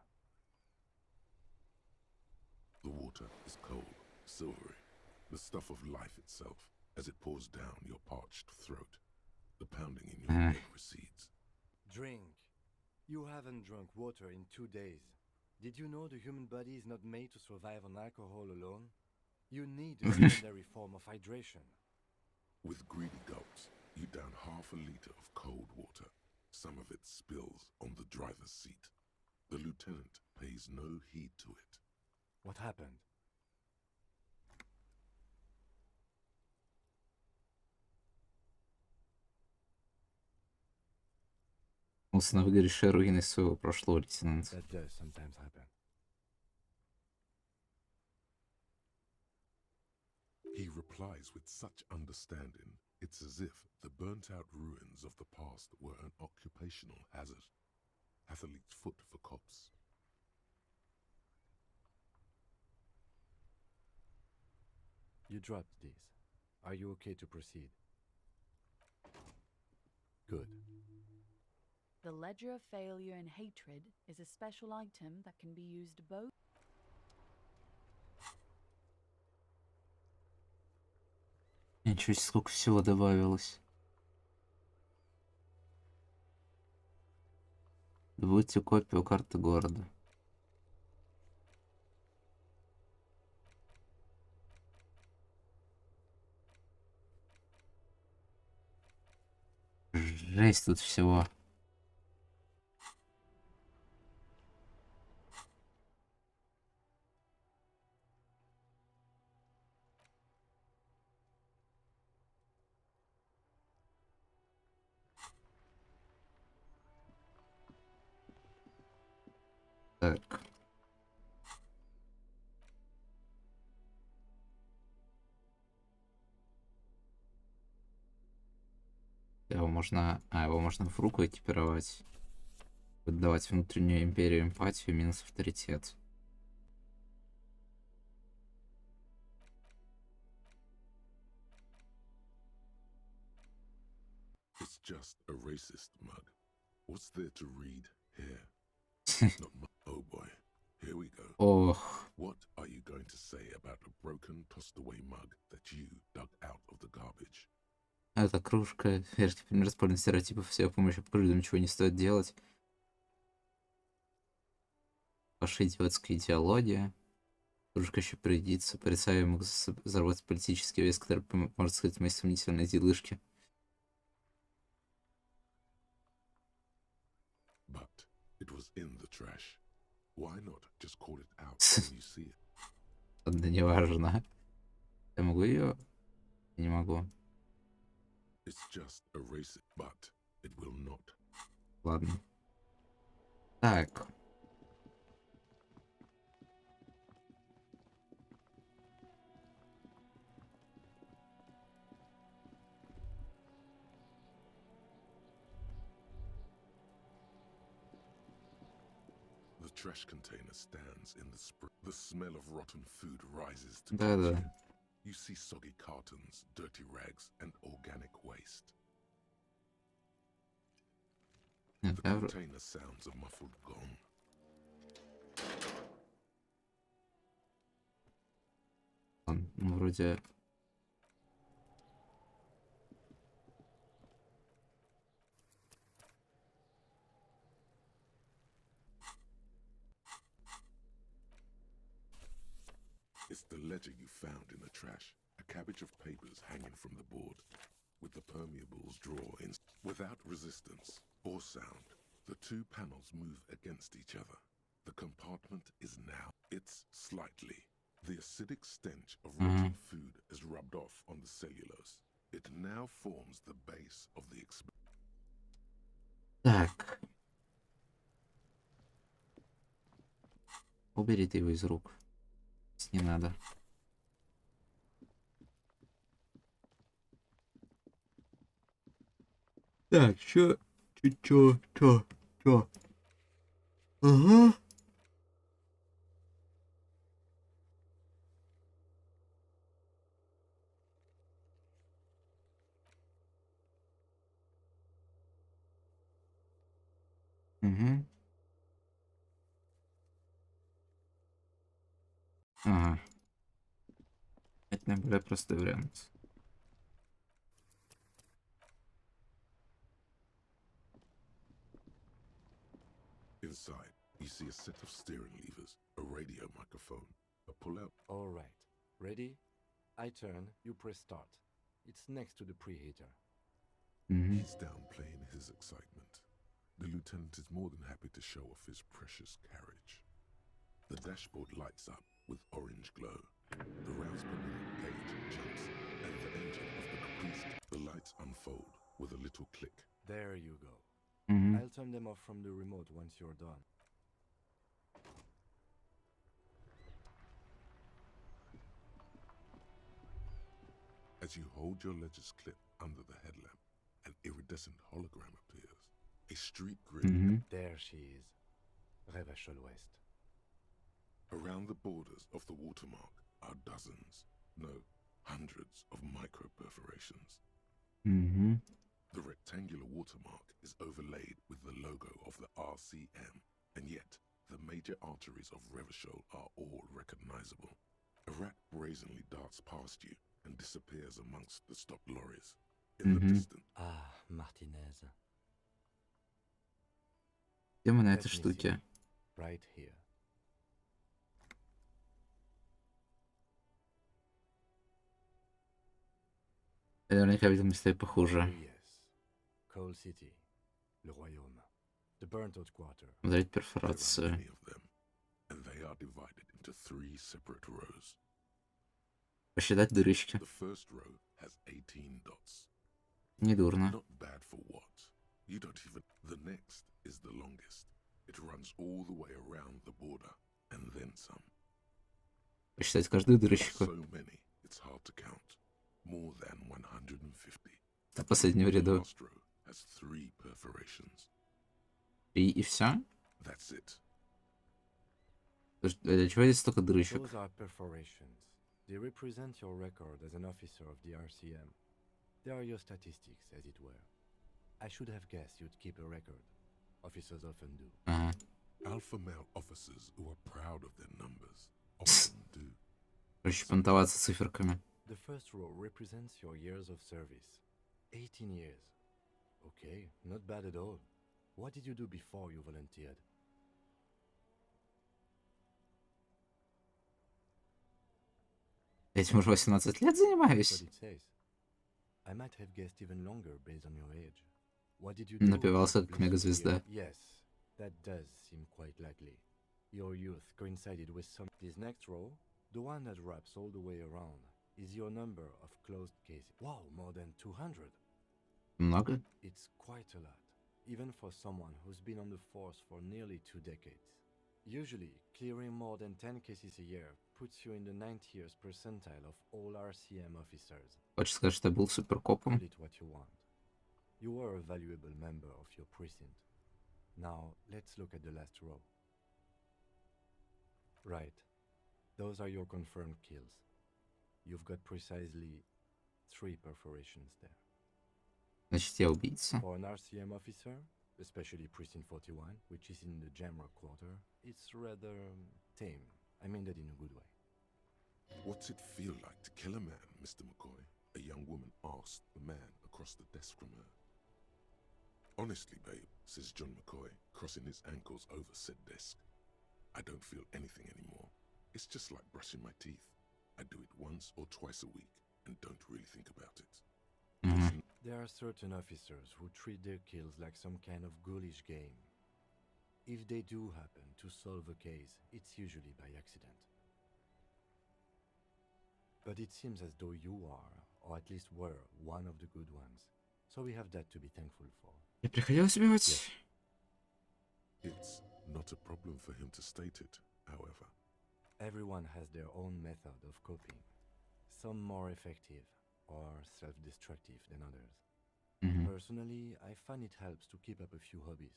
The water is cold, silvery, the stuff of life itself, as it pours down your parched throat. The pounding in your head recedes. Drink. You haven't drunk water in 2 days. Did you know the human body is not made to survive on alcohol alone? You need a secondary form of hydration. With greedy gulps, you down half a liter of cold water. Some of it spills on the driver's seat. The lieutenant pays no heed to it. What happened? На выгоревшие руины своего прошлого, лейтенант. That does sometimes happen. He replies with such understanding, it's as if the burnt-out ruins of the past were an occupational hazard. Athlete's foot for cops. You dropped these. Are you okay to proceed? Good. The Ledger of Failure and Hatred is a special item that can be used both. Ничего себе, сколько всего добавилось. Добудьте копию карты города. Жесть тут всего. Так. Его можно... его можно в руку экипировать. Давать внутреннюю империю, эмпатию, минус авторитет. It's just a racist mug. What's there to read here? Oh boy, here we go. Ох. What are you going to say about a broken, tossed away mug that you dug out of the garbage? Эта кружка. Яркий пример спорных стереотипов. Все помощи по людям ничего не стоит делать. Ваша идиотская идеология. Кружка еще пригодится. Порицаю мог заработать политический вес, который может сказать мои сомнительные делышки. But it was in the trash. Why not just call it out when you see it? Ладно, не важно. Я могу ее? Не могу. It's just a racist, but it will not. Ладно. Так. The trash container stands in the spring. The smell of rotten food rises to Да-да. you. You see soggy cartons, dirty rags, and organic waste. The container sounds a muffled gong. Ну, вроде... It's the ledger you found in the trash. A cabbage of papers hanging from the board, with the permeables drawer in. Without resistance or sound, the two panels move against each other. The compartment is now. It's slightly. The acidic stench of rotten food is rubbed off on the cellulose. It now forms the base of the Так. Убери ты его из рук. Не надо. Так, чё? Ага. Угу. Ага. Это наиболее простой вариант. Inside, you see a set of steering levers, a radio microphone, a pull-out. All right. Ready? I turn, you press start. It's next to the preheater. He's downplaying his excitement. The lieutenant is more than happy to show off his precious carriage. The dashboard lights up with orange glow. The rounds per minute gauge jumps, and the engine of the Caprice. The lights unfold with a little click. There you go. Mhm. I'll turn them off from the remote once you're done. As you hold your ledger's clip under the headlamp, an iridescent hologram appears. A street grid. There she is. Revachol West. Around the borders of the watermark are dozens, no, hundreds of micro-perforations. The rectangular watermark is overlaid with the logo of the RCM, and yet the major arteries of Revachol are all recognizable. A rat brazenly darts past you and disappears amongst the stopped lorries. In the distance. Ah, Martinez. Где мы на Let этой me штуке? see. Right here. Наверняка видел места и похуже. Oh, yes. Coal City, le royaume, the burnt-out quarter. Смотреть There are перфорацию. many of them, and they are divided into 3 separate rows. Посчитать дырочки. The first row has 18 dots. Недурно. Not bad for what? You don't even... The next is the longest. It runs all the way around the border, and then some. Посчитать каждую There are дырочку. so many, it's hard to count. More than 150. На последнем The ряду. last row has 3 perforations. 3 и все? That's it. Для чего здесь столько дырочек? Those are perforations. They represent your record as an officer of the RCM. They are your statistics, as it were. I should have guessed you'd keep a record. Officers often do. Ага. Alpha male officers who are proud of their numbers often do. Короче, понтоваться циферками. The first row represents your years of service. 18 years. Okay, not bad at all. What did you do before you volunteered? Этим уже 18 лет That's занимаюсь. what it says. I might have guessed even longer based on your age. What did you do? Напивался after как Blizzard's мегазвезда. year? Yes, that does seem quite likely. Your youth coincided with some. This next row, the one that wraps all the way around, is your number of closed cases. Wow, more than 200. Много? It's quite a lot, even for someone who's been on the force for nearly 2 decades. Usually, clearing more than 10 cases a year puts you in the 90th percentile of all RCM officers. Хочешь сказать, что я был суперкопом? Call it what you want. You were a valuable member of your precinct. Now, let's look at the last row. Right. Those are your confirmed kills. You've got precisely 3 perforations there. Значит, я убийца. For an RCM officer, especially Precinct 41, which is in the Jamrock quarter, it's rather tame. I mean that in a good way. What's it feel like to kill a man, Mr. McCoy? A young woman asked the man across the desk from her. Honestly, babe, says John McCoy, crossing his ankles over said desk. I don't feel anything anymore. It's just like brushing my teeth. I do it once or twice a week and don't really think about it. There are certain officers who treat their kills like some kind of ghoulish game. If they do happen to solve a case, it's usually by accident. But it seems as though you are, or at least were, one of the good ones. So we have that to be thankful for. Мне приходилось убивать. It's not a problem for him to state it, however. Everyone has their own method of coping. Some more effective or self-destructive than others. Personally, I find it helps to keep up a few hobbies.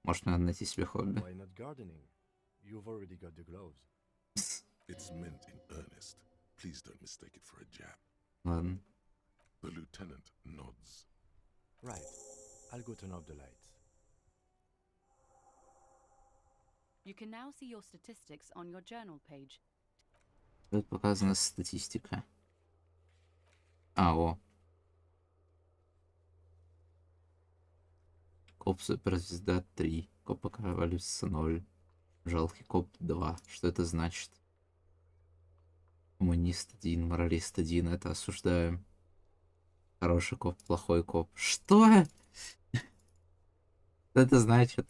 Может, надо найти себе хобби. Why not gardening? You've already got the gloves. It's meant in earnest. Please don't mistake it for a jab. Ладно. The lieutenant nods. Right. I'll go turn off the lights. You can now see your statistics on your journal page. Тут показана статистика. О. Коп суперзвезда 3. Коп эволюция 0. Жалкий коп 2. Что это значит? Коммунист 1, моралист 1. Это осуждаем. Хороший коп, плохой коп. Что? Что это значит?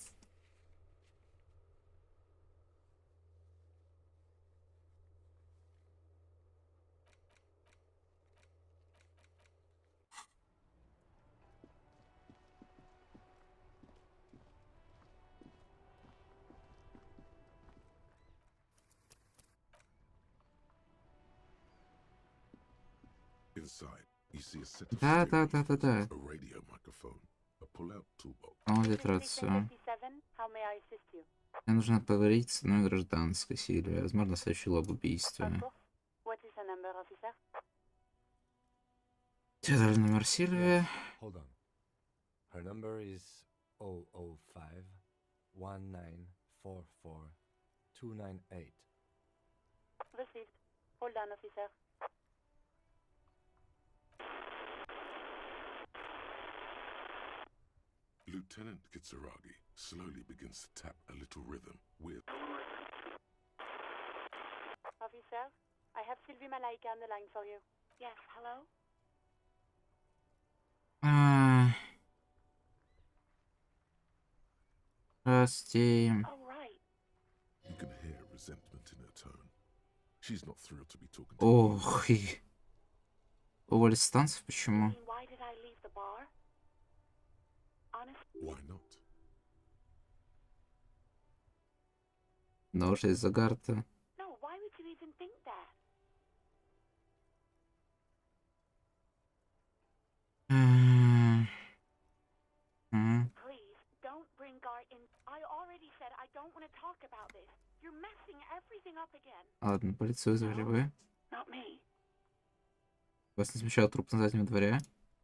Inside, you see a set of Да. a radio microphone, a pull-out toolbox. Литерацию. 57, how may I assist you? Мне нужно поговорить с одной гражданской Сильвией. Возможно, сообщила об убийстве. What is the number, officer? Тебе дали номер Сильвии. Hold on. Her number is 005 1944 298. Received. Hold on, officer. Lieutenant Kitsuragi slowly begins to tap a little rhythm with... Officer, I have Sylvie Malaika on the line for you. Yes, hello? Прости. Oh, right. You can hear resentment in her tone. She's not thrilled to be talking to you. Ох, и... Уволить с танцев? I Почему? mean, why did I leave the bar? Honestly, Why not? Да уже из-за Гарта. no, why would you even think that? Please, don't bring Gart in. I already said I don't want to talk about this. You're messing everything up again. Ладно, полицию вызвали вы. Not me. Вас не смущал труп на заднем дворе?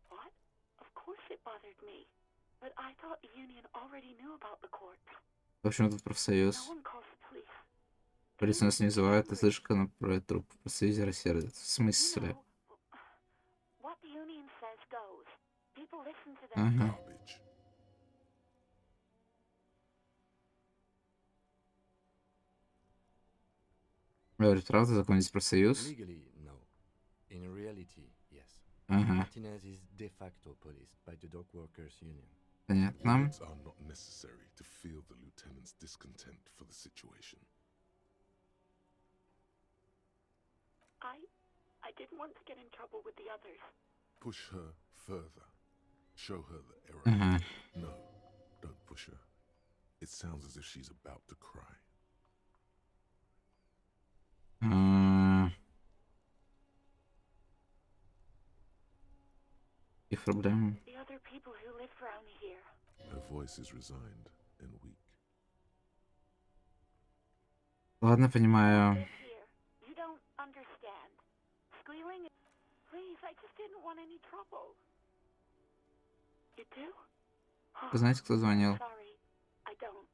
What? Of course it bothered me. But I thought the union already knew about the corpse. В общем, тут профсоюз. No one calls the police. Полицию нас не вызывают, ты слышишь, как она про труп в профсоюзе рассердит. В смысле? What the union says goes. People listen to them. Ага. Garbage. Говорит, правда, закончить профсоюз? Legally, no. In reality, yes. Ага. Martinez is de facto policed by the dock workers union. Понятно. Words are not necessary to feel the lieutenant's discontent for the situation. I didn't want to get in trouble with the others. Push her further. Show her the error. Ага. No, don't push her. It sounds as if she's about to cry. Их проблем. The other people who live around here. Her voice is resigned and weak. Ладно, понимаю. Live here. You don't understand. Squealing. Please, I just didn't want any trouble. You do? Вы знаете, кто звонил? Sorry, I don't.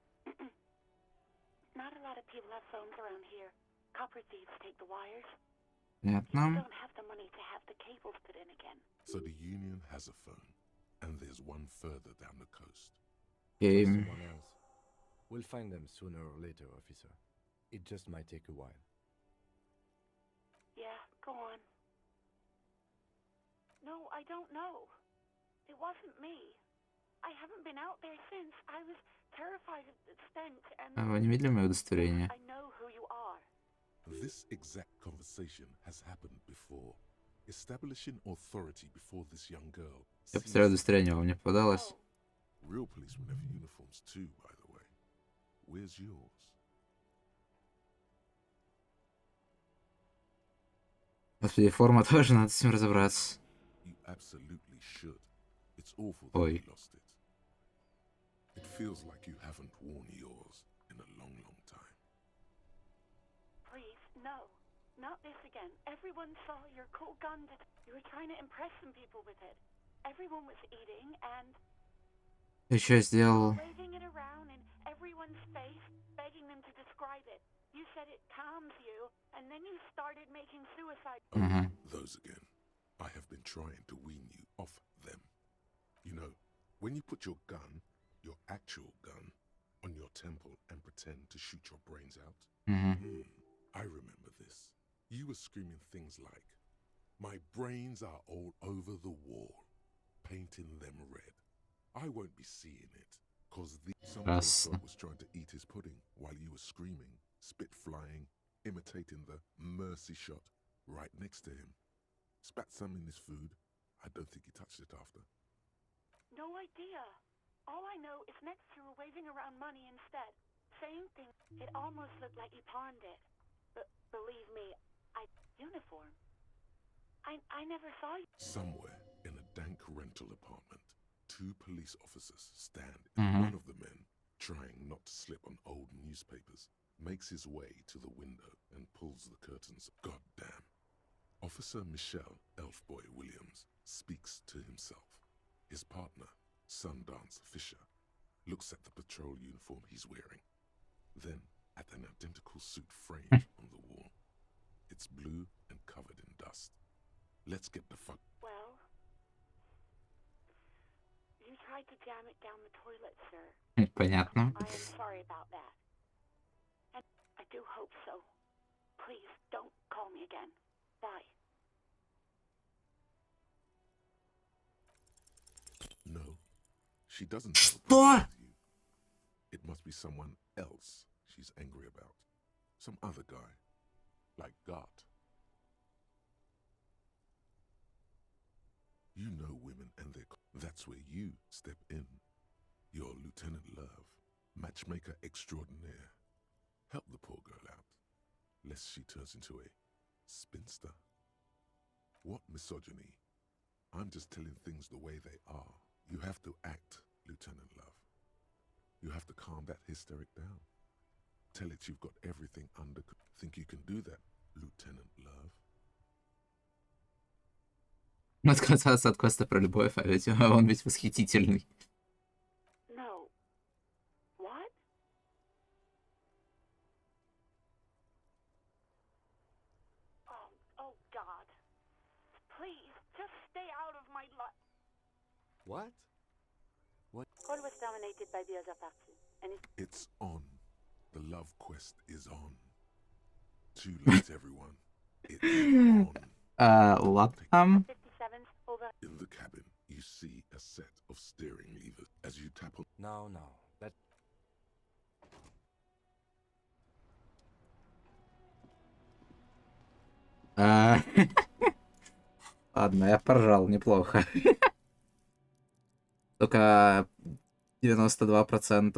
Not a lot of people have phones around here. Copper thieves take the wires. You Понятно. don't have the money to have the cables put in again. So the union has a phone, and there's one further down the coast. Окей. Try someone else. We'll find them sooner or later, officer. It just might take a while. Yeah, go on. No, I don't know. It wasn't me. I haven't been out there since. I was terrified of the stench and... Вы не видели мое удостоверение? I know who you are. This exact conversation has happened before. Establishing authority before this young girl. Я потерял удостоверение, вам не попадалось? Real policemen have uniforms too, by the way. Where's yours? Господи, форма тоже, надо с ним разобраться. You absolutely should. It's awful that Ой. you lost it. It feels like you haven't worn yours in a long, long time. Please, no. Not this again. Everyone saw your cool gun. You were trying to impress some people with it. Everyone was eating and Еще сделал. waving it around in everyone's face, begging them to describe it. You said it calms you, and then you started making suicide. Ага. Those again. I have been trying to wean you off them. You know, when you put your gun, your actual gun, on your temple and pretend to shoot your brains out. I remember this. You were screaming things like, "My brains are all over the wall," painting them red. I won't be seeing it, cause some poor sod was trying to eat his pudding while you were screaming, spit flying, imitating the mercy shot right next to him. Spat some in his food. I don't think he touched it after. No idea. All I know is next you were waving around money instead, saying things. It almost looked like you pawned it. But believe me, uniform. I never saw you. Somewhere in a dank rental apartment, two police officers stand. One of the men, trying not to slip on old newspapers, makes his way to the window and pulls the curtains. Goddamn. Officer Michelle Elfboy Williams speaks to himself. His partner, Sundance Fisher, looks at the patrol uniform he's wearing, then at an identical suit framed on the wall. It's blue and covered in dust. Let's get the fuck... Well, you tried to jam it down the toilet, sir. Понятно. I am sorry about that. And I do hope so. Please, don't call me again. Bye. No, she doesn't have a Что? problem with you. It must be someone else she's angry about. Some other guy. Like Gart. You know women and their... That's where you step in. You're Lieutenant Love, matchmaker extraordinaire. Help the poor girl out, lest she turns into a spinster. What misogyny? I'm just telling things the way they are. You have to act, Lieutenant Love. You have to calm that hysteric down. Tell it you've got everything under... Think you can do that, Lieutenant Love? Отказаться от квеста про любовь, а ведь он ведь восхитительный. No. What? Oh God. Please, just stay out of my life. What? What? Call was terminated by the other party, and It's on. The love quest is on. Too late, everyone. It's on. What там? 57 over. In the cabin, you see a set of steering levers. As you tap on... No. That... Ладно, я поржал неплохо. Только 92%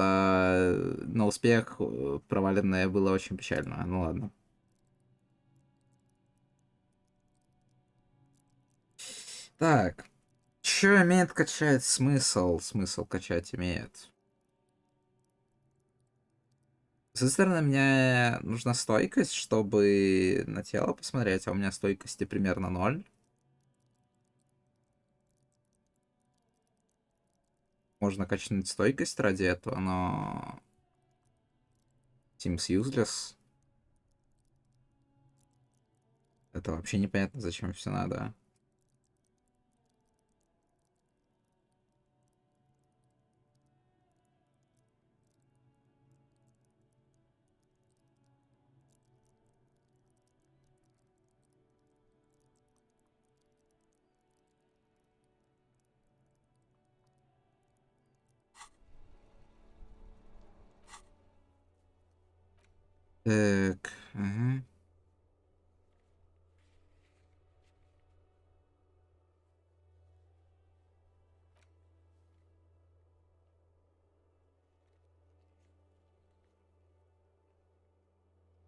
на успех проваленное было очень печально. Ну ладно. Так. Что имеет качать? Смысл качать имеет. С одной стороны, мне нужна стойкость, чтобы на тело посмотреть, а у меня стойкости примерно 0. Можно качнуть стойкость ради этого, но... Seems useless. Это вообще непонятно, зачем все надо. Так, ага.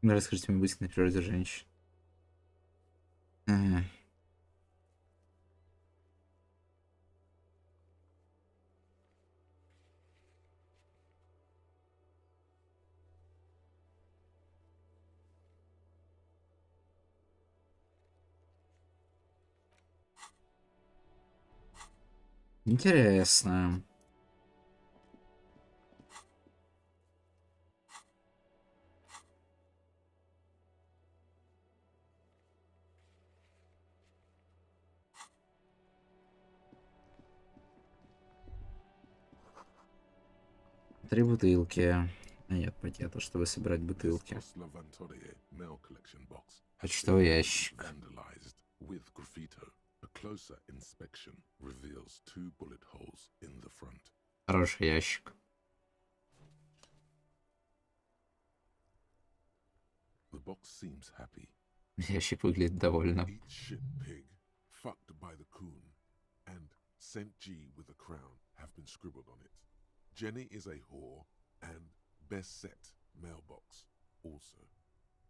Расскажите мне быстро на природе женщин. Ага. Интересно. Три бутылки. А нет, пакета, чтобы собирать бутылки. Почтовый ящик. Хороший ящик. Ящик выглядит довольно. Jenny is a whore and best set mailbox also.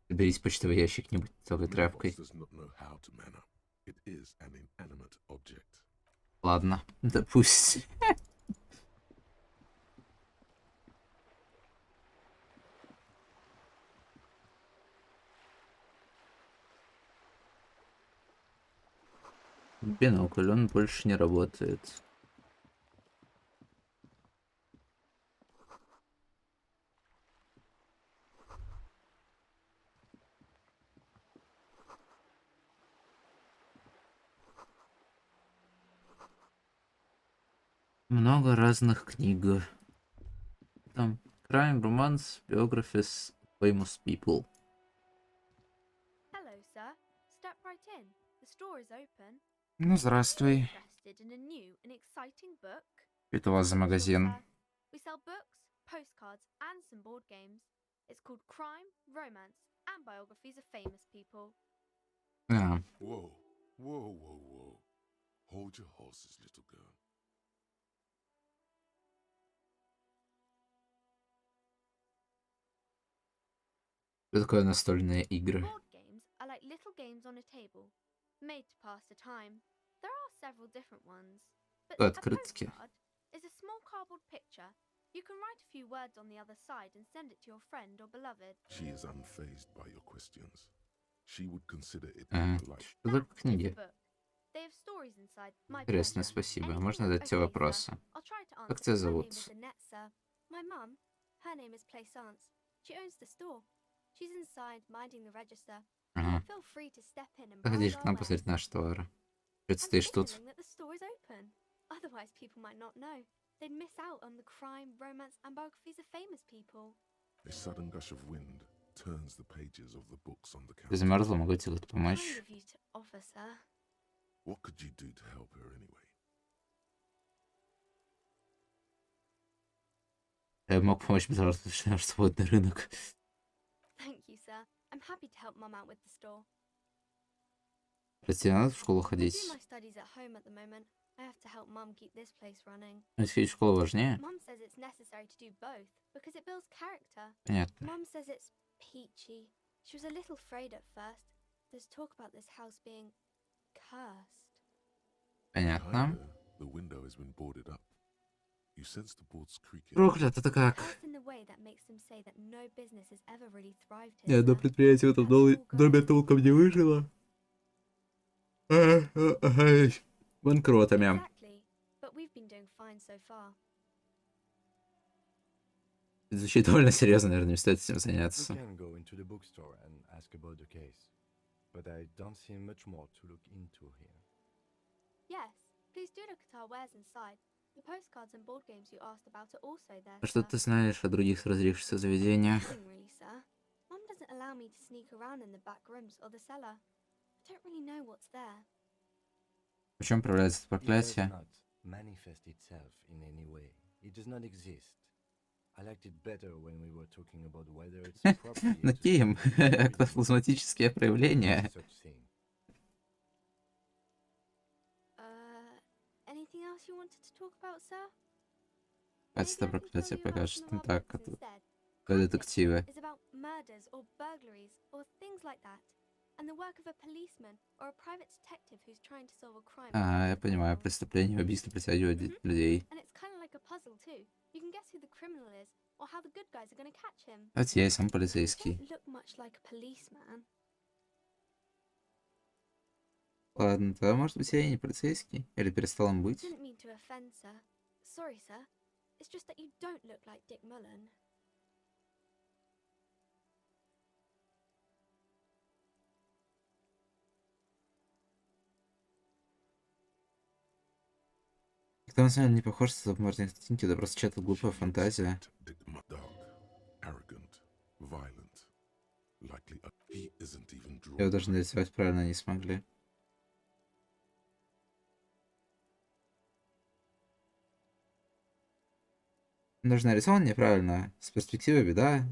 Берись почтовый ящик, не будь такой тряпкой. Ладно, да пусть. Бинокль, он больше не работает. Много разных книг. Там crime, romance, biographies, famous people. Hello, sir. Step right in. The store is open. Ну, здравствуй. Interested in a new and exciting book? Это у вас за магазин? We sell books, postcards, and some board games. It's called Crime, Romance, and Biographies of Famous People. А, Whoa, whoa, whoa, whoa. Hold your horses, little girl. что такое настольные игры? Board games are like little games on a table, made to pass the time. There are several different ones, but a Открытки. postcard is a small cardboard picture. You can write a few words on the other side and send it to your friend or beloved. She is unfazed by your questions. She would consider it Ага. impolite. Что за книги? Book. They have stories inside. My Интересно, pleasure. спасибо. Anything Можно else? задать тебе Okay, вопросы? sir. I'll try to Как answer. тебя My name зовут? is Annette, sir. My mum, her name is Plaisance. She owns the store. She's inside, minding the register. Ага. Feel free to step in and browse Заходите к our нам wares. посмотреть наши товары. Что ты I'm стоишь тут? signaling that the store is open. Otherwise, people might not know. They'd miss out on the crime, romance, and biographies of famous people. A sudden gush of wind turns the pages of the books on the Ты counter. замерзла, могу тебе Kind помочь? of you to offer, sir. What could you do to help her anyway? Я бы мог помочь, потому что наш свободный рынок. Thank you, sir. I'm happy to help Mum out with the store. Прости, тебе надо в школу I do ходить? my studies at home at the moment. I have to help Mum keep this place running. Ведь ходить в школу важнее? Mum says it's necessary to do both because it builds character. Понятно. Mum says it's peachy. She was a little afraid at first. There's talk about this house being cursed. Понятно. The window has been boarded up. You sense the boards creaking. Проклят, это как? Cursed in the way that makes them say that no business has ever really thrived Ни here. одно sir. предприятие в этом доме толком не выжило. Банкротами. Exactly. But we've been doing fine so far. Это звучит довольно серьезно, наверное, не стоит этим We заняться. can go into the bookstore and ask about the case, but I don't see much more to look into here. Yes, please do look at our wares inside. The postcards and board games you asked about are also there. А что sir. ты знаешь о других разлившихся заведениях? Nothing really, sir. Mum doesn't allow me to sneak around in the back rooms or the cellar. I don't really know what's there. В чем проявляется это It does проклятие? not manifest itself in any way. It does not exist. I liked it better when we were talking about whether it's appropriate Ну, to Ким, speak about the эктоплазматические проявления. such thing. Anything else you wanted to talk about, sir? Кажется, это проклятие покажет не так, как Instead. детективы. Is about murders or burglaries or things like that, and the work of a policeman or a private detective who's trying to solve a crime. А, я понимаю, преступление, убийство притягивают людей. And it's kind of like a puzzle too. You can guess who the criminal is or how the good guys are going to catch him. Давайте я и сам You полицейский. don't look much like a policeman. Ладно, тогда, может быть, я и не полицейский? Или перестал им быть? Didn't mean to offend, sir. Sorry, sir. It's just that you don't look like Dick Mullen. Когда он самом не похож на Мартин Стинки, это просто чья-то глупая фантазия. Arrogant, violent, likely he isn't even drawn. Его даже нарисовать правильно не смогли. Он даже нарисован неправильно. С перспективы беда,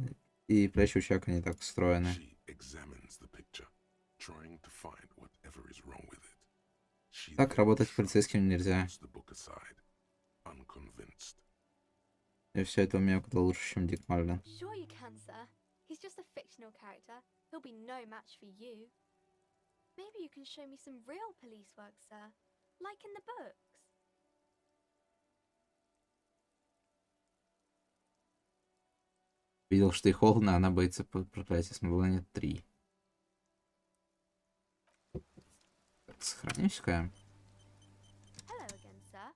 и плечи у человека не так устроены. She examines the picture, trying to find whatever is wrong with it. She Так then работать полицейским нельзя. puts the book aside, unconvinced. И все это умею куда лучше, чем Дик Марлен. Sure you can, sir. He's just a fictional character. He'll be no match for you. Maybe you can show me some real police work, sir. Like in the books. Видел, что ей холодно, она боится проклятия. Смоглания 3. Сохранимся-ка. Hello again, sir.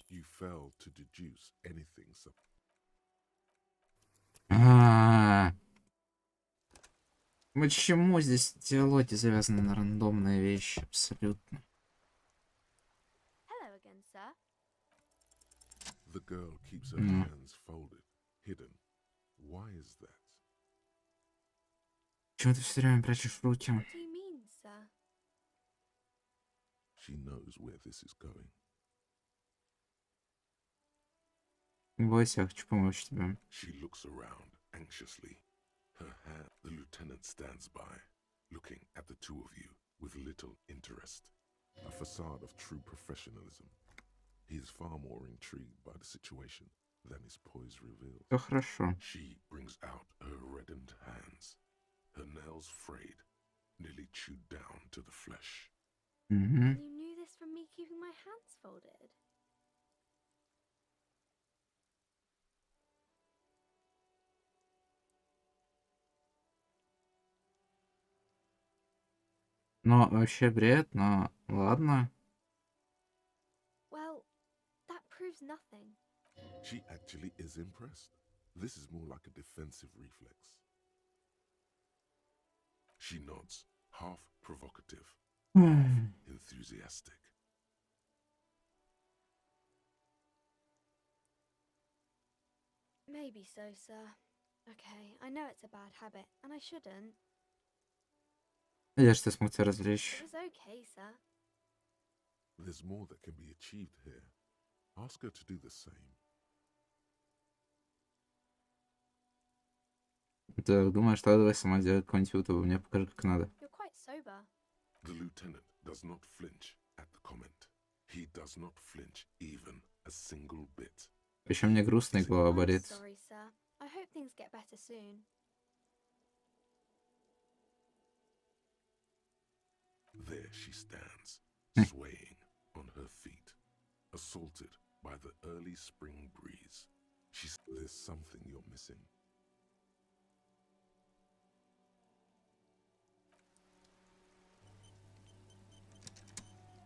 You fail to deduce anything. Почему здесь диалоги завязаны на рандомные вещи? Абсолютно. Hello again, sir. The girl keeps her hands folded, hidden. Why is that? Почему ты все время прячешь руки? What do you mean, sir? She knows where this is going. Не бойся, я хочу помочь тебе. She looks around anxiously. Her hand, the lieutenant stands by, looking at the two of you with little interest. A facade of true professionalism. He is far more intrigued by the situation than his poise reveals. Все хорошо. She brings out her reddened hands, her nails frayed, nearly chewed down to the flesh. Угу. You knew this from me keeping my hands folded. Ну, вообще бред, но ладно. Well, that proves nothing. She actually is impressed. This is more like a defensive reflex. She nods, half provocative, half enthusiastic. Maybe so, sir. Okay, I know it's a bad habit, and I shouldn't. Я что смог тебя It развлечь. was okay, sir. There's more that can be achieved here. Ask her to do the same. Так, думаю, что давай сама сделай какой-нибудь YouTube, мне покажи, как надо. You're quite sober. The lieutenant does not flinch at the comment. He does not flinch even a single bit. Еще мне грустно, и голова I'm болит. sorry, sir. I hope things get better soon. There she stands, swaying on her feet, assaulted by the early spring breeze. There's something you're missing.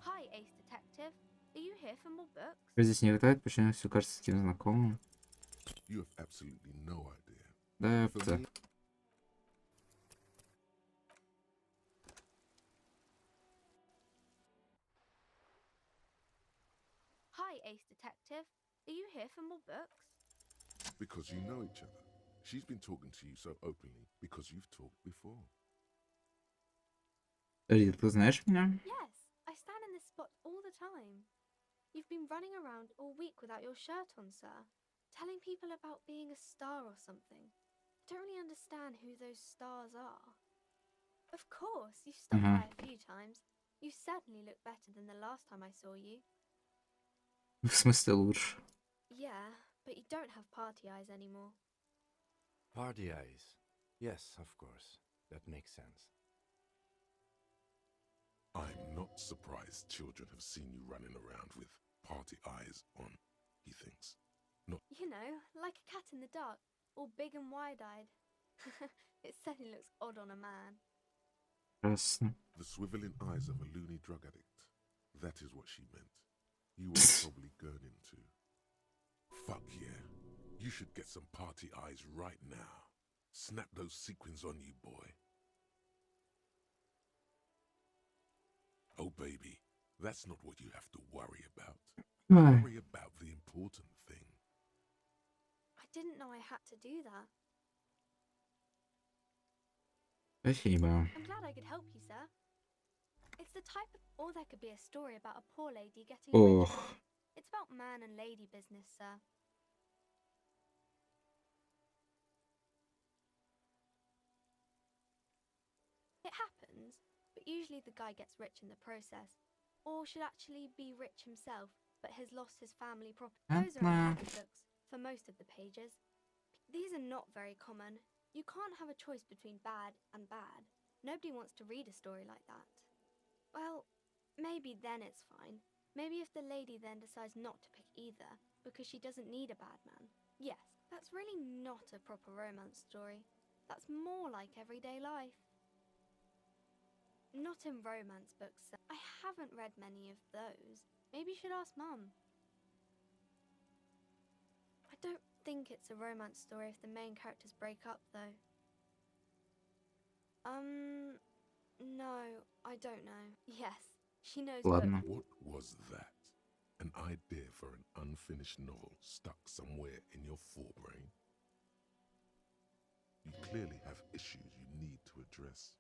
Hi, Ace Detective. Are you here for more books? Здесь не хватает, почему все кажется таким знакомым. You have absolutely no idea. Да, For да. me, Hi, Ace Detective. Are you here for more books? because you know each other. She's been talking to you so openly because you've talked before. Эй, ты знаешь меня? Yes, I stand in this spot all the time. You've been running around all week without your shirt on, sir, telling people about being a star or something. I don't really understand who those stars are. Of course, you stopped by a few times. You certainly look better than the last time I saw you. В смысле лучше? Yeah, but you don't have party eyes anymore. Party eyes. Yes, of course. That makes sense. I'm not surprised children have seen you running around with party eyes on, he thinks. Not You know, like a cat in the dark, all big and wide-eyed. It certainly looks odd on a man. Ясно. the swiveling eyes of a loony drug addict. That is what she meant. You were probably gurning too. Fuck yeah. You should get some party eyes right now. Snap those sequins on you, boy. Oh, baby, that's not what you have to worry about. Worry about the important thing. I didn't know I had to do that. Спасибо. I'm glad I could help you, sir. It's the type of... Or there could be a story about a poor lady getting a rich Ох. man. It's about man and lady business, sir. It happens, but usually the guy gets rich in the process. Or should actually be rich himself, but has lost his family property. Those are in happy books, for most of the pages. These are not very common. You can't have a choice between bad and bad. Nobody wants to read a story like that. Well, maybe then it's fine. Maybe if the lady then decides not to pick either, because she doesn't need a bad man. Yes, that's really not a proper romance story. That's more like everyday life. Not in romance books, sir. I haven't read many of those. Maybe you should ask Mum. I don't think it's a romance story if the main characters break up, though. No, I don't know. Yes, she knows Ладно. What was that? An idea for an unfinished novel stuck somewhere in your forebrain? You clearly have issues you need to address.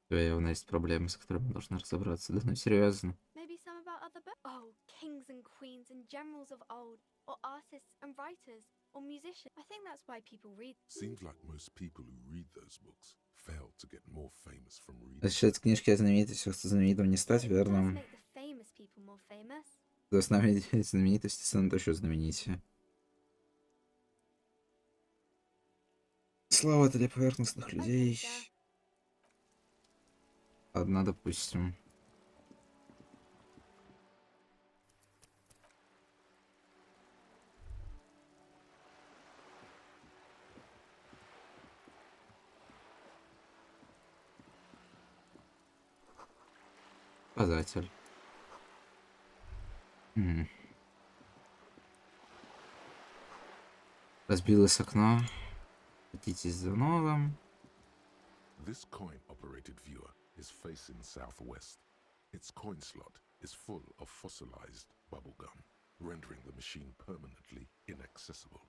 У тебя явно есть проблемы, с которыми нужно разобраться. Да ну серьезно. Maybe some about other books? Oh, kings and queens and general criminals of old, or artists and writers, or musicians. I think that's why people read. Seems like most people who read those books fail to get more famous from reading. Читать книжки о знаменитостях, что знаменитым не стать, It does верно? make the famous people more famous. Да, знаменитости станут еще знаменитее. Слава для поверхностных людей. Ладно, допустим. Показатель. Разбилось окно. Хотите за новым. This coin-operated viewer is facing southwest. Its coin slot is full of fossilized bubblegum, rendering the machine permanently inaccessible.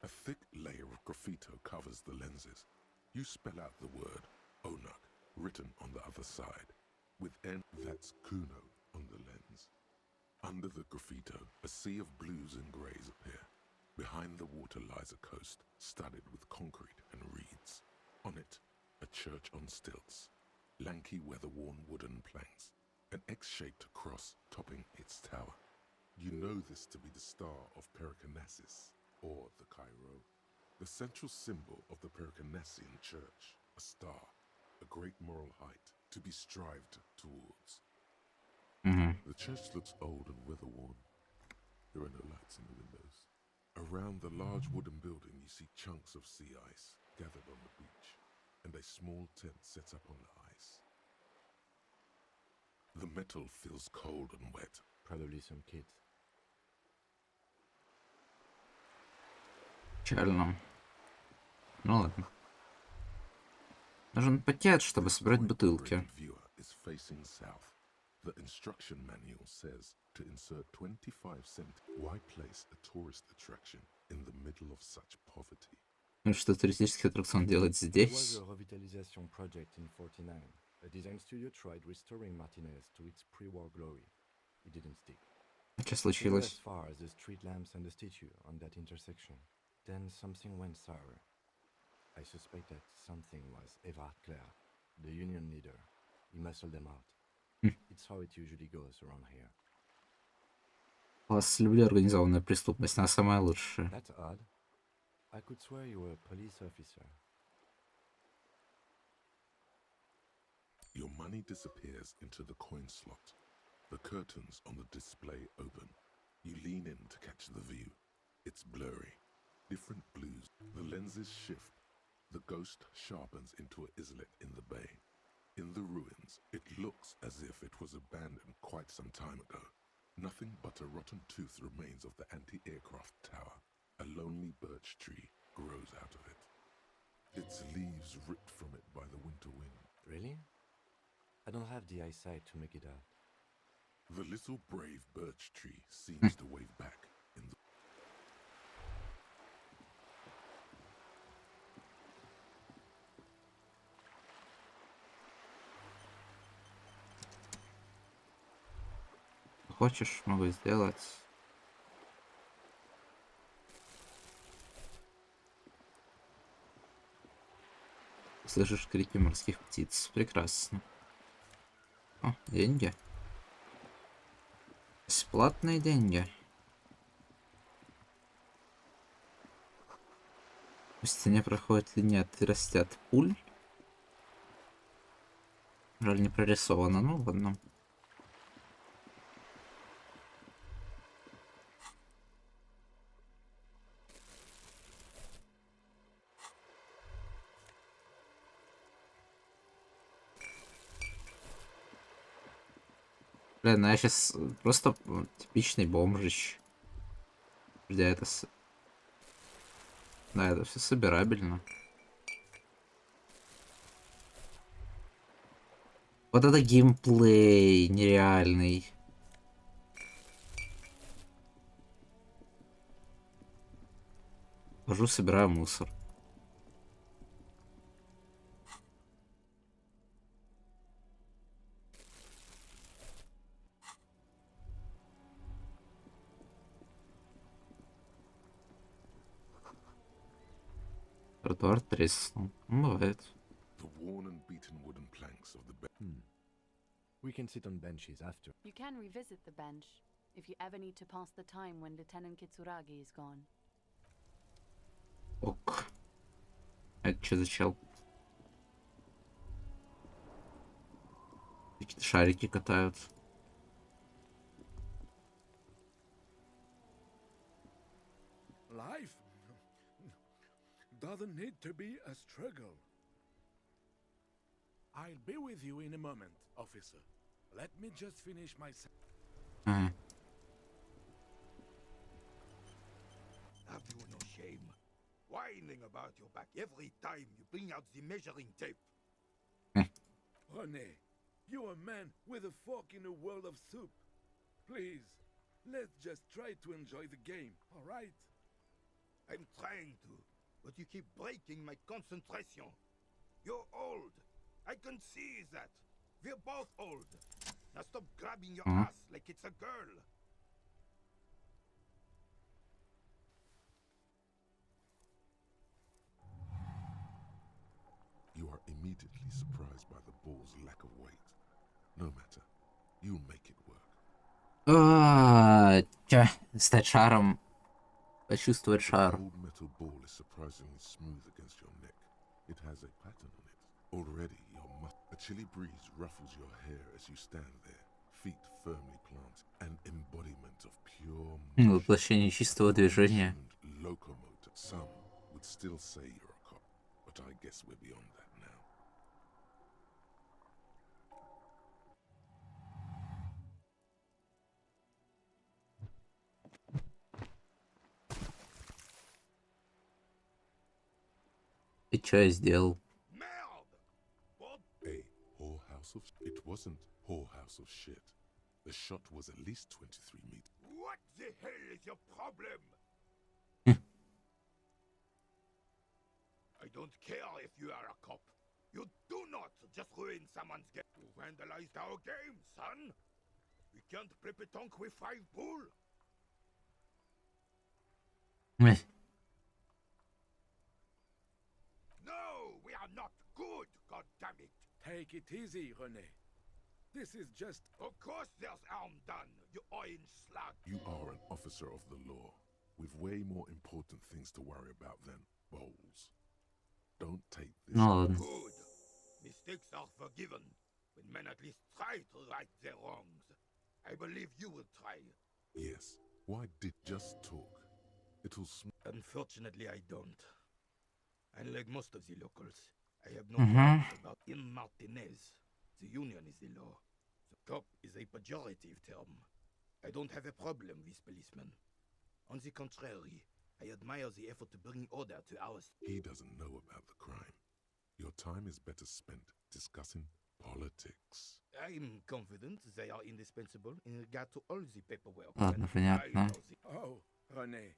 A thick layer of graffito covers the lenses. You spell out the word Onak written on the other side, with N that's Kuno on the lens. Under the graffito, a sea of blues and greys appear. Behind the water lies a coast studded with concrete and reeds. On it, a church on stilts, lanky weather-worn wooden planks, an X-shaped cross topping its tower. You know this to be the star of Pericarnassus, or the Cairo, the central symbol of the Pericarnassian church, a star, a great moral height to be strived towards. The church looks old and weather-worn. There are no lights in the windows. Around the large wooden building you see chunks of sea ice gathered on the beach, and a small tent set up on the ice. The metal feels cold and wet. Probably some kids. Печально. Ну ладно. Нужен пакет, чтобы собрать бутылки. The instruction manual says to insert 25-cent. Why place a tourist attraction in the middle of such poverty? Ну что туристический аттракцион делать здесь? It was a revitalization project in 49. A design studio tried restoring Martinez to its pre-war glory. It didn't stick. Что It случилось? went as far as the street lamps and the statue on that intersection. Then something went sour. I suspect that something was Evard Clare, the union leader. He muscled them out. It's how it usually goes around here. Вас люблю организованную преступность, она самая лучшая. That's odd. I could swear you were a police officer. Your money disappears into the coin slot. The curtains on the display open. You lean in to catch the view. It's blurry. Different blues. The lenses shift. The ghost sharpens into an islet in the bay. In the ruins, it looks as if it was abandoned quite some time ago. Nothing but a rotten tooth remains of the anti-aircraft tower. A lonely birch tree grows out of it. Its leaves ripped from it by the winter wind. Really? I don't have the eyesight to make it out. The little brave birch tree seems to wave back in the... Хочешь, могу сделать. Слышишь крики морских птиц. Прекрасно. О, деньги. Бесплатные деньги. В стене проходит линия отверстия от пуль. Жаль, не прорисовано, ну ладно. Блин, ну я сейчас просто типичный бомжич. Где это Да, это все собирабельно. Вот это геймплей нереальный. Хожу, собираю мусор. Тротуар треснул. Бывает. The worn and beaten wooden planks of the bed. We can sit on benches after. You can revisit the bench if you ever need to pass the time when Lieutenant Kitsuragi is gone. Ок. Это что за чел? Какие-то шарики катают. Life doesn't need to be a struggle. I'll be with you in a moment, officer. Let me just finish my... Ага. Have you no shame? Whining about your back every time you bring out the measuring tape. René, you're a man with a fork in a world of soup. Please, let's just try to enjoy the game, all right? I'm trying to, but you keep breaking my concentration. You're old. I can see that. We're both old. Now stop grabbing your ass like it's a girl. You are immediately surprised by the ball's lack of weight. No matter, you'll make it work. Стать шаром. Почувствовать шар. The old metal ball is surprisingly smooth against your neck. It has a pattern on it. Already, a chilly breeze ruffles your hair as you stand there, feet firmly planted, an embodiment of pure Воплощение чистого движения. locomotor. Some would still say you're a cop, but I guess we're beyond that now. И что я сделал? A whorehouse of... It wasn't whorehouse of shit. The shot was at least 23 meters. What the hell is your problem? I don't care if you are a cop. You do not just ruin someone's game. You vandalized our game, son. We can't play pétanque with 5 bull. No, we are not good, goddammit. Take it easy, René. This is just... Of course there's harm done, you orange slug. You are an officer of the law, with way more important things to worry about than bowls. Don't take this. Good. Mistakes are forgiven when men at least try to right their wrongs. I believe you will try. Yes. Why did just talk? It'll Unfortunately, I don't. Unlike most of the locals, I have no doubt about in Martinez. The union is the law. The cop is a pejorative term. I don't have a problem with policemen. On the contrary, I admire the effort to bring order to our... He doesn't know about the crime. Your time is better spent discussing politics. I'm confident they are indispensable in regard to all the paperwork. Ладно, понятно. Oh, René,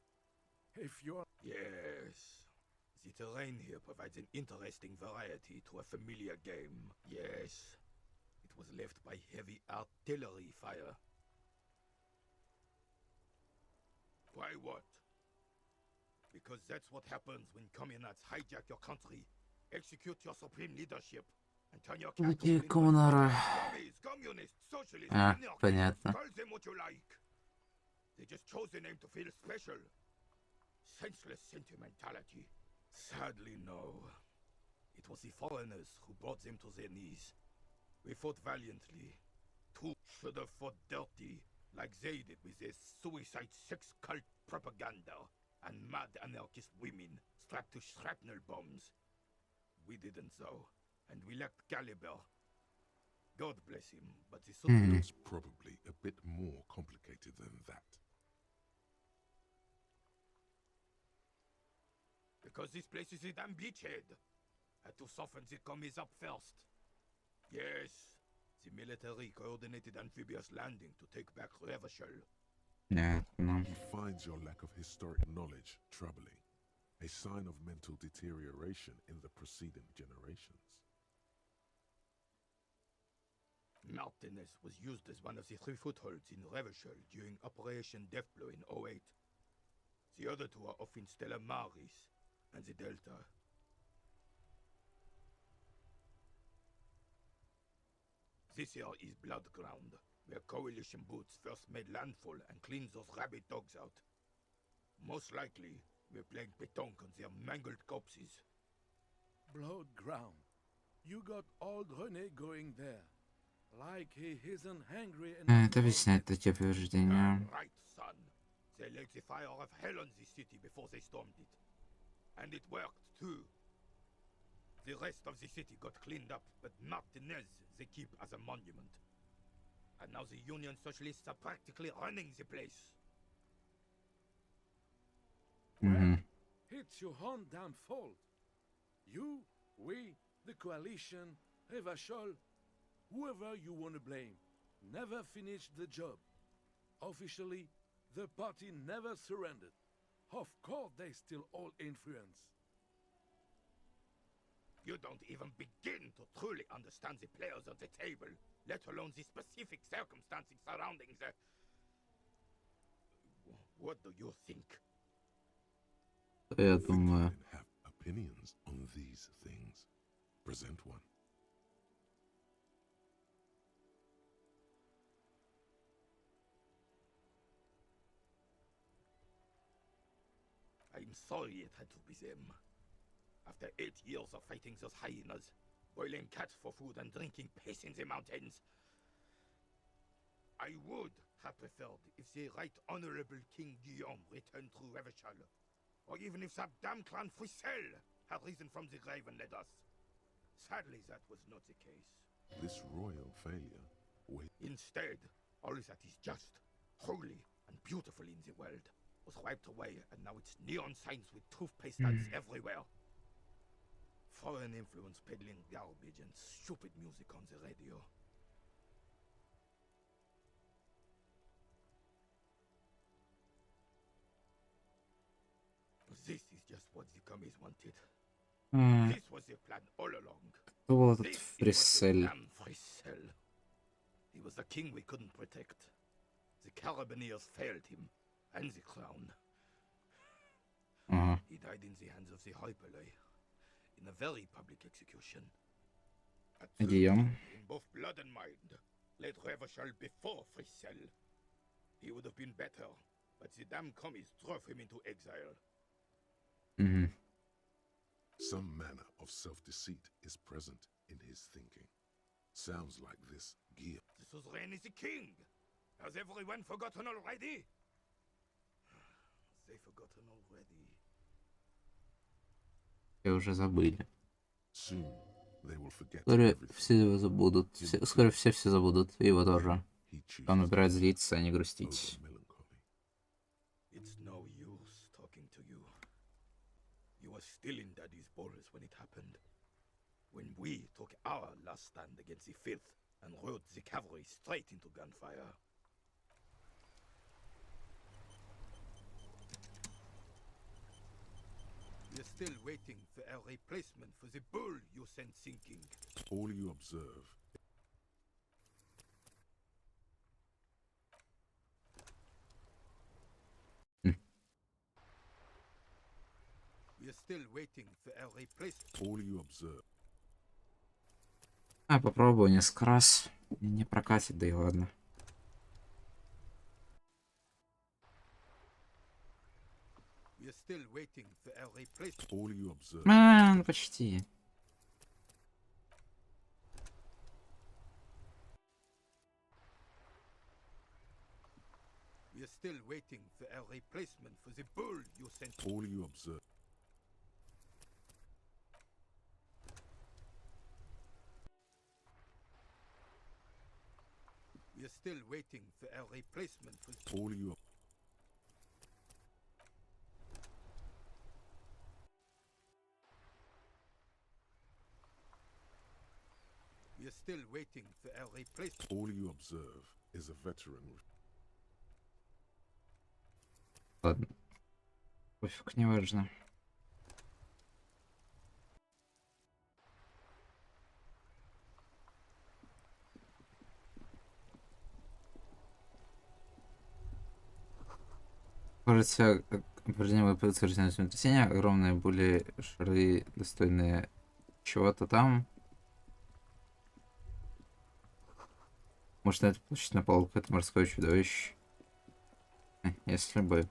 if you're... Yes. The terrain here provides an interesting variety to a familiar game. Yes. It was left by heavy artillery fire. Why what? Because that's what happens when communists hijack your country, execute your supreme leadership, and turn your Какие коммунары? communists, socialists, Понятно. call them what you like. They just chose the name to feel special. Senseless sentimentality. Sadly, no. It was the foreigners who brought them to their knees. We fought valiantly. Two should have fought dirty, like they did with their suicide sex cult propaganda and mad anarchist women strapped to shrapnel bombs. We didn't though, and we lacked caliber. God bless him, but the It's probably a bit more complicated than that. Because this place is a damn beachhead. Had to soften the commies up first. Yes, the military coordinated amphibious landing to take back Revachol. He finds your lack of historic knowledge troubling, a sign of mental deterioration in the preceding generations. Martinez was used as one of the 3 footholds in Revachol during Operation Deathblow in 08. The other 2 are off in Stella Maris and the Delta. This here is Blood Ground, where Coalition boots first made landfall and cleaned those rabid dogs out. Most likely, we're playing pétanque on their mangled corpses. Blood Ground. You got old René going there. Like he isn't hungry enough. Это объясняет эти повреждения. Right, son. They lit the fire of hell on the city before they stormed it. And it worked, too. The rest of the city got cleaned up, but Martinez they keep as a monument. And now the Union Socialists are practically running the place. It's your own damn fault. You, we, the coalition, Revachol, whoever you want to blame, never finished the job. Officially, the party never surrendered. Of course they still hold influence. You don't even begin to truly understand the players on the table, let alone the specific circumstances surrounding the... What do you think? Я думаю... Have opinions on these things. Present one. I'm sorry it had to be them. After 8 years of fighting those hyenas, boiling cats for food and drinking piss in the mountains, I would have preferred if the Right Honorable King Guillaume returned through Revachol, or even if that damn clan Frisel had risen from the grave and led us. Sadly, that was not the case. This royal failure... Instead, all that is just, holy, and beautiful in the world was wiped away, and now it's neon signs with toothpaste ads everywhere. Foreign influence peddling garbage and stupid music on the radio. This is just what the commies wanted. This was the plan all along. Кто был этот This is Фриссель? damn Frisel. He was the king we couldn't protect. The Carabineers failed him, and the crown. He died in the hands of the Hyperlay, in a very public execution. Guillaume. In both blood and mind, led Revachol before Frisel. He would have been better, but the damn commies drove him into exile. Some manner of self-deceit is present in his thinking. Sounds like this gear. The suzerain is the king! Has everyone forgotten already? They forgotten already. Все уже забыли. Soon they will forget Скоро everything. все его забудут. Скоро все забудут. И его тоже. Он выбирает злиться, а не грустить. It's no use talking to you. You were still in Daddy's balls when it happened. When we took our last stand against the Fifth and rode the cavalry straight into gunfire. We're still waiting for a replacement for the bull you sent sinking. All you observe. We're still waiting for a replacement. All you observe. А, попробую несколько раз. Не прокатит, да и ладно. We're still waiting for a replacement. All you observe. Ну почти. We're still waiting for a replacement for the bull you sent. All you observe. We're still waiting for a replacement for All you We're still waiting for a replacement. All you observe is a veteran. Ладно. Пофиг, не важно. Кажется, определенное подтверждение землетрясения, огромные были шары, достойные чего-то там. Можно это получить на полку, это морское чудовище. Если бы.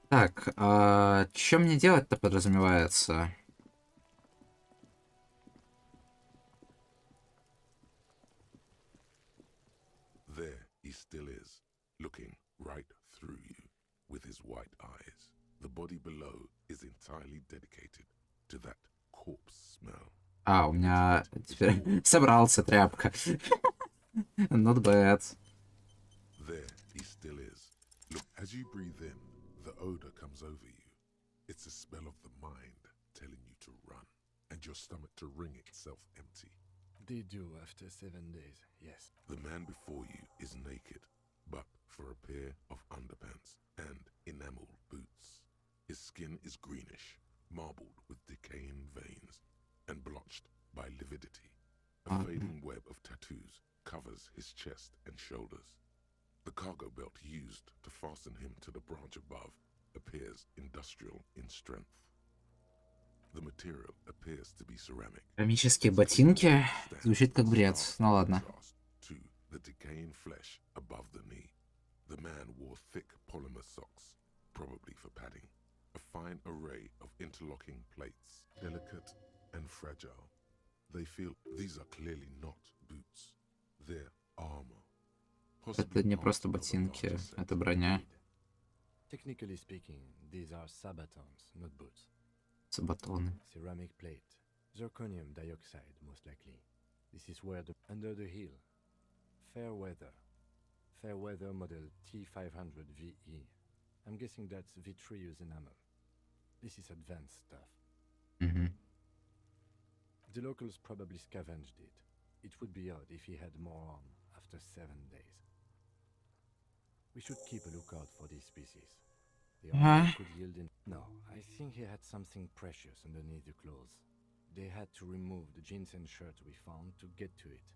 Так, что мне делать-то подразумевается? There he still is, looking right through you with his white eyes. The body below is entirely dedicated to that corpse smell. У меня теперь собрался тряпка. Not bad. There he still is. Look, as you breathe in, the odor comes over you. It's a smell of the mind telling you to run, and your stomach to wring itself empty. They do after 7 days, yes. The man before you is naked, but for a pair of underpants and enameled boots. His skin is greenish, marbled with decaying veins, and blotched by lividity. A fading web of tattoos covers his chest and shoulders. The cargo belt used to fasten him to the branch above appears industrial in strength. The material appears to be ceramic. Керамические ботинки. Звучит как бред. Ну ладно. To the decaying flesh above the knee. The man wore thick polymer socks, probably for padding. A fine array of interlocking plates, delicate and fragile. They feel these are clearly not boots. They're armor. Это не просто ботинки, это броня. Technically speaking, these are sabatons, not boots. Сабатоны. Ceramic plate, zirconium dioxide, most likely. This is where under the heel. Fair weather model T500VE. I'm guessing that's vitreous enamel. This is advanced stuff. The locals probably scavenged it. It would be odd if he had more on after 7 days. We should keep a lookout for these species. The armor could yield in... No, I think he had something precious underneath the clothes. They had to remove the jeans and shirt we found to get to it.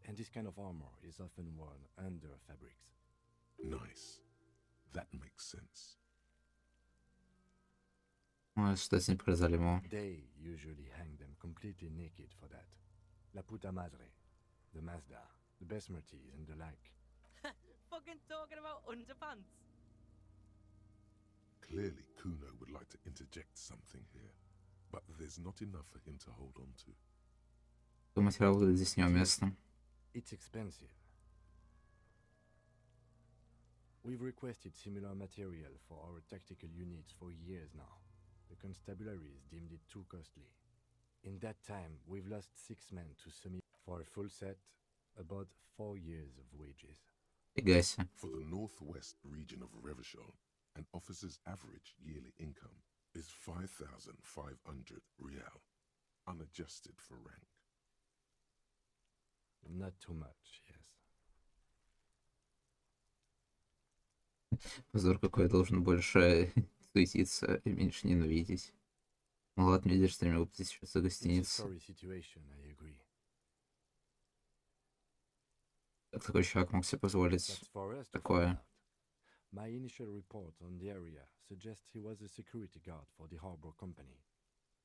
And this kind of armor is often worn under fabrics. Nice. That makes sense. Что с ним произошло? They usually hang them completely naked for that. La puta madre, the Mazda, the besmirties and the like. Fucking talking about underpants. Clearly, Kuno would like to interject something here, but there's not enough for him to hold on to. Материал здесь неуместно. It's expensive. We've requested similar material for our tactical units for years now. The constabularies deemed it too costly. In that time, we've lost 6 men to semi for a full set, about 4 years of wages. For the northwest region of Revachol, an officer's average yearly income is 5,500 real, unadjusted for rank. Not too much, yes. Позор какой, должен больше суетиться и меньше ненавидеть. Ну ладно, видишь, что я могу сейчас за гостиницу. Как такой человек мог себе позволить такое? My initial report on the area suggests he was a security guard for the harbor company,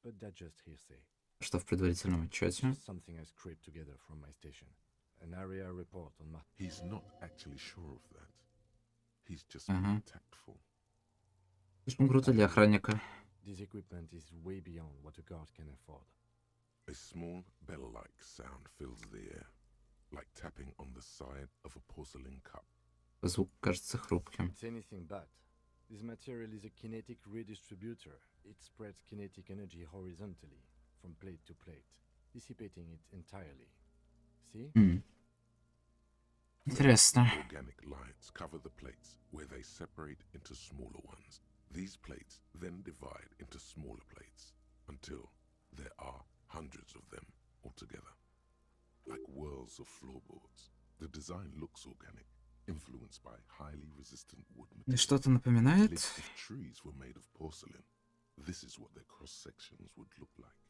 but that's just hearsay. Что в предварительном отчете? Something I scraped together from my station. An area report on my... He's not actually sure of that. He's just being tactful. Слишком круто для охранника. This equipment is way beyond what a guard can afford. A small bell-like sound fills the air, like tapping on the side of a porcelain cup. Звук кажется хрупким. It's anything but. This material is a kinetic redistributor. It spreads kinetic energy horizontally, from plate to plate, dissipating it entirely. See? Интересно. Organic lines cover the plates where they separate into smaller ones. These plates then divide into smaller plates until there are hundreds of them altogether, like whirls of floorboards. The design looks organic, influenced by highly resistant wood material. Что-то напоминает? If trees were made of porcelain, this is what their cross sections would look like.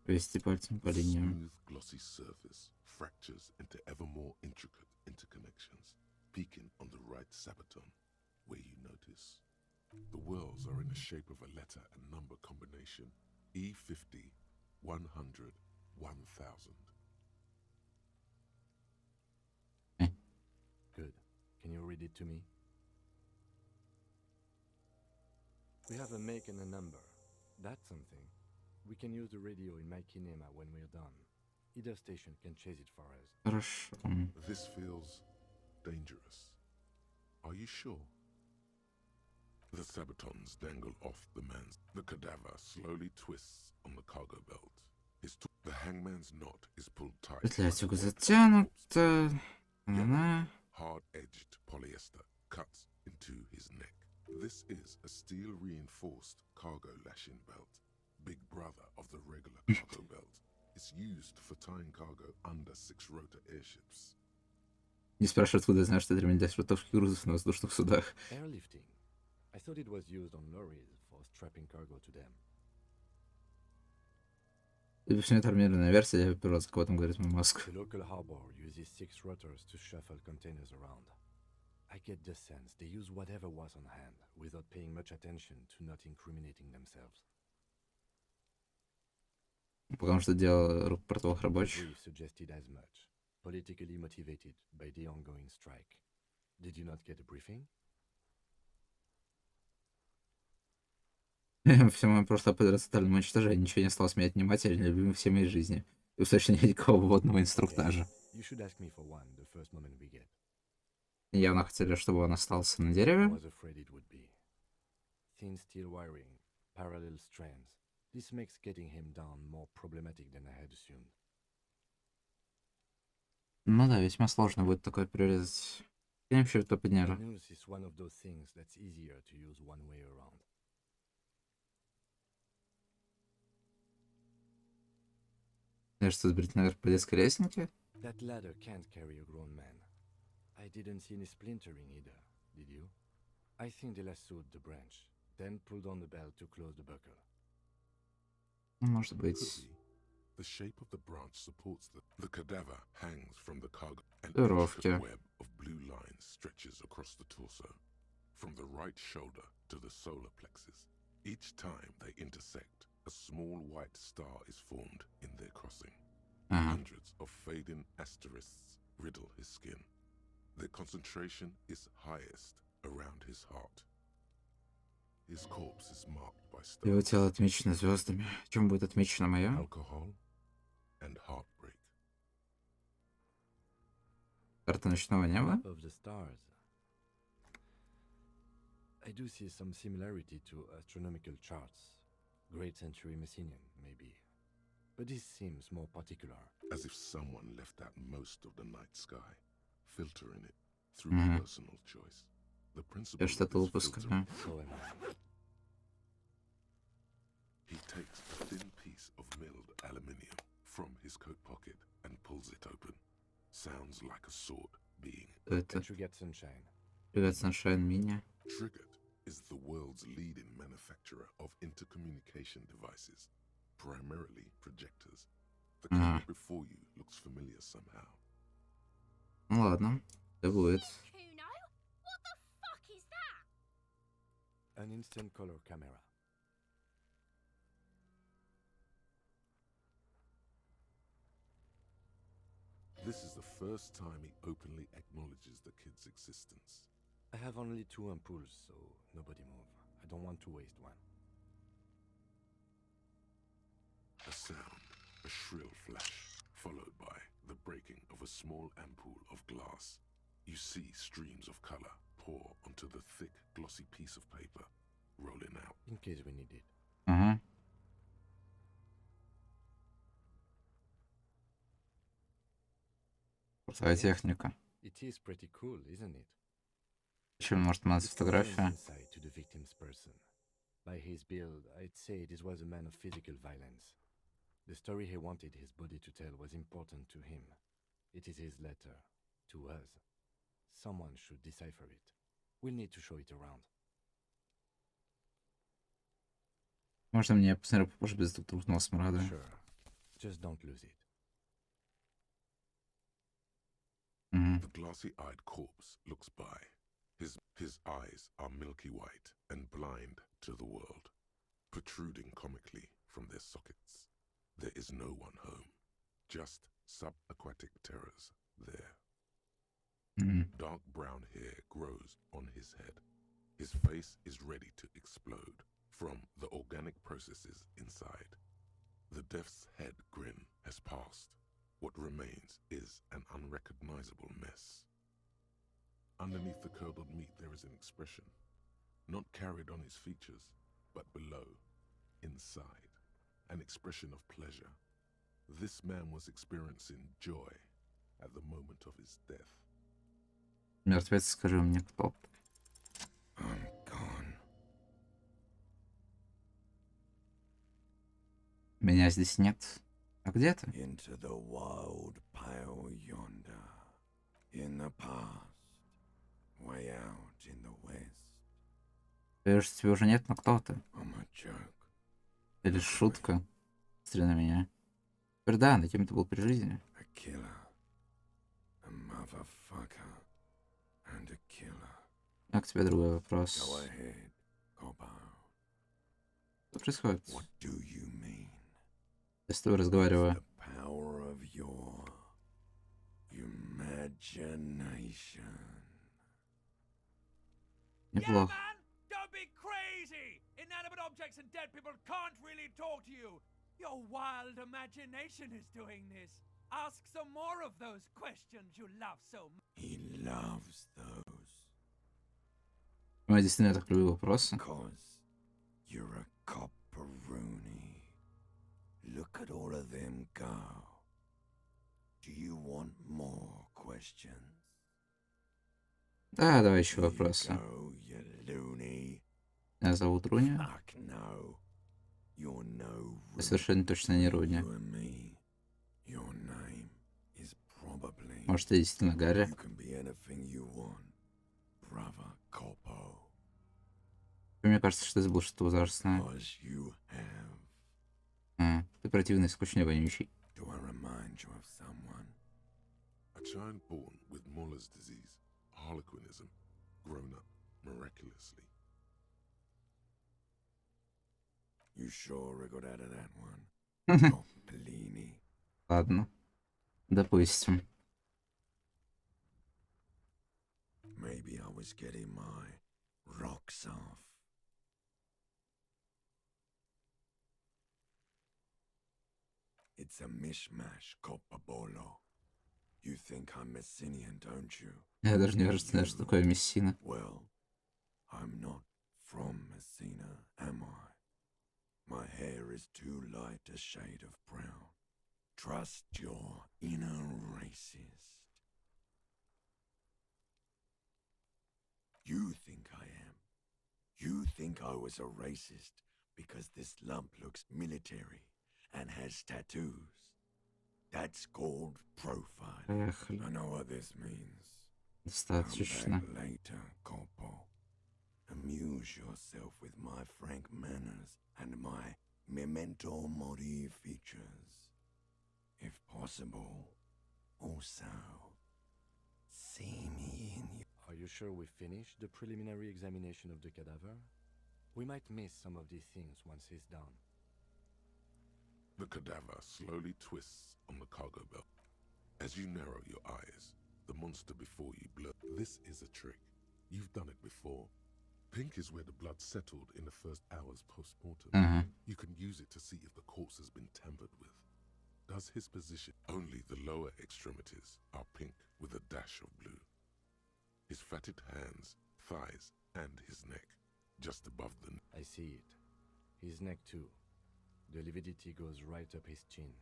Провести пальцем по линиям. Smooth, glossy surface fractures into ever more intricate interconnections, peaking on the right sabaton, where you notice. The whirls are in the shape of a letter and number combination, E50, 100, 1000. Can you read it to me? We have a make and a number. That's something. We can use the radio in my kinema when we're done. Either station can chase it for us. Хорошо. This feels dangerous. Are you sure? The sabatons dangle off the man's. The cadaver slowly twists on the cargo belt. The hangman's knot is pulled tight. Петля затянута. Hard-edged polyester cuts into his neck. This is a steel-reinforced cargo lashing belt. Big brother of the regular cargo belt. It's used for tying cargo under 6-rotor airships. Не спрашивай, откуда я знаю, что это ремень для швартовки грузов на воздушных судах. Airlifting. I thought it was used on lorries for strapping cargo to them. И почему это армированная версия, я первый раз об этом говорит мой мозг. The local harbor uses 6 rotors to shuffle containers around. I get the sense they use whatever was on hand, without paying much attention to not incriminating themselves. Потому что дело рук портовых рабочих. Brief suggested as much, politically motivated by the ongoing strike. Did you not get a briefing? Все мое прошлое подряд тотальному уничтожению. Ничего не осталось меня отнимать или любимым всей моей жизни. И уж точно нет никакого вводного инструктажа. You should ask me for one the first moment we get. Явно хотели, чтобы он остался на дереве. I was afraid it would be. Thin steel wiring, parallel strands. This makes getting him down more problematic than I had assumed. Ну да, весьма сложно будет такое прирезать. Я вообще это подняли. News is one of those things that's easier to use one way around. Я что, сбрить наверх по детской лестнике? That ladder can't carry a grown man. I didn't see any splintering either, did you? I think they lassoed the branch, then pulled on the belt to close the buckle. Может быть. The shape of the branch supports the cadaver hangs from the cargo. An Здоровки. intricate web of blue lines stretches across the torso, from the right shoulder to the solar plexus. Each time they intersect, a small white star is formed in their crossing. Hundreds of fading asterisks riddle his skin. Their concentration is highest around his heart. His corpse is marked by Его stars. тело отмечено звездами. Чем будет отмечено мое? Alcohol and heartbreak. Карта ночного неба? Of the stars. I do see some similarity to astronomical charts. Great Century Messinian, maybe. But this seems more particular. As if someone left out most of the night sky, filtering it through personal choice. The principle Я of что-то this упускаю. filtering. He takes a thin piece of milled aluminium from his coat pocket and pulls it open. Sounds like a sword being. Это Triggered Sunshine. Привет, Sunshine Mini. Triggered is the world's leading manufacturer of intercommunication devices, primarily projectors. The code before you looks familiar somehow. Ну ладно, это будет. Kuno, what the fuck is that? An instant color camera. This is the first time he openly acknowledges the kid's existence. I have only 2 ampoules, so nobody move. I don't want to waste one. A sound, a shrill flash, followed by the breaking of a small ampoule of glass. You see streams of color pour onto the thick, glossy piece of paper, rolling out. In case we need it. Ага. Крутая техника. It is pretty cool, isn't it? Чем может у нас It's фотография? insight to the victim's person. By his build, I'd say this was a man of physical violence. The story he wanted his body to tell was important to him. It is his letter to us. Someone should decipher it. We'll need to show it around. Можно мне посмотреть попозже без трупного смрада? Sure. Just don't lose it. The glassy-eyed corpse looks by. His eyes are milky white and blind to the world, protruding comically from their sockets. There is no one home, just subaquatic terrors there. Dark brown hair grows on his head. His face is ready to explode from the organic processes inside. The death's head grin has passed. What remains is an unrecognizable mess. Underneath the curdled meat there is an expression, not carried on his features, but below, inside, an expression of pleasure. This man was experiencing joy at the moment of his death. Мертвец, скажи мне, кто ты? I'm gone. Меня здесь нет. А где ты? Into the wild pale yonder. In the past. Way out in the west. Кажется, тебя уже нет, но кто ты? I'm a joke. Или шутка? Смотри на меня. Теперь да, на кем ты был при жизни? A killer. A motherfucker. And a killer. А к тебе другой вопрос. Go ahead, coppa. Что происходит? What do you mean? Я с тобой разговариваю. The power of your imagination. Неплохо. Man, don't be crazy! Inanimate objects and dead people can't really talk to you. Your wild imagination is doing this. Ask some more of those questions you love so much. He loves those. Я действительно так люблю вопросы. Because you're a copperoonie. Look at all of them go. Do you want more questions? Да, давай еще вопросы. Go, you loony. Меня зовут Руня. Fuck no. You're no Я совершенно точно не Руня. You and me. Your name is probably. Может, ты действительно Гарри? You can be anything you want, brother Coppo. Мне кажется, что это было что-то ужасное. Because you have. А, ты противный, скучный, вонючий. Do I remind you of someone? A child born with Muller's disease, harlequinism, grown up miraculously. You sure I got out of that one? Bellini. Ладно. Допустим. Maybe I was getting my rocks off. It's a mishmash, Coppabolo. You think I'm Messinian, don't you? Я даже не знаю, что такое Мессина. Well, I'm not from Messina, am I? My hair is too light a shade of brown. Trust your inner racist. You think I am. You think I was a racist because this lump looks military and has tattoos. That's called profiling. I know what this means. Достаточно. Come back later, Corpo. Amuse yourself with my frank manners and my memento mori features. If possible, also see me in. Are you sure we finished the preliminary examination of the cadaver? We might miss some of these things once he's done. The cadaver slowly twists on the cargo belt. As you narrow your eyes, the monster before you blurs. This is a trick. You've done it before. Pink is where the blood settled in the first hours post-mortem. You can use it to see if the corpse has been tampered with. Does his position? Only the lower extremities are pink with a dash of blue. His fatted hands, thighs, and his neck, just above the... I see it. His neck too. The lividity goes right up his chin.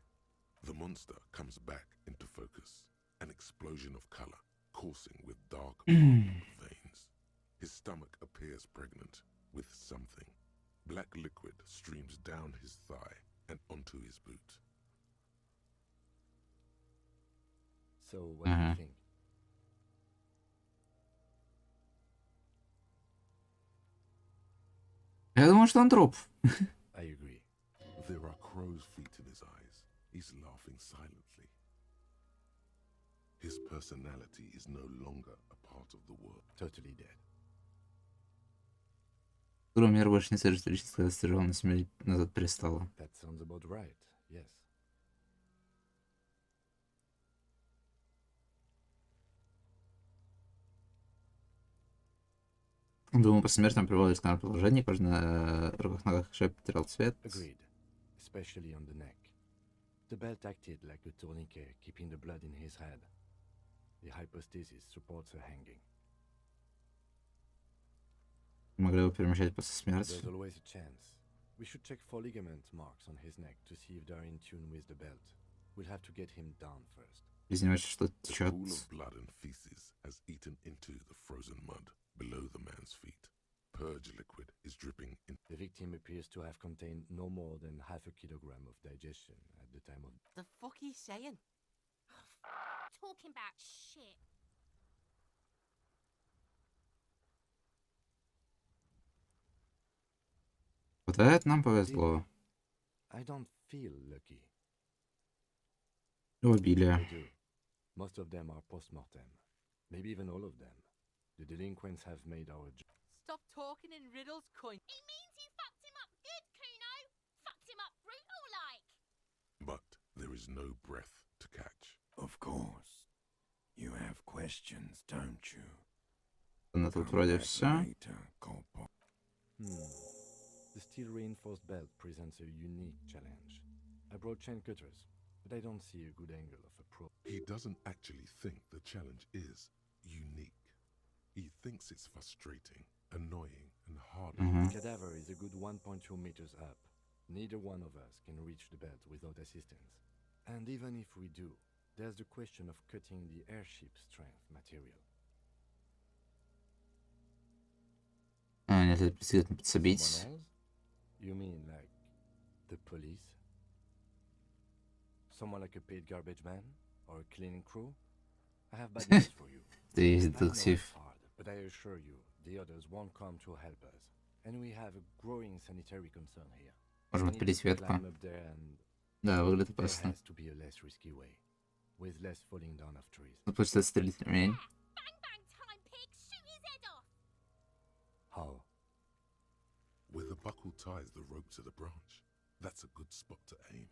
The monster comes back into focus. An explosion of color, coursing with dark veins. His stomach appears pregnant with something. Black liquid streams down his thigh and onto his boot. So, what do you think? Я думаю, что он труп. I agree. There are crow's feet in his eyes. He's laughing silently. His personality is no longer a part of the world. Totally dead. Мир больше не содержит физическое достижение, на 7 лет назад перестала. That sounds about right, yes. Думаю, посмертно приводит к положение, кожа на руках ногах шея потерял цвет. Agreed, especially on the neck. The belt acted like a tourniquet, keeping the blood in his head. The hypostasis supports her hanging. Могли бы перемещать после смерти. There's always a chance. We should check for ligament marks on his neck to see if they're in tune with the belt. We'll have to get him down first. Из него что-то течет. The pool of blood and feces has eaten into the frozen mud below the man's feet. Purge liquid is dripping in. The victim appears to have contained no more than half a kilogram of digestion at the time of. The fuck he's saying? Talking about shit. Вот это нам повезло. I don't feel lucky. Убили. I do. Most of them are post-mortem. Maybe even all of them. The delinquents have made our job. Stop talking in riddles, cunt. It means you fucked him up good, Kuno. Fucked him up brutal like. But there is no breath to catch. Of course. You have questions, don't you? На тут вроде все. The steel reinforced belt presents a unique challenge. I brought chain cutters, but I don't see a good angle of a pro. He doesn't actually think the challenge is unique. He thinks it's frustrating, annoying, and hard. The cadaver is a good 1.2 meters up. Neither one of us can reach the belt without assistance. And even if we do, there's the question of cutting the airship strength material. Нет, это действительно подсобить. Someone else? You mean like the police? Someone like a paid garbage man or a cleaning crew? I have bad news for you. Ты I know детектив. it's hard, but I assure you, the others won't come to help us. And we have a growing sanitary concern here. Можем We need отпилить to ветку. climb up there and Да, выглядит there опасно. has to be a less risky way, with less falling down of trees. Тут просто стрелять ремень. How? Where the buckle ties the rope to the branch. That's a good spot to aim.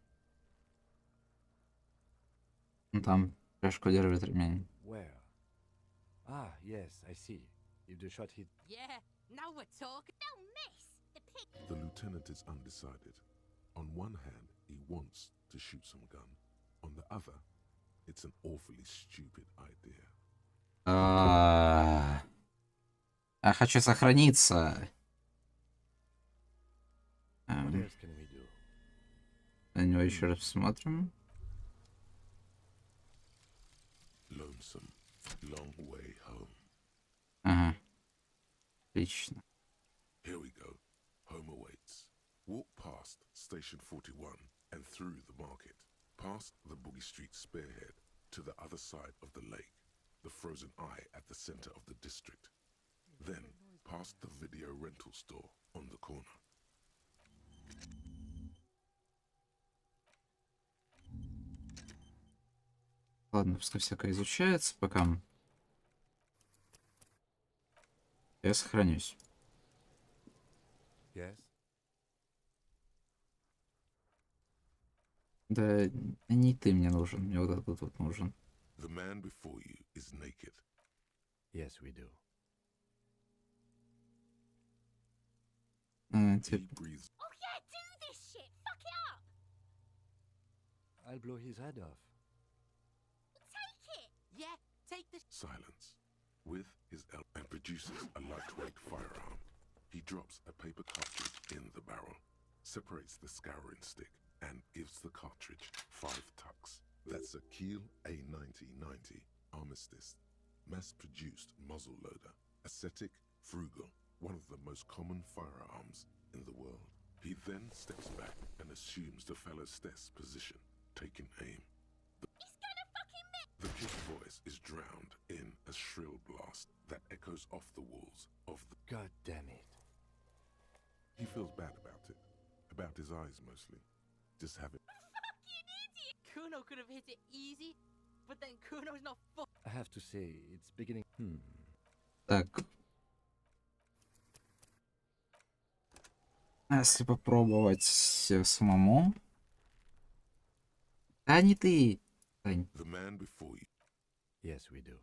Ну там пряжку держит ремень. Where? Ah, yes, I see. If the shot hit. Yeah, now we're talking. Don't miss. The pig. The lieutenant is undecided. On one hand, he wants to shoot some gun. On the other, it's an awfully stupid idea. Я хочу сохраниться. What else can we do? На него еще раз посмотрим. Lonesome, long way home. Ага. Отлично. Here we go. Home awaits. Walk past Station 41 and through the market, past the Boogie Street spearhead to the other side of the lake, the frozen eye at the center of the district. Then past the video rental store on the corner. Ладно, пускай всякое изучается, пока я сохранюсь. Yes. Да не ты мне нужен, мне вот этот вот нужен. The man before you is naked. Yes, we do. He breathes. Oh yeah, do this shit. Fuck it up. I'll blow his head off. Take it. Yeah, take this. Silence. With his elbow and produces a lightweight firearm. He drops a paper cartridge in the barrel, separates the scouring stick, and gives the cartridge 5 tucks. That's a Kiel A9090 Armistice, mass-produced muzzle loader, ascetic, frugal, one of the most common firearms in the world. He then steps back and assumes the fellow's desk position, taking aim. The kid's voice is drowned in a shrill blast that echoes off the walls of the... God damn it. He feels bad about it. About his eyes, mostly. Just having... Fucking idiot! Kuno could have hit it easy, but then Kuno's not I have to say, it's beginning. Так. А если попробовать самому? А не ты. Тань. The man before you. Yes, we do.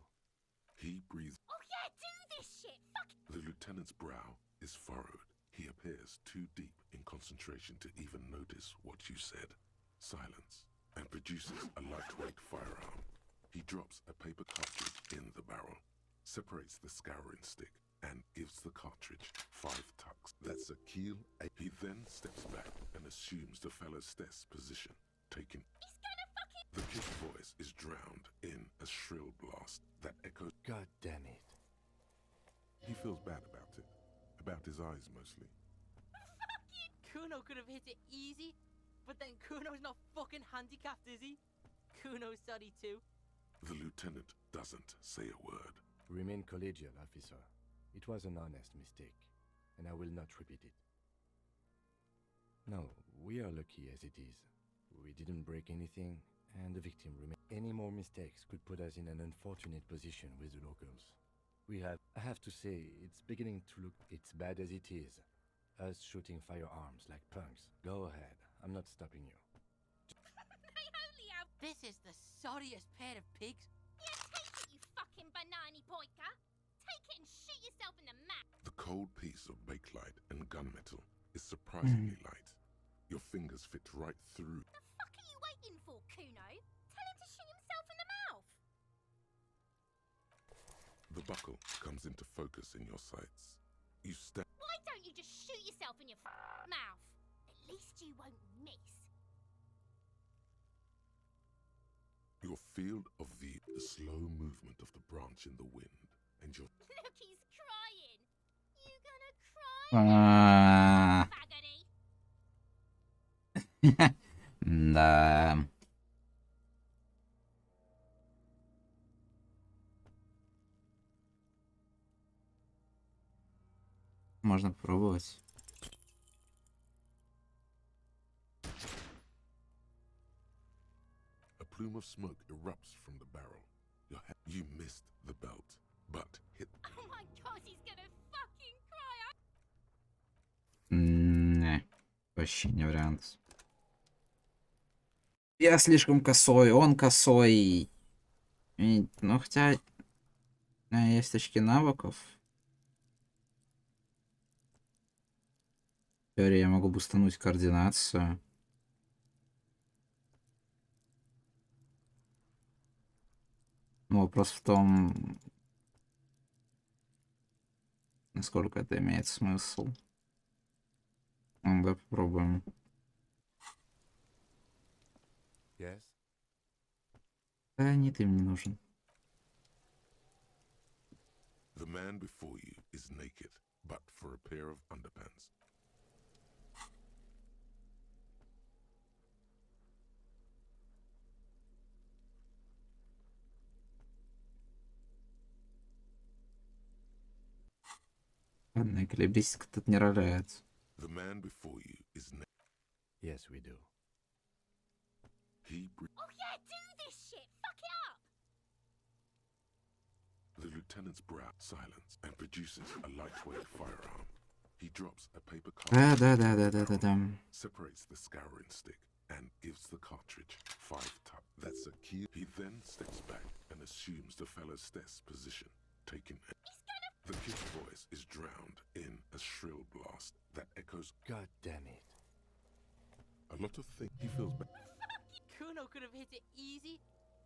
He breathes. Oh yeah, do this shit. Fuck The lieutenant's brow is furrowed. He appears too deep in concentration to even notice what you said. Silence, and produces a lightweight firearm. He drops a paper cartridge in the barrel, separates the scouring stick, and gives the cartridge 5 tucks. That's a keel. He then steps back and assumes the fellow's stess position, taking... The kid's voice is drowned in a shrill blast that echoes... God damn it. He feels bad about it. About his eyes, mostly. Kuno could have hit it easy, but then Kuno's not fucking handicapped, is he? Kuno's sorry too. The lieutenant doesn't say a word. Remain collegial, officer. It was an honest mistake, and I will not repeat it. No, we are lucky as it is. We didn't break anything, and the victim remained. Any more mistakes could put us in an unfortunate position with the locals. I have to say, it's beginning to look, it's bad as it is. Us shooting firearms like punks. Go ahead, I'm not stopping you. They only have... This is the sorriest pair of pigs. Yeah, take it, you fucking banana poika. Take it and shoot yourself in the mouth. The cold piece of bakelite and gunmetal is surprisingly light. Your fingers fit right through. The fuck are you waiting for, Kuno? Tell him to shoot himself in the mouth. The buckle comes into focus in your sights. You step. Why don't you just shoot yourself in your mouth? At least you won't miss. Your field of view, the slow movement of the branch in the wind, and your... Look, he's crying. You gonna cry? Faggoty. Да. Можно попробовать. A plume of smoke erupts from the barrel. You missed the belt, but hit... Oh my god, he's gonna fucking cry. Не, вообще не вариант. Я слишком косой, он косой. Ну, хотя... есть очки навыков. В теории я могу бустануть координацию. Но вопрос в том, насколько это имеет смысл. Давай попробуем. Yes? Да, не ты мне нужен. The man before you is naked, but for a pair of underpants. Ладно, эквилибристика тут не роляет. The man before you is naked. Yes, we do. Oh yeah, do this shit. Fuck it up. The lieutenant's brow silence and produces a lightweight firearm. He drops a paper cartridge. Да. Separates the scouring stick and gives the cartridge 5 tucks. That's a key. He then steps back and assumes the fellow's stess position, taking it. The kid's voice is drowned in a shrill blast that echoes. God damn it. A lot of things. He feels bad. Kuno could have hit it easy,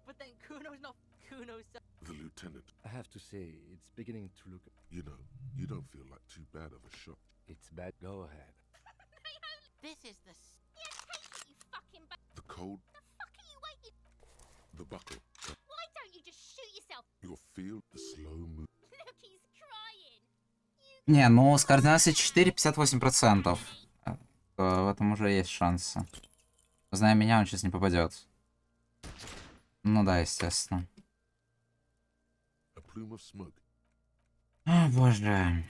but then Kuno's not Kuno's. The lieutenant. I have to say, it's beginning to look... You know, you don't feel like too bad of a shot. It's bad. Go ahead. This is the... Yeah, take it, you fucking... The cold... The fuck are you waiting... The buckle. Why don't you just shoot yourself? Your field, the slow move. Look, he's crying. Не, ну с координацией 4 58%. В этом уже есть шансы. Зная меня, он сейчас не попадет. Ну да, естественно. A plume of smoke. О, боже.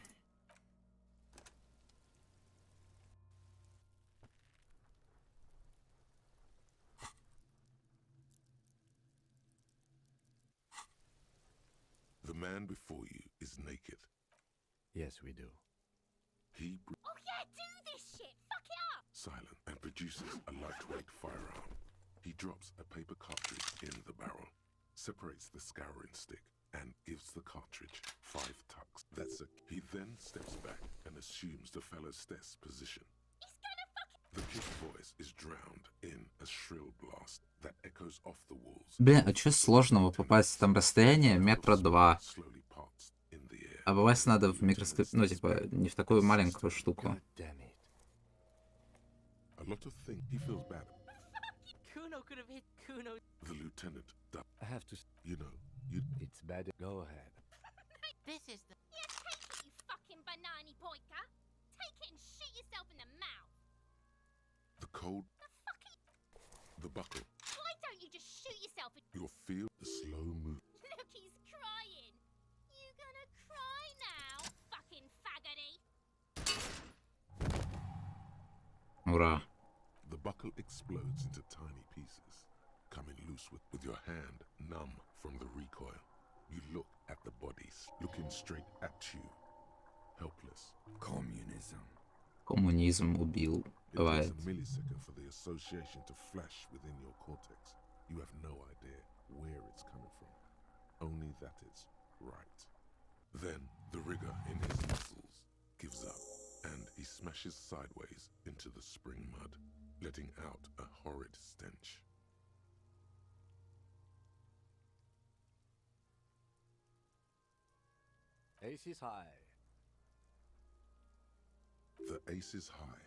The man before you is naked. Yes, we do. He... Oh yeah, do this shit. Fuck it up. Silent and produces a lightweight firearm. He drops a paper cartridge in the barrel, separates the scouring stick, and gives the cartridge 5 tucks. That's it. He then steps back and assumes the fellow's desk position. The kid's voice is drowned in a shrill blast that echoes off the walls. Блин, а чё сложного попасть? Там расстояние метра 2. А попасть надо в микроскоп... Ну, типа, не в такую маленькую штуку. A lot of things he feels bad. Kuno could have hit Kuno. The lieutenant. I have to. You know, you. It's bad. Go ahead. This is the. Yeah, take it, you fucking banana pointer. Take it and shoot yourself in the mouth. The cold. The buckle. Why don't you just shoot yourself in... You'll feel the slow move. Look, he's crying. You gonna cry now, fucking faggoty? Ура. The buckle explodes into tiny pieces, coming loose with your hand numb from the recoil. You look at the bodies, looking straight at you, helpless. Communism. Коммунизм убил. It Бывает. takes a millisecond for the association to flash within your cortex. You have no idea where it's coming from, only that it's right. Then the rigor in his muscles gives up, and he smashes sideways into the spring mud, letting out a horrid stench. Ace is high. The Ace is High,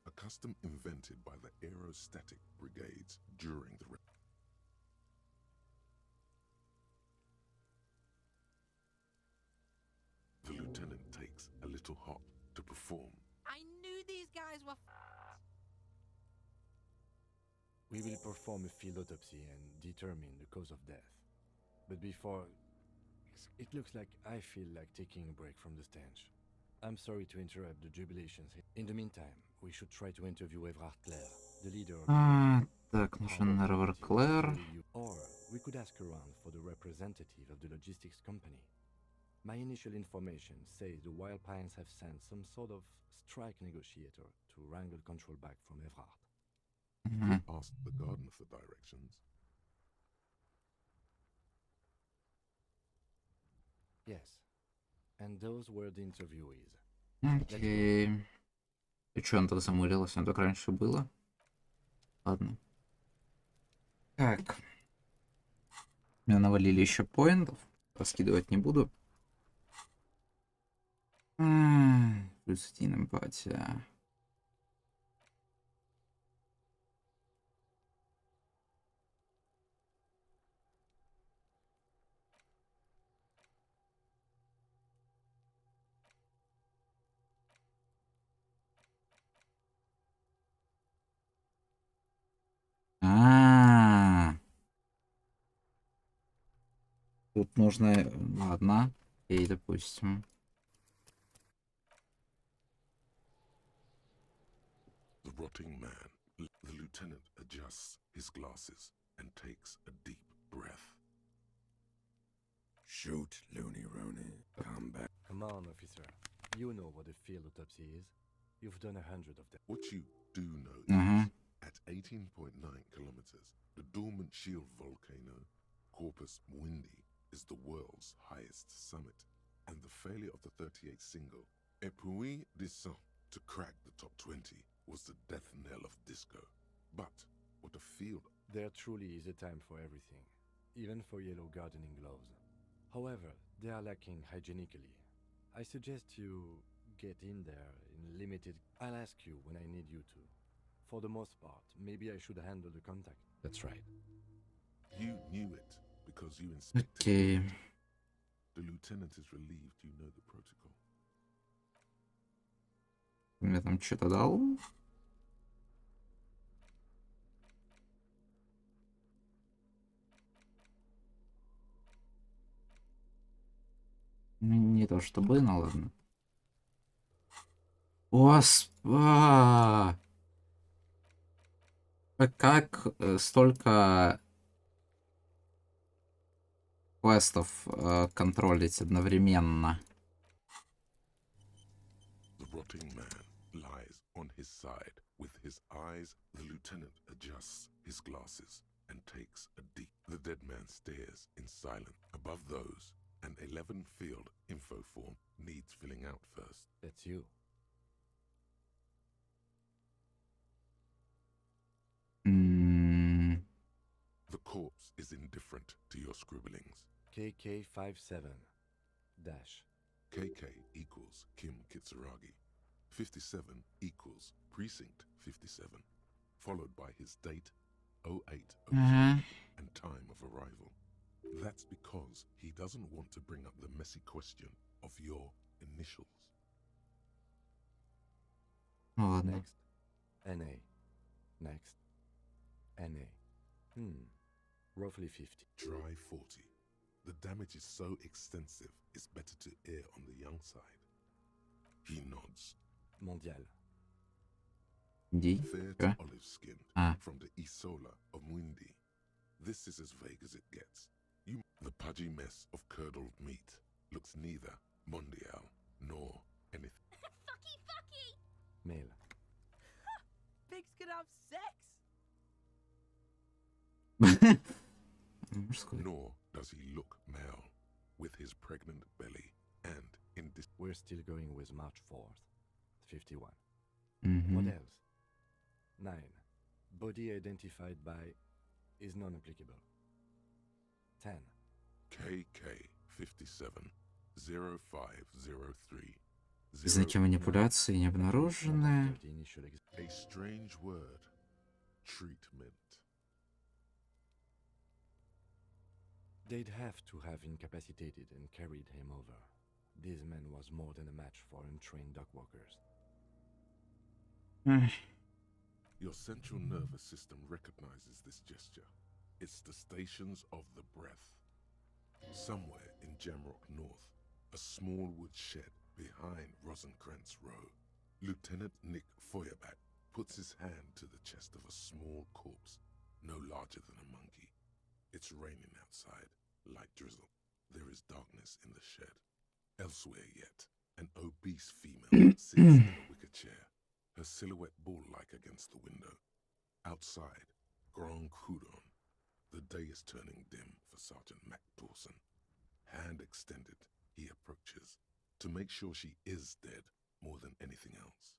a custom invented by the aerostatic brigades during the... The lieutenant takes a little hop to perform. I knew these guys were. We will perform a field autopsy and determine the cause of death. But before... It looks like I feel like taking a break from the stench. I'm sorry to interrupt the jubilations. In the meantime, we should try to interview Evrard Clare, the leader of... Так, нужен Эврард Клэр. Or we could ask around for the representative of the logistics company. My initial information says the Wild Pines have sent some sort of strike negotiator to wrangle control back from Evrard. Ask the gardener for directions. Yes. And those were the interviewees. Окей. И чё он так замылился? Он так раньше было? Ладно. Так. Меня навалили еще поинтов. Раскидывать не буду. Плюс 1 эмпатия. Тут нужно... Ладно. Окей, допустим. The rotting man. The lieutenant adjusts his glasses and takes a deep breath. Shoot, Looney Rooney. Come back. Come on, officer. You know what a field autopsy is. You've done 100 of them. What you do know is, at 18.9 kilometers, the dormant shield volcano, Corpus Mundi, is the world's highest summit, and the failure of the 38 single, Et puis descend, to crack the top 20 was the death knell of disco. But what a field! There truly is a time for everything, even for yellow gardening gloves. However, they are lacking hygienically. I suggest you get in there in limited... I'll ask you when I need you to. For the most part, maybe I should handle the contact. That's right. You knew it because you inspected. Okay. The lieutenant is relieved you know the protocol. Мне там что-то дал? Не то чтобы, но ладно. Оспа! Как столько квестов контролить одновременно? The rotting man lies on his side. With his eyes, the lieutenant adjusts his glasses and takes a deep... The dead man stares in silence. A Above those, an 11-field info form needs filling out first. That's you. The corpse is indifferent to your scribblings. KK57 dash. KK equals Kim Kitsuragi. 57 equals Precinct 57, followed by his date, 0803, and time of arrival. That's because he doesn't want to bring up the messy question of your initials. Next. NA. Next. NA. Roughly 50. Try 40. The damage is so extensive, it's better to err on the young side. He nods. Mondial. Fair to olive-skinned, from the Isola of Mwindi. This is as vague as it gets. The pudgy mess of curdled meat looks neither mondial nor anything. Fucky! Male. Pigs can have sex! Nor does he look male, with his pregnant belly and in this. We're still going with March 4th, 51. Mm-hmm. What else? 9. Body identified by is non-applicable. 10. KK 57 0503. Знаки манипуляции не обнаружены. A strange word. Treatment. They'd have to have incapacitated and carried him over. This man was more than a match for untrained dogwalkers. Your central nervous system recognizes this gesture. It's the stations of the breath. Somewhere in Jamrock North, a small wood shed behind Rosencrantz Row, Lieutenant Nick Feuerbach puts his hand to the chest of a small corpse, no larger than a monkey. It's raining outside, light drizzle. There is darkness in the shed. Elsewhere yet, an obese female sits in a wicker chair, her silhouette ball-like against the window. Outside, Grand Coudon. The day is turning dim for Sergeant Mac Dawson. Hand extended, he approaches, to make sure she is dead more than anything else.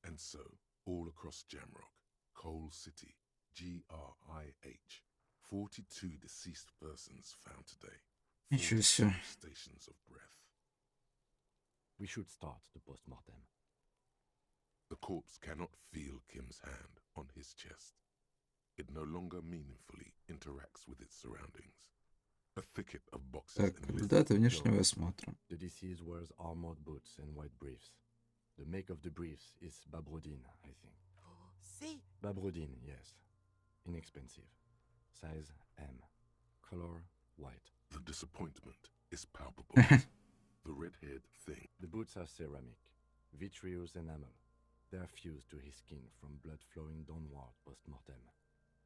And so, all across Jamrock, Coal City, GRIH, 42 deceased persons found today. 42 stations of breath. We should start the post-mortem. The corpse cannot feel Kim's hand on his chest. It no longer meaningfully interacts with its surroundings. A thicket of boxes Так, результаты внешнего осмотра. The deceased wears armored boots and white briefs. The make of the briefs is Babrodine, I think. See? Babrodine, yes. Inexpensive. Size M. Color white. The disappointment is palpable. The red-haired thing. The boots are ceramic, vitreous enamel. They are fused to his skin from blood flowing downward post-mortem.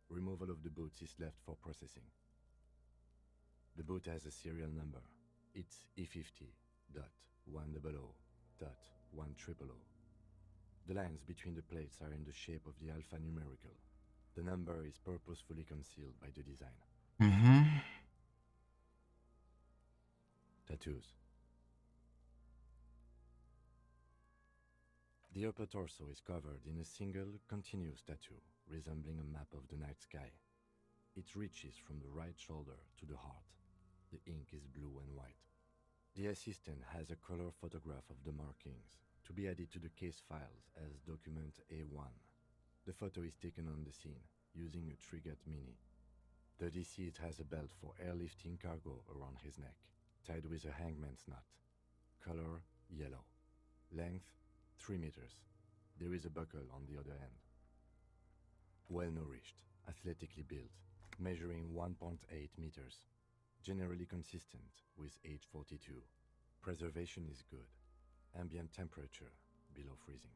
Removal of the boots is left for processing. The boot has a serial number. It's E50.100.100. The lines between the plates are in the shape of the alphanumerical. The number is purposefully concealed by the design. Tattoos. The upper torso is covered in a single, continuous tattoo, resembling a map of the night sky. It reaches from the right shoulder to the heart. The ink is blue and white. The assistant has a color photograph of the markings, to be added to the case files as document A1. The photo is taken on the scene, using a Trigat Mini. The deceased has a belt for airlifting cargo around his neck, tied with a hangman's knot. Color yellow. Length 3 meters. There is a buckle on the other end. Well-nourished, athletically built, measuring 1.8 meters. Generally consistent with age 42. Preservation is good. Ambient temperature below freezing.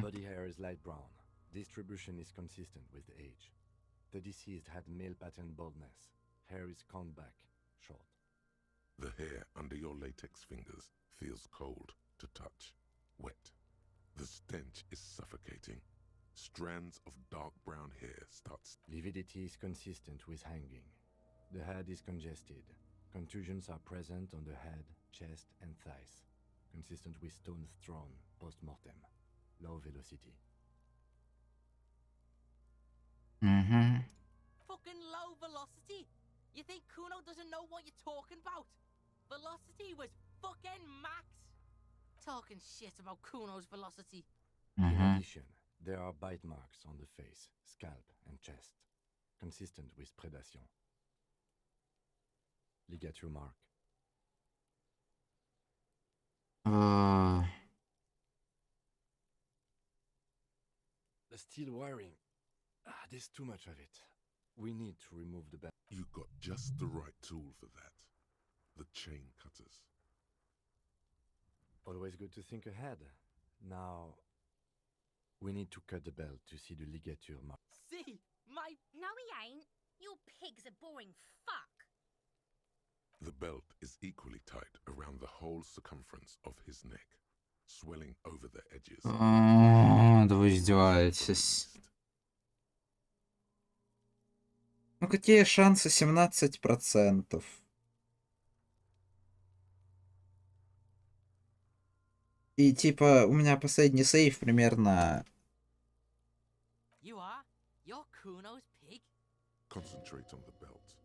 Body hair is light brown. Distribution is consistent with age. The deceased had male pattern baldness. Hair is combed back, short. The hair under your latex fingers feels cold to touch, wet. The stench is suffocating. Strands of dark brown hair starts. Lividity is consistent with hanging. The head is congested. Contusions are present on the head, chest, and thighs, consistent with stones thrown post-mortem. Low velocity. Mm-hmm. Fucking low velocity? You think Kuno doesn't know what you're talking about? Velocity was fucking max. Talking shit about Kuno's velocity. In addition, there are bite marks on the face, scalp, and chest, consistent with predation. Ligature mark. The steel wiring. There's too much of it. We need to remove the belt. You got just the right tool for that. The chain cutters. Always good to think ahead. Now, we need to cut the belt to see the ligature mark. See, my... No, he ain't. Your pig's a boring fuck. The belt is equally tight around the whole circumference of his neck, swelling over the edges. Да вы издеваетесь. Ну какие шансы? 17%. И типа у меня последний сейв примерно... You are? You're Kuno's pig? Concentrate on the belt,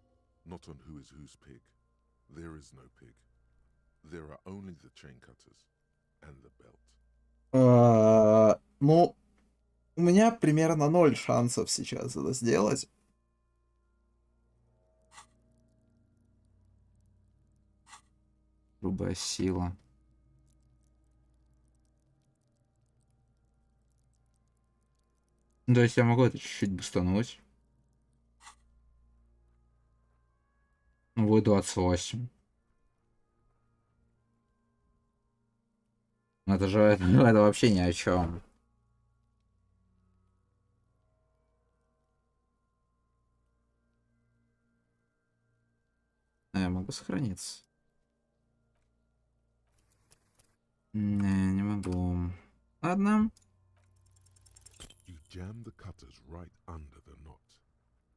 not on who is whose pig. There is no pig. There are only the chain cutters and the belt. Ну, у меня примерно 0 шансов сейчас это сделать. Грубая сила. То есть я могу это чуть-чуть бустануть. Будет 28. Это же это вообще ни о чем. Я могу сохраниться. Не могу. Ладно. You jam the cutters right under the knot.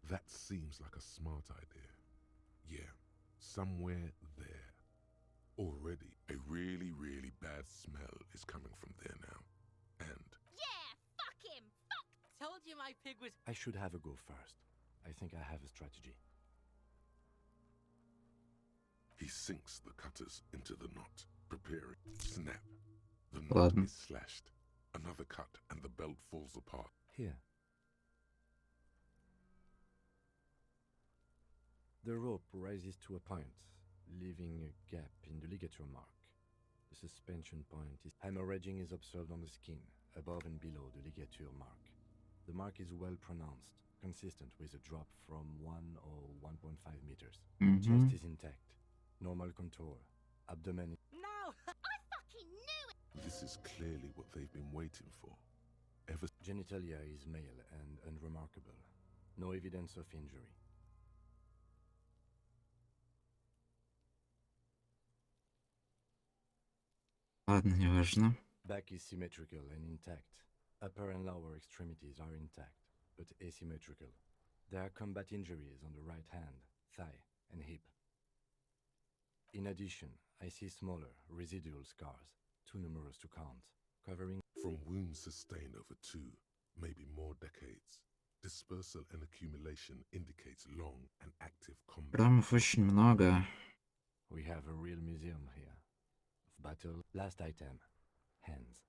That seems like a smart idea. Yeah, somewhere there. Already, a really, really bad smell is coming from there now. And... Yeah, fuck him! Fuck! Told you my pig was... I should have a go first. I think I have a strategy. He sinks the cutters into the knot, preparing. Snap. The knot is slashed. Another cut and the belt falls apart. Here. The rope rises to a point, leaving a gap in the ligature mark. The suspension point is... Hemorrhaging is observed on the skin, above and below the ligature mark. The mark is well pronounced, consistent with a drop from 1 or 1.5 meters. Chest is intact. Normal contour. Abdomen... No! I fucking knew it! This is clearly what they've been waiting for. Genitalia is male and unremarkable. No evidence of injury. Ладно, неважно. Back is symmetrical and intact. Upper and lower extremities are intact, but asymmetrical. There are combat injuries on the right hand, thigh, and hip. In addition, I see smaller, residual scars, too numerous to count, covering... From wounds sustained over 2, maybe more decades. Dispersal and accumulation indicates long and active combat. Шрамов очень много. We have a real museum here. Of battle. Last item. Hands.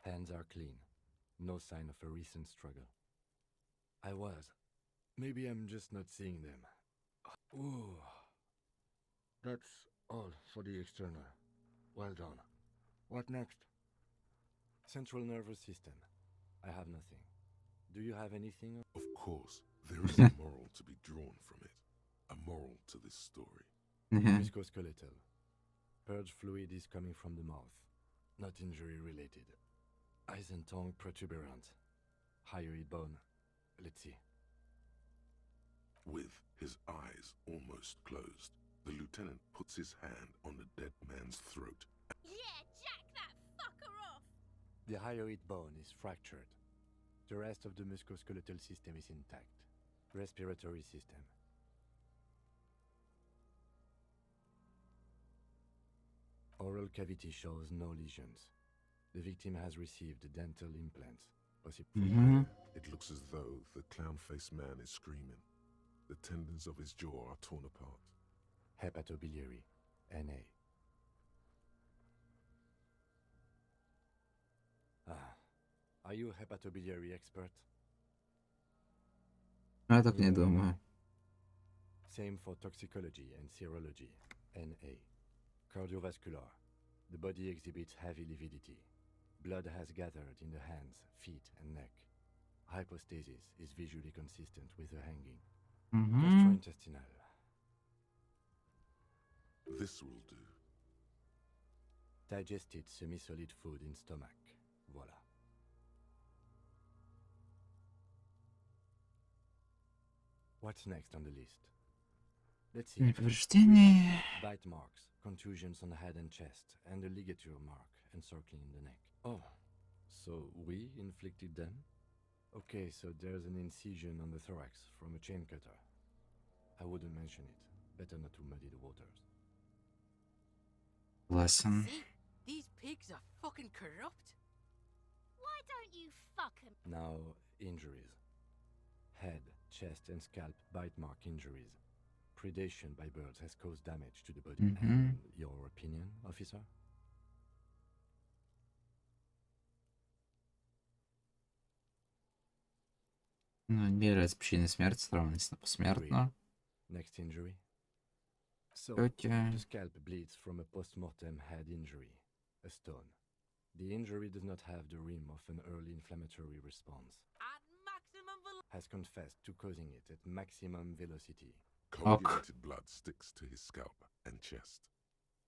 Hands are clean. No sign of a recent struggle. I was. Maybe I'm just not seeing them. Ooh. That's all for the external. Well done. What next? Central nervous system. I have nothing. Do you have anything? Of course, there is a moral to be drawn from it. A moral to this story. Musculoskeletal. Purge fluid is coming from the mouth. Not injury related. Eyes and tongue protuberant. Hyoid bone. Let's see. With his eyes almost closed, the lieutenant puts his hand on the dead man's throat. Yeah, jack that fucker off! The hyoid bone is fractured. The rest of the musculoskeletal system is intact. Respiratory system. Oral cavity shows no lesions. The victim has received dental implants. It looks as though the clown-faced man is screaming. The tendons of his jaw are torn apart. Hepatobiliary. NA. Are you a hepatobiliary expert? Я так не думаю. Same for toxicology and serology. NA. Cardiovascular. The body exhibits heavy lividity. Blood has gathered in the hands, feet, and neck. Hypostasis is visually consistent with the hanging. Gastrointestinal. This will do. Digested semi-solid food in stomach. Voila. What's next on the list? Let's see. Повреждения. Bite marks, contusions on the head and chest, and a ligature mark encircling the neck. Oh, so we inflicted them? Okay, so there's an incision on the thorax from a chain cutter. I wouldn't mention it. Better not to muddy the waters. Lesson. See? These pigs are fucking corrupt. Why don't you fuck 'em? Now, injuries. Head, chest, and scalp bite mark injuries. Predation by birds has caused damage to the body. And your opinion, officer? Ну, не является причиной смерти, сравнительно посмертно. Next injury. So, Okay. the scalp bleeds from a post-mortem head injury, a stone. The injury does not have the rim of an early inflammatory response. At maximum Has confessed to causing it at maximum velocity. Coagulated blood sticks to his scalp and chest,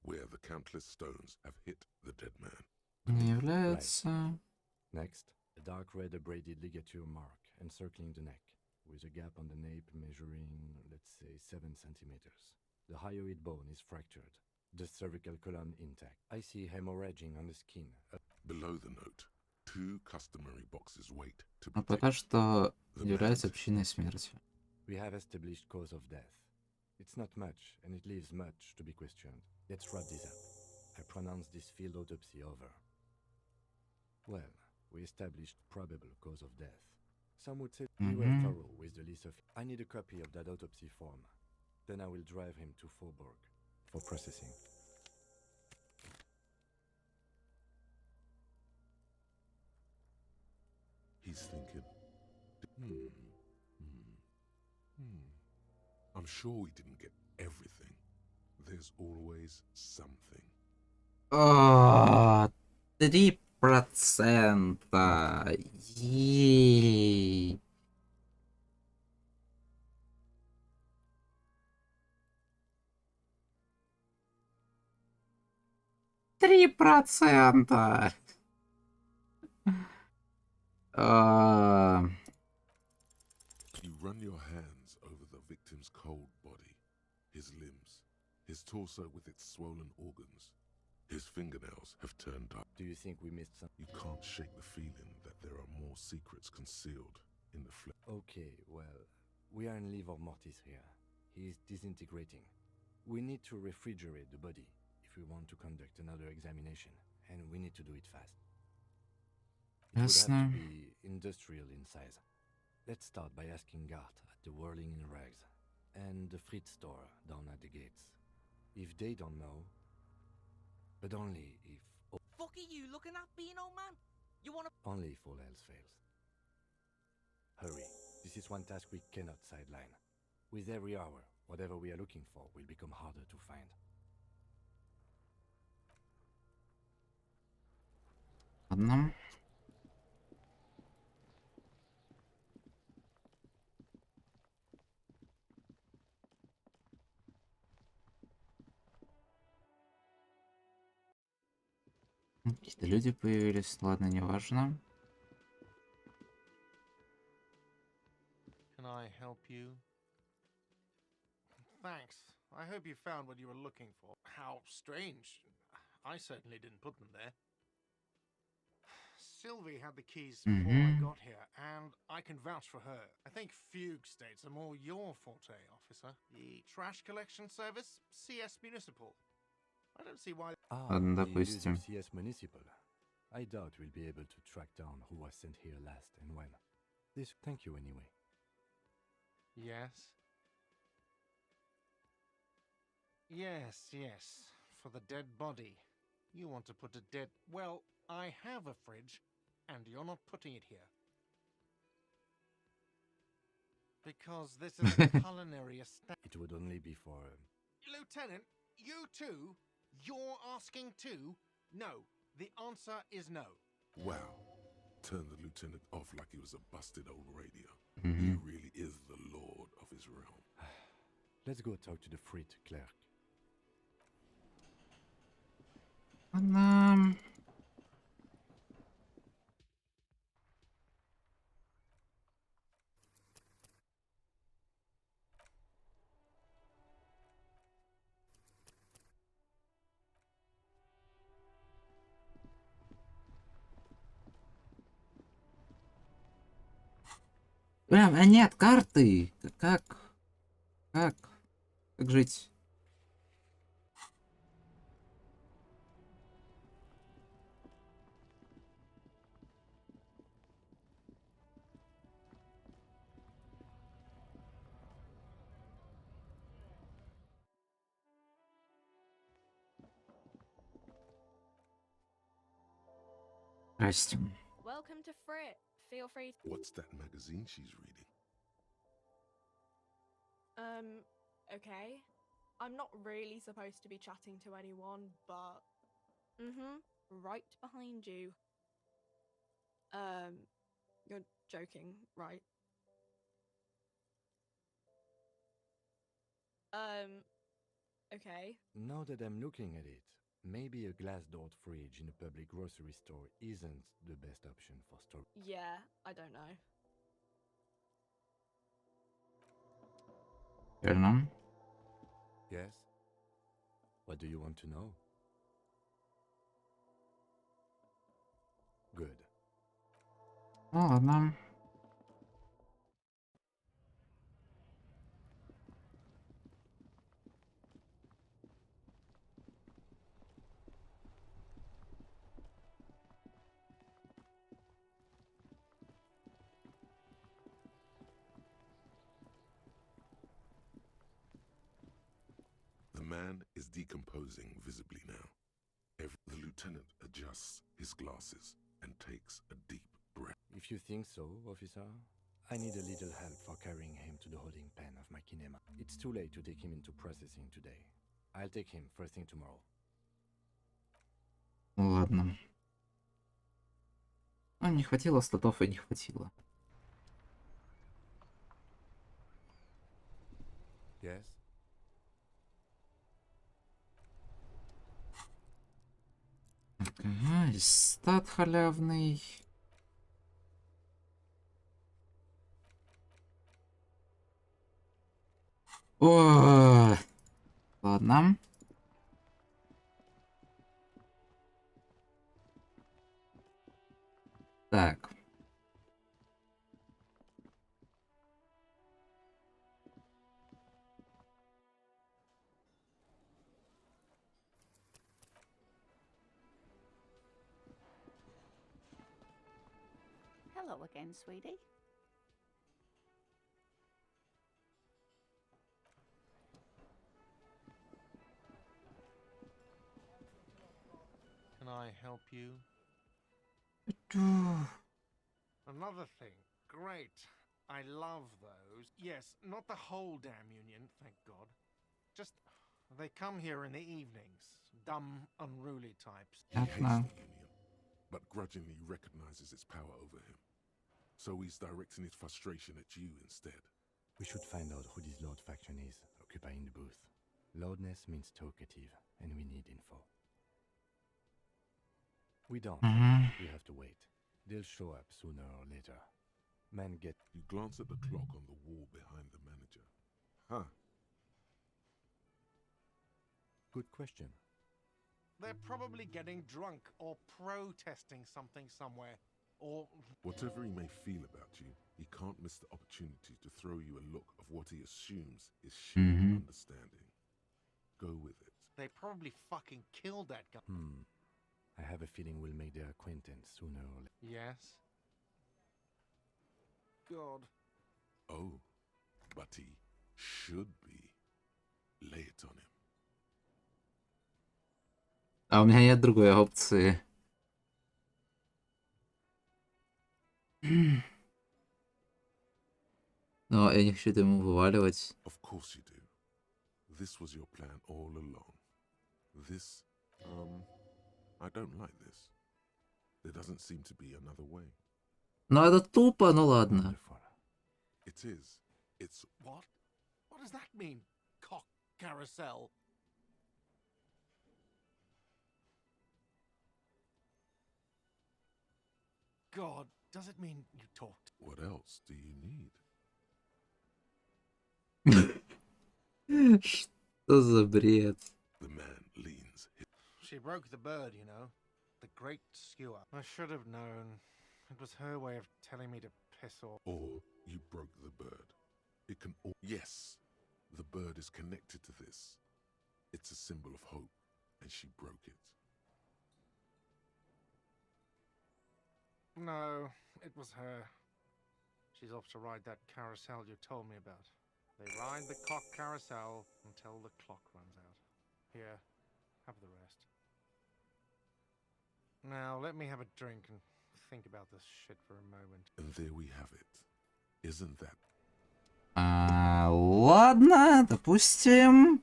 where the countless stones have hit the dead man. Не является. Next, a dark red abraded ligature mark encircling the neck, with a gap on the nape measuring, let's say, 7 centimeters. The hyoid bone is fractured. The cervical column intact. I see hemorrhaging on the skin. Below the note, 2 customary boxes wait to Но protect пока что является причиной смерти. We have established cause of death. It's not much, and it leaves much to be questioned. Let's wrap this up. I pronounce this field autopsy over. Well, we established probable cause of death. Some would say we were thorough with the list of... I need a copy of that autopsy form. Then I will drive him to Faubourg for processing. He's thinking, I'm sure we didn't get everything. There's always something. 3%. Ей. Три процента. You run your hands over the victim's cold body, his limbs, his torso with its swollen organs. His fingernails have turned dark. Do you think we missed some? You can't shake the feeling that there are more secrets concealed in the flesh. Okay, well, we are in livor mortis here. He is disintegrating. We need to refrigerate the body if we want to conduct another examination, and we need to do it fast. It would have to be industrial in size. Let's start by asking Gart at the Whirling in Rags and the Fritz store down at the gates. If they don't know, but only if... Fuck are you looking at, being old man? You wanna... Only if all else fails. Hurry. This is one task we cannot sideline. With every hour, whatever we are looking for will become harder to find. Ладно. Какие-то люди появились, ладно, неважно. Can I help you? Thanks. I hope you found what you were looking for. How strange. I certainly didn't put them there. Sylvie had the keys before I got here, and I can vouch for her. I think fugue states are more your forte, officer. The trash collection service, CS Municipal. I don't see why... Ладно, The Elysium допустим. CS Municipal. I doubt we'll be able to track down who was sent here last and when. This, thank you anyway. Yes? Yes. For the dead body. You want to put a dead... Well, I have a fridge, and you're not putting it here. Because this is a culinary establishment. It would only be for... Lieutenant, you too? You're asking too? No. The answer is no. Wow. Turn the lieutenant off like he was a busted old radio. Mhm. He really is the lord of his realm. Let's go talk to the freight clerk. Ладно. Прям, а нет, карты! Как? Как жить? Здрасте. Welcome to Frit. Feel free to... What's that magazine she's reading? Okay. I'm not really supposed to be chatting to anyone, but... Right behind you. You're joking, right? Okay. Now that I'm looking at it, maybe a glass-doored fridge in a public grocery store isn't the best option for storage. Yeah, I don't know. Верно. Yes? What do you want to know? Good. Ну ладно. The man is decomposing visibly now. The lieutenant adjusts his glasses and takes a deep breath. If you think so, officer, I need a little help for carrying him to the holding pen of my kinema. It's too late to take him into processing today. I'll take him first thing tomorrow. Ну ладно. Ну, не хватило статов и не хватило. Yes? Ага, и стат халявный. О, ладно. Так. Hello again, sweetie. Can I help you? Another thing. Great. I love those. Yes, not the whole damn union, thank God. Just, they come here in the evenings. Dumb, unruly types. He hates the union, but grudgingly recognizes its power over him. So he's directing his frustration at you instead. We should find out who this Lord faction is, occupying the booth. Loudness means talkative, and we need info. We don't. We have to wait. They'll show up sooner or later. Man, get... You glance at the clock on the wall behind the manager. Huh. Good question. They're probably getting drunk or protesting something somewhere. or... Whatever he may feel about you, he can't miss the opportunity to throw you a look of what he assumes is sheer understanding. Go with it. They probably fucking killed that guy. I have a feeling we'll make their acquaintance sooner or later. Yes. God. Oh, but he should be. Lay it on him. А у меня нет другой опции. Но я не хочу это ему вываливать. Of course you do. This was your plan all along. This, I don't like this. There doesn't seem to be another way. Ну это тупо, ну ладно. It is. It's... What? What does that mean? Cock carousel? God, does it mean you talked? What else do you need? Что за бред? The man leans. She broke the bird, you know. The great skewer. I should have known. It was her way of telling me to piss off. Or you broke the bird. It can... Yes, the bird is connected to this. It's a symbol of hope, and she broke it. No, it was her. She's off to ride that carousel you told me about. They ride the cock carousel until the clock runs out. Here, have the rest. Now, let me have a drink and think about this shit for a moment. And there we have it. Isn't that... Ладно, допустим.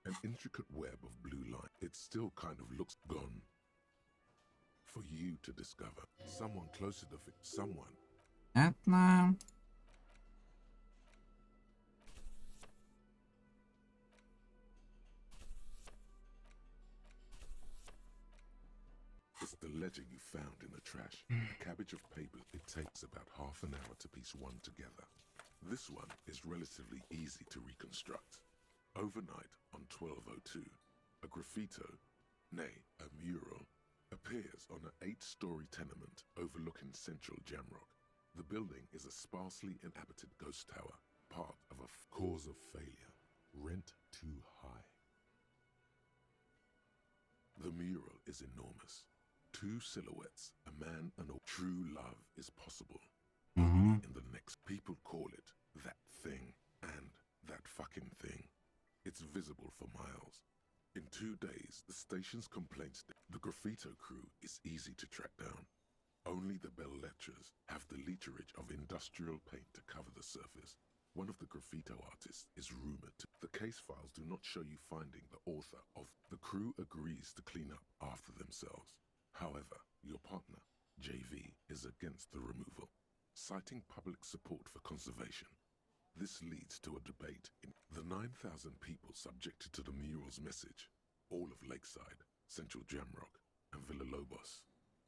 An intricate web of blue line. It still kind of looks gone. For you to discover. Someone closer to someone. Понятно. It's the ledger you found in the trash. A cabbage of paper. It takes about half an hour to piece one together. This one is relatively easy to reconstruct. Overnight on 1202, a graffito, nay, a mural, appears on an 8-story tenement overlooking central Jamrock. The building is a sparsely inhabited ghost tower, part of a cause of failure, rent too high. The mural is enormous. 2 silhouettes, a man and a true love is possible. Only in the next people call it that thing and that fucking thing. It's visible for miles. In 2 days, the station's complaints, the graffito crew is easy to track down. Only the bell lectures have the literage of industrial paint to cover the surface. One of the graffito artists is rumored to. The case files do not show you finding the author of. The crew agrees to clean up after themselves. However, your partner, JV, is against the removal, citing public support for conservation. This leads to a debate in the 9,000 people subjected to the mural's message, all of Lakeside, Central Jamrock, and Villalobos,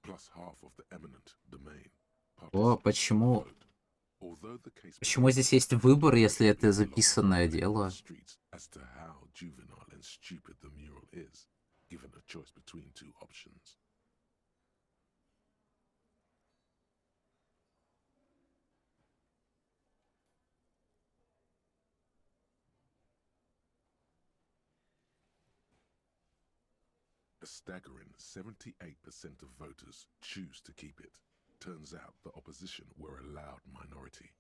plus half of the eminent domain. О, почему здесь есть выбор, если это записанное дело? As to how juvenile and stupid the mural is, given a choice between 2 options. A staggering 78% of voters choose to keep it. Turns out the opposition were a loud minority,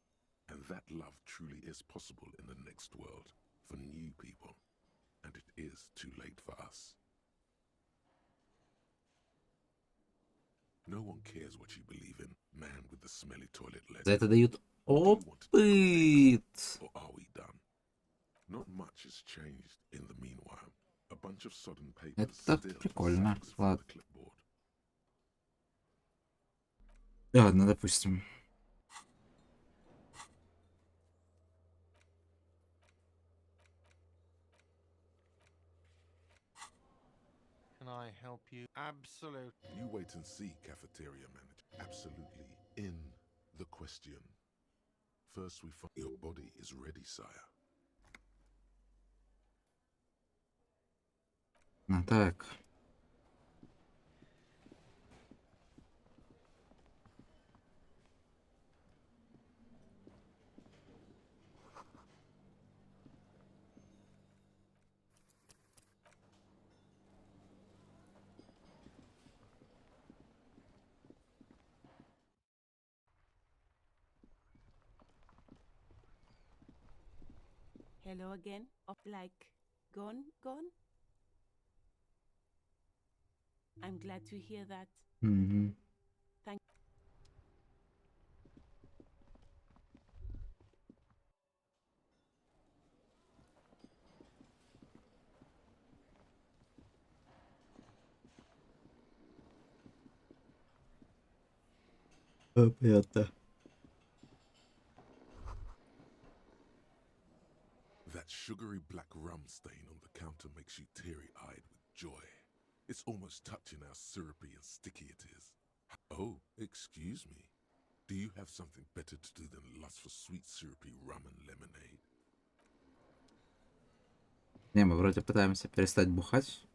and that love truly is possible in the next world for new people, and it is too late for us. No one cares what you believe in, man with the smelly toilet letter. За это дают опыт. Or are we done? Not much has changed in the meanwhile. A bunch of sodden papers Это прикольно. Ладно. Ладно, допустим. Can I help you? Absolutely. You wait and see, cafeteria manager. Absolutely in the question. First we find your body is ready, sire. А так. Hello again. Like, gone? I'm glad to hear that. Угу. Thank. Понятно. That sugary black rum stain on the counter makes you teary-eyed with joy. It's almost touching how syrupy and sticky it is. Oh, excuse me. Do you have something better to do than lust for sweet syrupy rum and lemonade? Не, мы вроде пытаемся перестать бухать.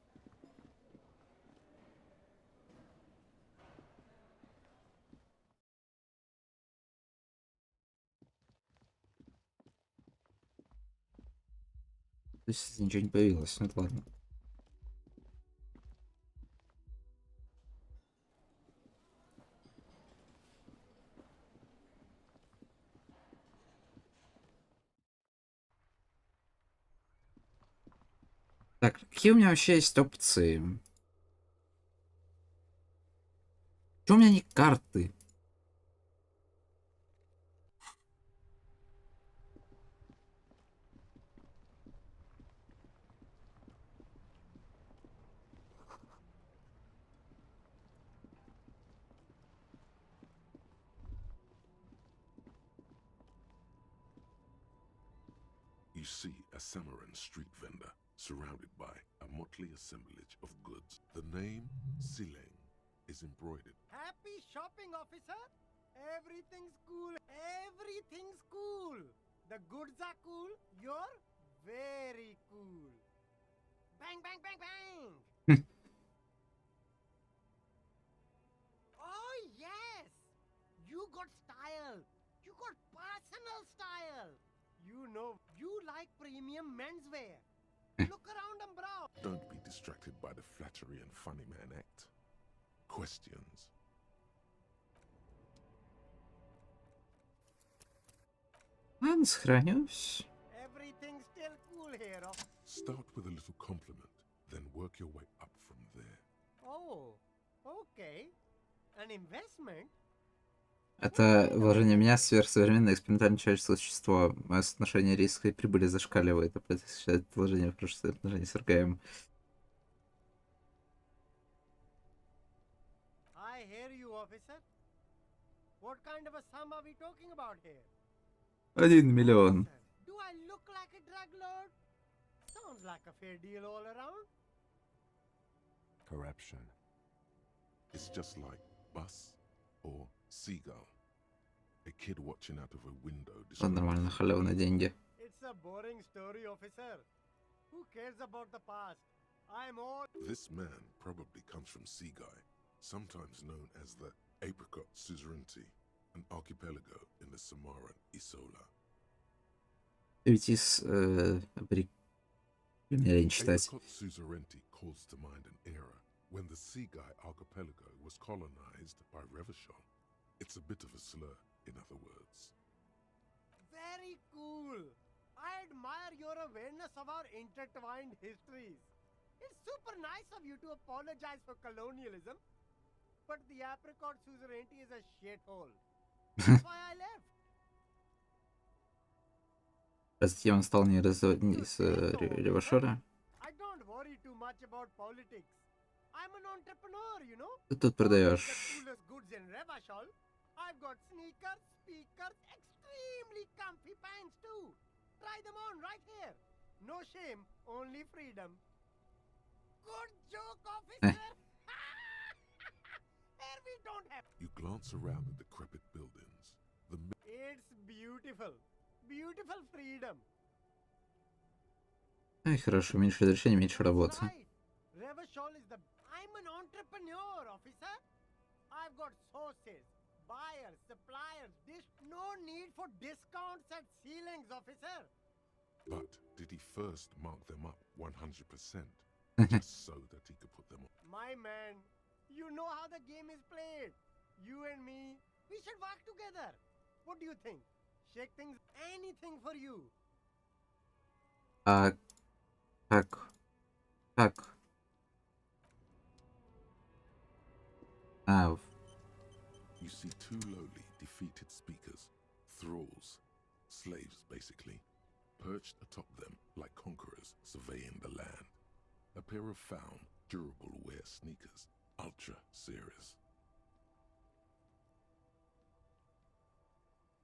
То есть ничего не появилось, ну это ладно. Так, какие у меня вообще есть опции? Чё у меня не карты? You see a Samaran street vendor surrounded by a motley assemblage of goods. The name Sileng is embroidered. Happy shopping, officer! Everything's cool. Everything's cool. The goods are cool. You're very cool. Bang, bang, bang, bang! Oh, yes! You got style. You got personal style. You know, you like premium menswear. Look around and browse. Don't be distracted by the flattery and funny man act. Questions. Ладно, сохранюсь. Everything's still cool here. Start with a little compliment, then work your way up from there. Oh, okay. An investment? Это вложение меня в сверхсовременное экспериментальное человеческое существо. Мое соотношение риска и прибыли зашкаливает. Это считает вложение в прошлое соотношение с РГМ. I hear you, officer. What kind of a sum are we talking about here? 1 миллион. Do I look like a drug lord? Sounds like a fair deal all around. Corruption. It's just like bus or seagull. A kid watching out of a window. Нормально, халявные деньги. It's a boring story, officer. Who cares about the past? I'm all... This man probably comes from Seaguy, sometimes known as the Apricot Suzerainty, an archipelago in the Samaran Isola. Apricot Suzerainty calls to mind an era when the Seaguy archipelago was colonized by Revachol. It's a bit of a slur, in other words. Very cool. I admire your awareness of our intertwined histories. It's super nice of you to apologize for colonialism, but the Apricot Suzerainty is a shithole. That's why I left. Разве он стал не из Ревашора? I don't worry too much about politics. I'm an entrepreneur, you know. Ты тут продаешь. The coolest goods in Revachol. I've got sneakers, speakers, extremely comfy pants too. Try them on right here. No shame, only freedom. Good joke, officer. Here we don't have. You glance around the decrepit buildings. It's beautiful. Beautiful freedom. Ай, хорошо, меньше разрешений, меньше работы. Right. Revachol is the... I'm an entrepreneur, officer. I've got sources, buyers, suppliers. There's no need for discounts at ceilings, officer. But did he first mark them up 100%, just so that he could put them on? My man, you know how the game is played. You and me, we should work together. What do you think? Shake things, anything for you. Так. You see two lowly, defeated speakers, thralls, slaves basically, perched atop them like conquerors surveying the land. A pair of found, durable wear sneakers, ultra serious.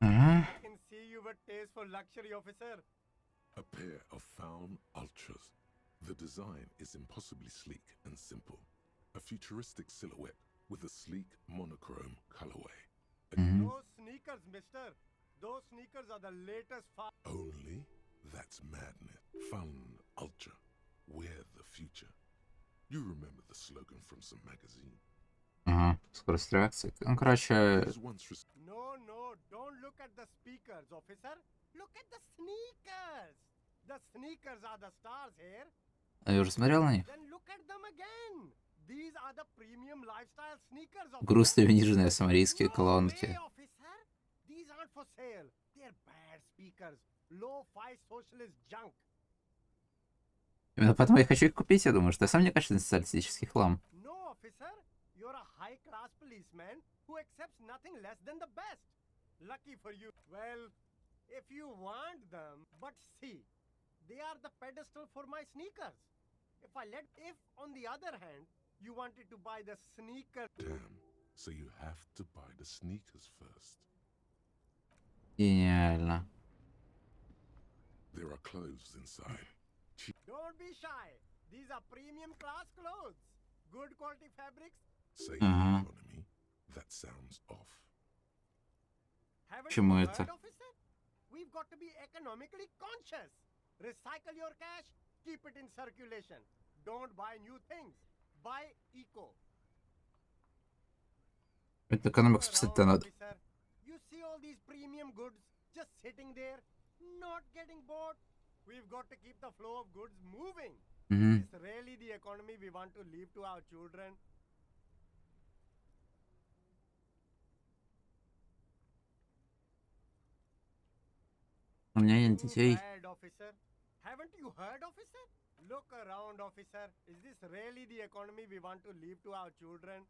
I can see you've a taste for luxury, officer. A pair of found ultras. The design is impossibly sleek and simple. A futuristic silhouette with a sleek monochrome colorway. Those sneakers, mister. Those sneakers are the latest Only? That's madness. Fun ultra. Wear the future. You remember the slogan from some magazine? Скорость реакции. Ну, короче... No, don't look at the speakers, officer. Look at the sneakers. The sneakers are the stars here. Я уже смотрел на них. Then look at them again. These are the premium lifestyle sneakers, officer. Грустные винижные самарийские колонки. Officer. These aren't for sale. They're bad speakers. Low-fi socialist junk. Именно поэтому я хочу их купить, я думаю, что я сам не качественный социалистический хлам. No, officer. You're a high-class policeman who accepts nothing less than the best. Lucky for you. Well, if you want them, but see, they are the pedestal for my sneakers. If on the other hand, you wanted to buy the sneakers. Damn. So you have to buy the sneakers first. Гениально. There are clothes inside. Don't be shy. These are premium class clothes. Good quality fabrics. Say economy. That sounds off. Почему это? We've got to be economically conscious. Recycle your cash, keep it in circulation. Don't buy new things. Buy eco. Это экономику спасать-то надо. You see all these premium goods just sitting there, not getting bought. We've got to keep the flow of goods moving. Is this really the economy we want to leave to our children? У меня нет детей. Haven't you heard, officer? Look around, officer. Is this really the economy we want to leave to our children?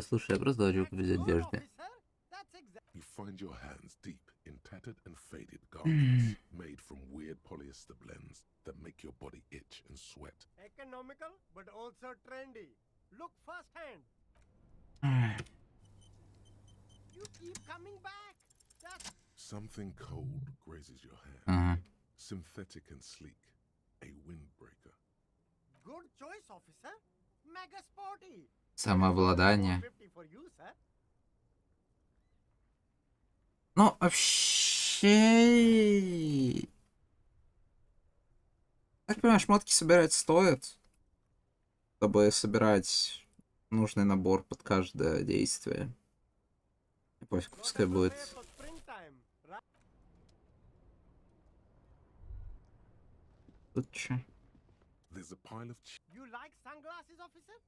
Слушай, я просто хочу купить одежды. You find your hands deep in tattered and faded garments made from weird polyester blends that make your body itch and sweat. Economical, but also trendy. Look firsthand. You keep coming back. That's... Something cold grazes your hand. Synthetic and sleek. A windbreaker. Good choice, officer. Mega sporty. Самообладание. Ну, вообще... Так понимаю, шмотки собирать стоит, чтобы собирать нужный набор под каждое действие. Пофиг, пускай будет. Тут чё? There's a pile of You like sunglasses, officer?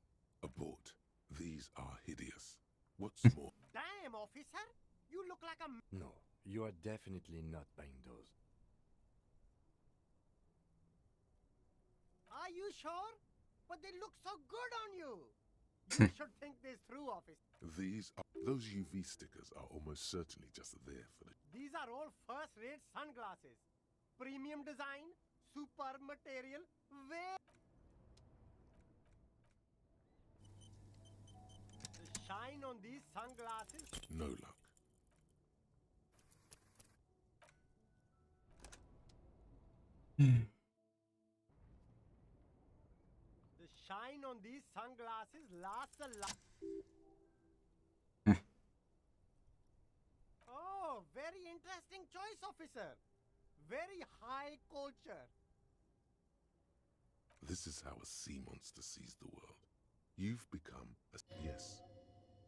Abort. These are hideous. What's more? Damn, officer! You look like a... No, you are definitely not buying those. Are you sure? But they look so good on you. You should think this through, officer. Those UV stickers are almost certainly just there for the... These are all first-rate sunglasses. Premium design, superb material, the shine on these sunglasses. No luck. The shine on these sunglasses lasts a lot. Oh, very interesting choice, officer. Very high culture. This is how a sea monster sees the world. You've become a... Yes,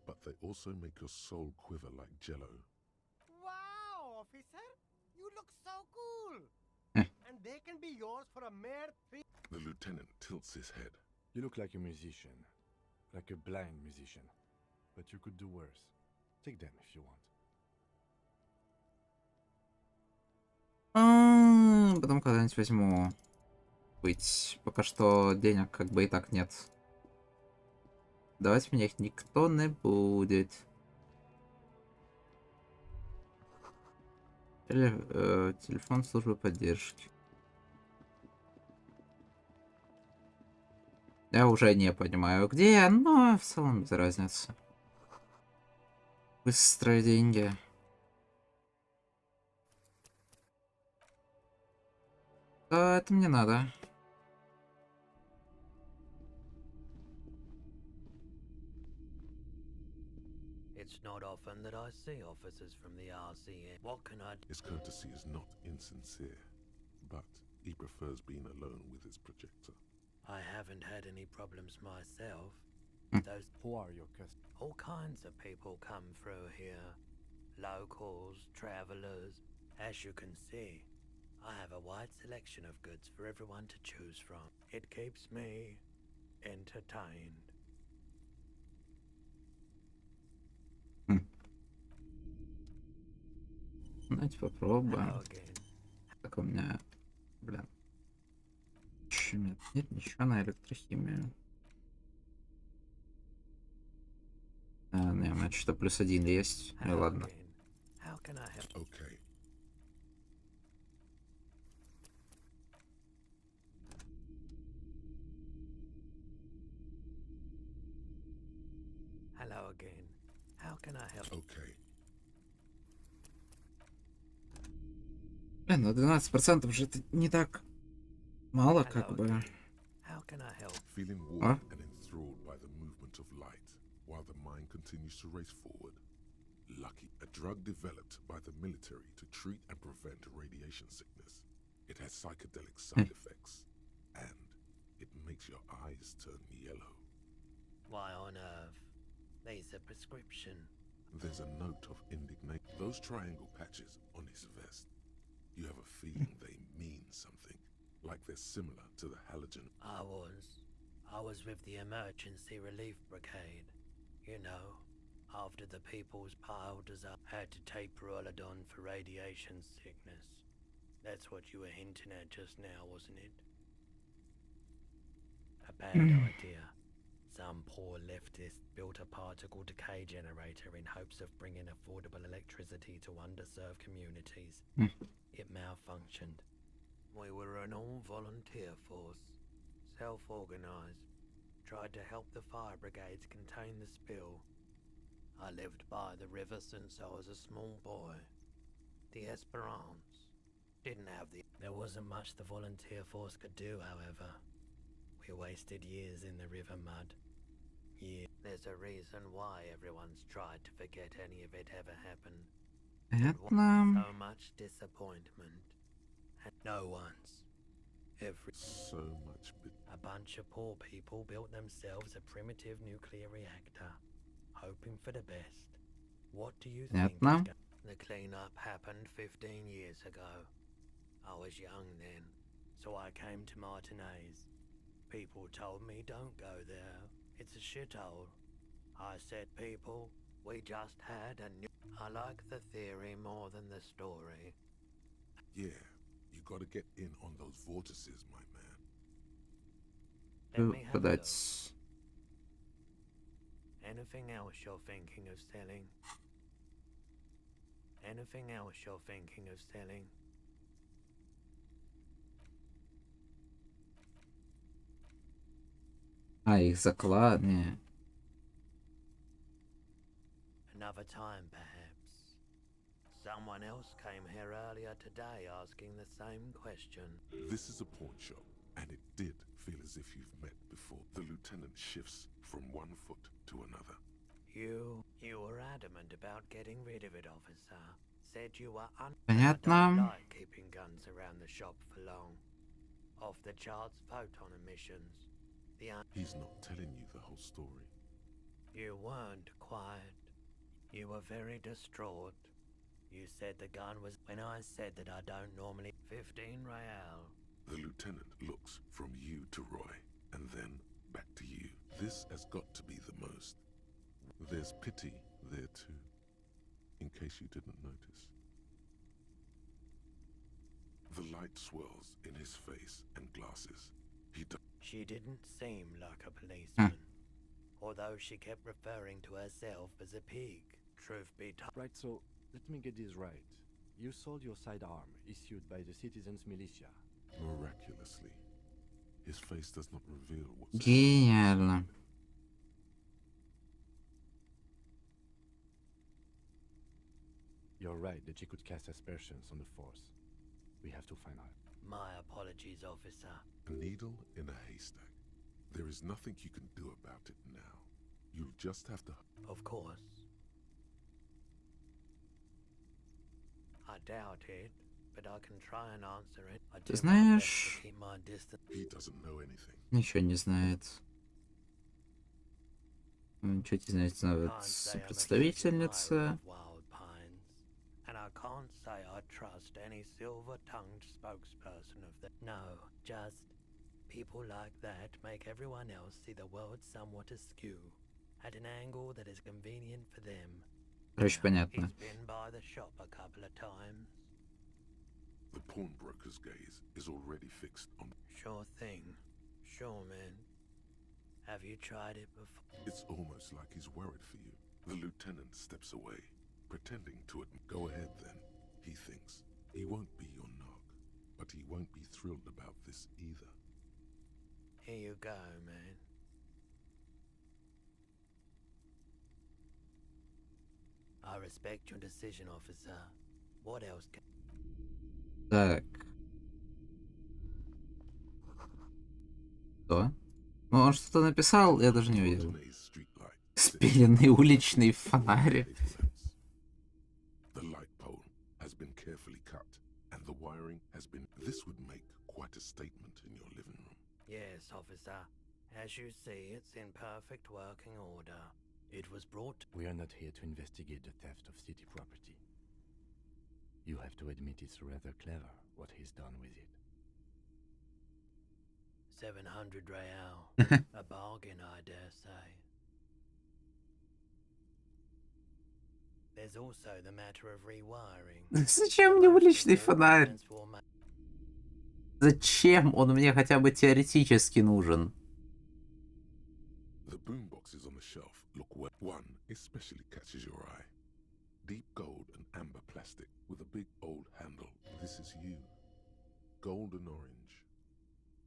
but they also make your soul quiver like jello. Wow, officer! You look so cool! And they can be yours for a mere 3... The lieutenant tilts his head. You look like a musician. Like a blind musician. But you could do worse. Take them if you want. Потом когда-нибудь возьму. Быть. Пока что денег как бы и так нет. Давать мне их никто не будет. Телефон службы поддержки. Я уже не понимаю, где, но в целом без разницы. Быстрые деньги. Да, это мне надо. It's not often that I see officers from the RCM. What can I do? His courtesy is not insincere, but he prefers being alone with his projector. I haven't had any problems myself. Those Who are your customers? all kinds of people come through here. Locals, travelers. As you can see, I have a wide selection of goods for everyone to choose from. It keeps me entertained. Давайте попробуем. Так у меня... Блин. Нет ничего на электрохимию. Не, у меня что-то +1 есть. Ну ладно. Okay. Hello again. How can I help? Okay. Блин, ну 12% же это не так мало, как бы. How can I help? Feeling warm and enthralled by the movement of light, while the mind continues to race forward. Lucky, a drug developed by the military to treat and prevent radiation sickness. It has psychedelic side effects, and it makes your eyes turn yellow. Why on earth? There's a prescription. There's a note of indignation. Those triangle patches on his vest. You have a feeling they mean something, like they're similar to the halogen. I was with the emergency relief brigade. You know, after the people's piled us up, had to take Perolidon for radiation sickness. That's what you were hinting at just now, wasn't it? A bad idea. Some poor leftist built a particle decay generator in hopes of bringing affordable electricity to underserved communities. It malfunctioned. We were an all-volunteer force, self-organized, tried to help the fire brigades contain the spill. I lived by the river since I was a small boy. The Esperance didn't have the... There wasn't much the volunteer force could do, however. We wasted years in the river mud. Yeah, there's a reason why everyone's tried to forget any of it ever happened. So much disappointment. And no one's. So much. A bunch of poor people built themselves a primitive nuclear reactor, hoping for the best. What do you think? The cleanup happened 15 years ago. I was young then, so I came to Martinez. People told me don't go there. It's a shithole. I said, people, we just had a new... I like the theory more than the story. Yeah, you gotta get in on those vortices, my man. But that's... Anything else you're thinking of selling? Anything else you're thinking of selling? Их заклад, не. Another time, perhaps. Someone else came here earlier today asking the same question. This is a pawn shop, and it did feel as if you've met before. The lieutenant shifts from one foot to another. You were adamant about getting rid of it, officer. Said you were Понятно. I don't like keeping guns around the shop for long. Off the charts photon emissions. He's not telling you the whole story. You weren't quiet. You were very distraught. You said the gun was... When I said that I don't normally... 15 real. The lieutenant looks from you to Roy, and then back to you. This has got to be the most. There's pity there too, in case you didn't notice. The light swirls in his face and glasses. She didn't seem like a policeman, although she kept referring to herself as a pig. Truth be told. Right, so let me get this right. You sold your sidearm, issued by the citizens' militia. Miraculously, his face does not reveal what's... Гениально. You're right that she could cast aspersions on the force. We have to find out. My apologies, officer. A needle in a haystack. There is nothing you can do about it now. You'll just have to... Of course. I doubt it, but I can try and answer it. I Ты do my best знаешь, to keep my distance. He doesn't know anything. ничего не знает. Ничего не знает представительница. And I can't say I trust any silver-tongued spokesperson of the... No, just people like that make everyone else see the world somewhat askew, at an angle that is convenient for them. Короче, понятно. He's been by the shop a couple of times. The pawnbroker's gaze is already fixed on... Sure thing. Sure, man. Have you tried it before? It's almost like he's worried for you. The lieutenant steps away, pretending to admit. Go ahead then, he thinks. He won't be your knock, but he won't be thrilled about this either. Here you go, man. I respect your decision, officer. What else can... Так. Что? Ну, он что-то написал, я даже не увидел. Спиленный уличный фонарь. The light pole has been carefully cut, and the wiring has been... This would make quite a statement in your living room. Yes, officer. As you see, it's in perfect working order. It was brought... We are not here to investigate the theft of city property. You have to admit it's rather clever what he's done with it. 700 real. A bargain, I dare say. There's also the matter of rewiring. Зачем мне уличный фонарь? Зачем он мне хотя бы теоретически нужен? The boomboxes on the shelf look well. One especially catches your eye. Deep gold and amber plastic with a big old handle. This is you. Golden orange.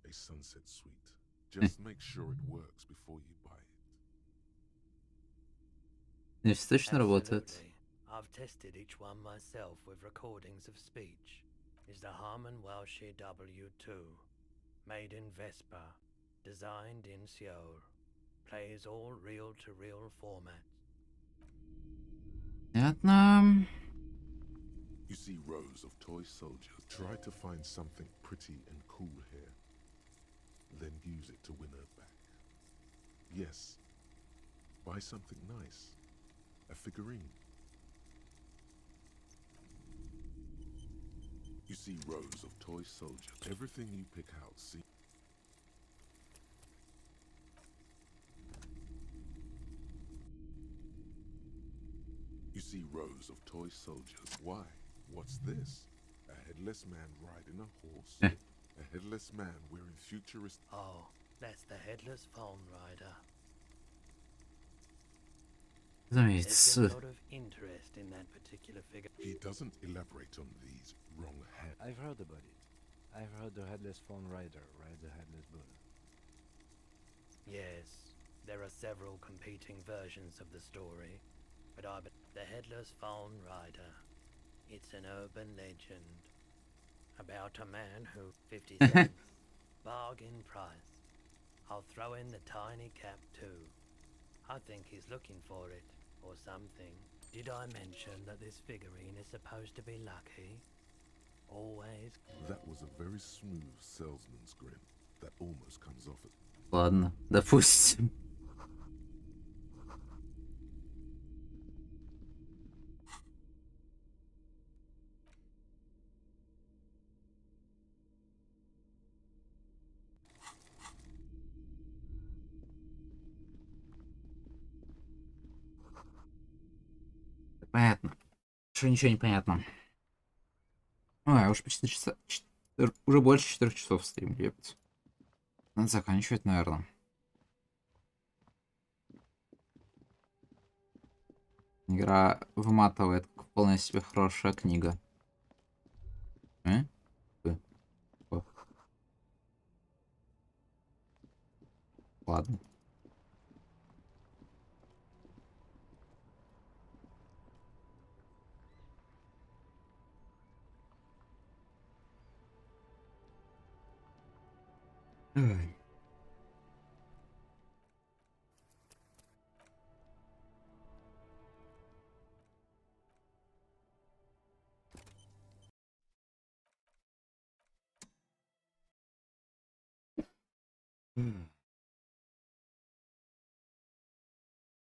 A sunset suite. Just make sure it works before you buy it. Здесь точно работает. I've tested each one myself with recordings of speech. Is the Harman Welshie W2. Made in Vespa. Designed in Seoul. Plays all reel-to-reel formats. Понятно. You see rows of toy soldiers. Try to find something pretty and cool here. Then use it to win her back. Yes. Buy something nice. A figurine. You see rows of toy soldiers. Everything you pick out, see. You see rows of toy soldiers. Why? What's this? A headless man riding a horse? A headless man wearing futurist... Oh, that's the headless phone rider. There's been a lot of interest in that particular figure. He doesn't elaborate on these wrong head. I've heard about it. I've heard the headless phone rider rides a headless bull. Yes, there are several competing versions of the story, but the headless phone rider. It's an urban legend about a man who 50 cents, bargain price. I'll throw in the tiny cap too. I think he's looking for it, or something. Did I mention that this figurine is supposed to be lucky? Always. That was a very smooth salesman's grin that almost comes off it. Ладно, допустим. Понятно. Что ничего не понятно. Ой, уж почти часа... Уже больше 4 часов стрим, ебать. Надо заканчивать, наверное. Игра выматывает, как вполне себе хорошая книга. О. Ладно. Ой.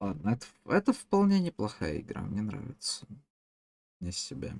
Ладно, это вполне неплохая игра, мне нравится. Не себя.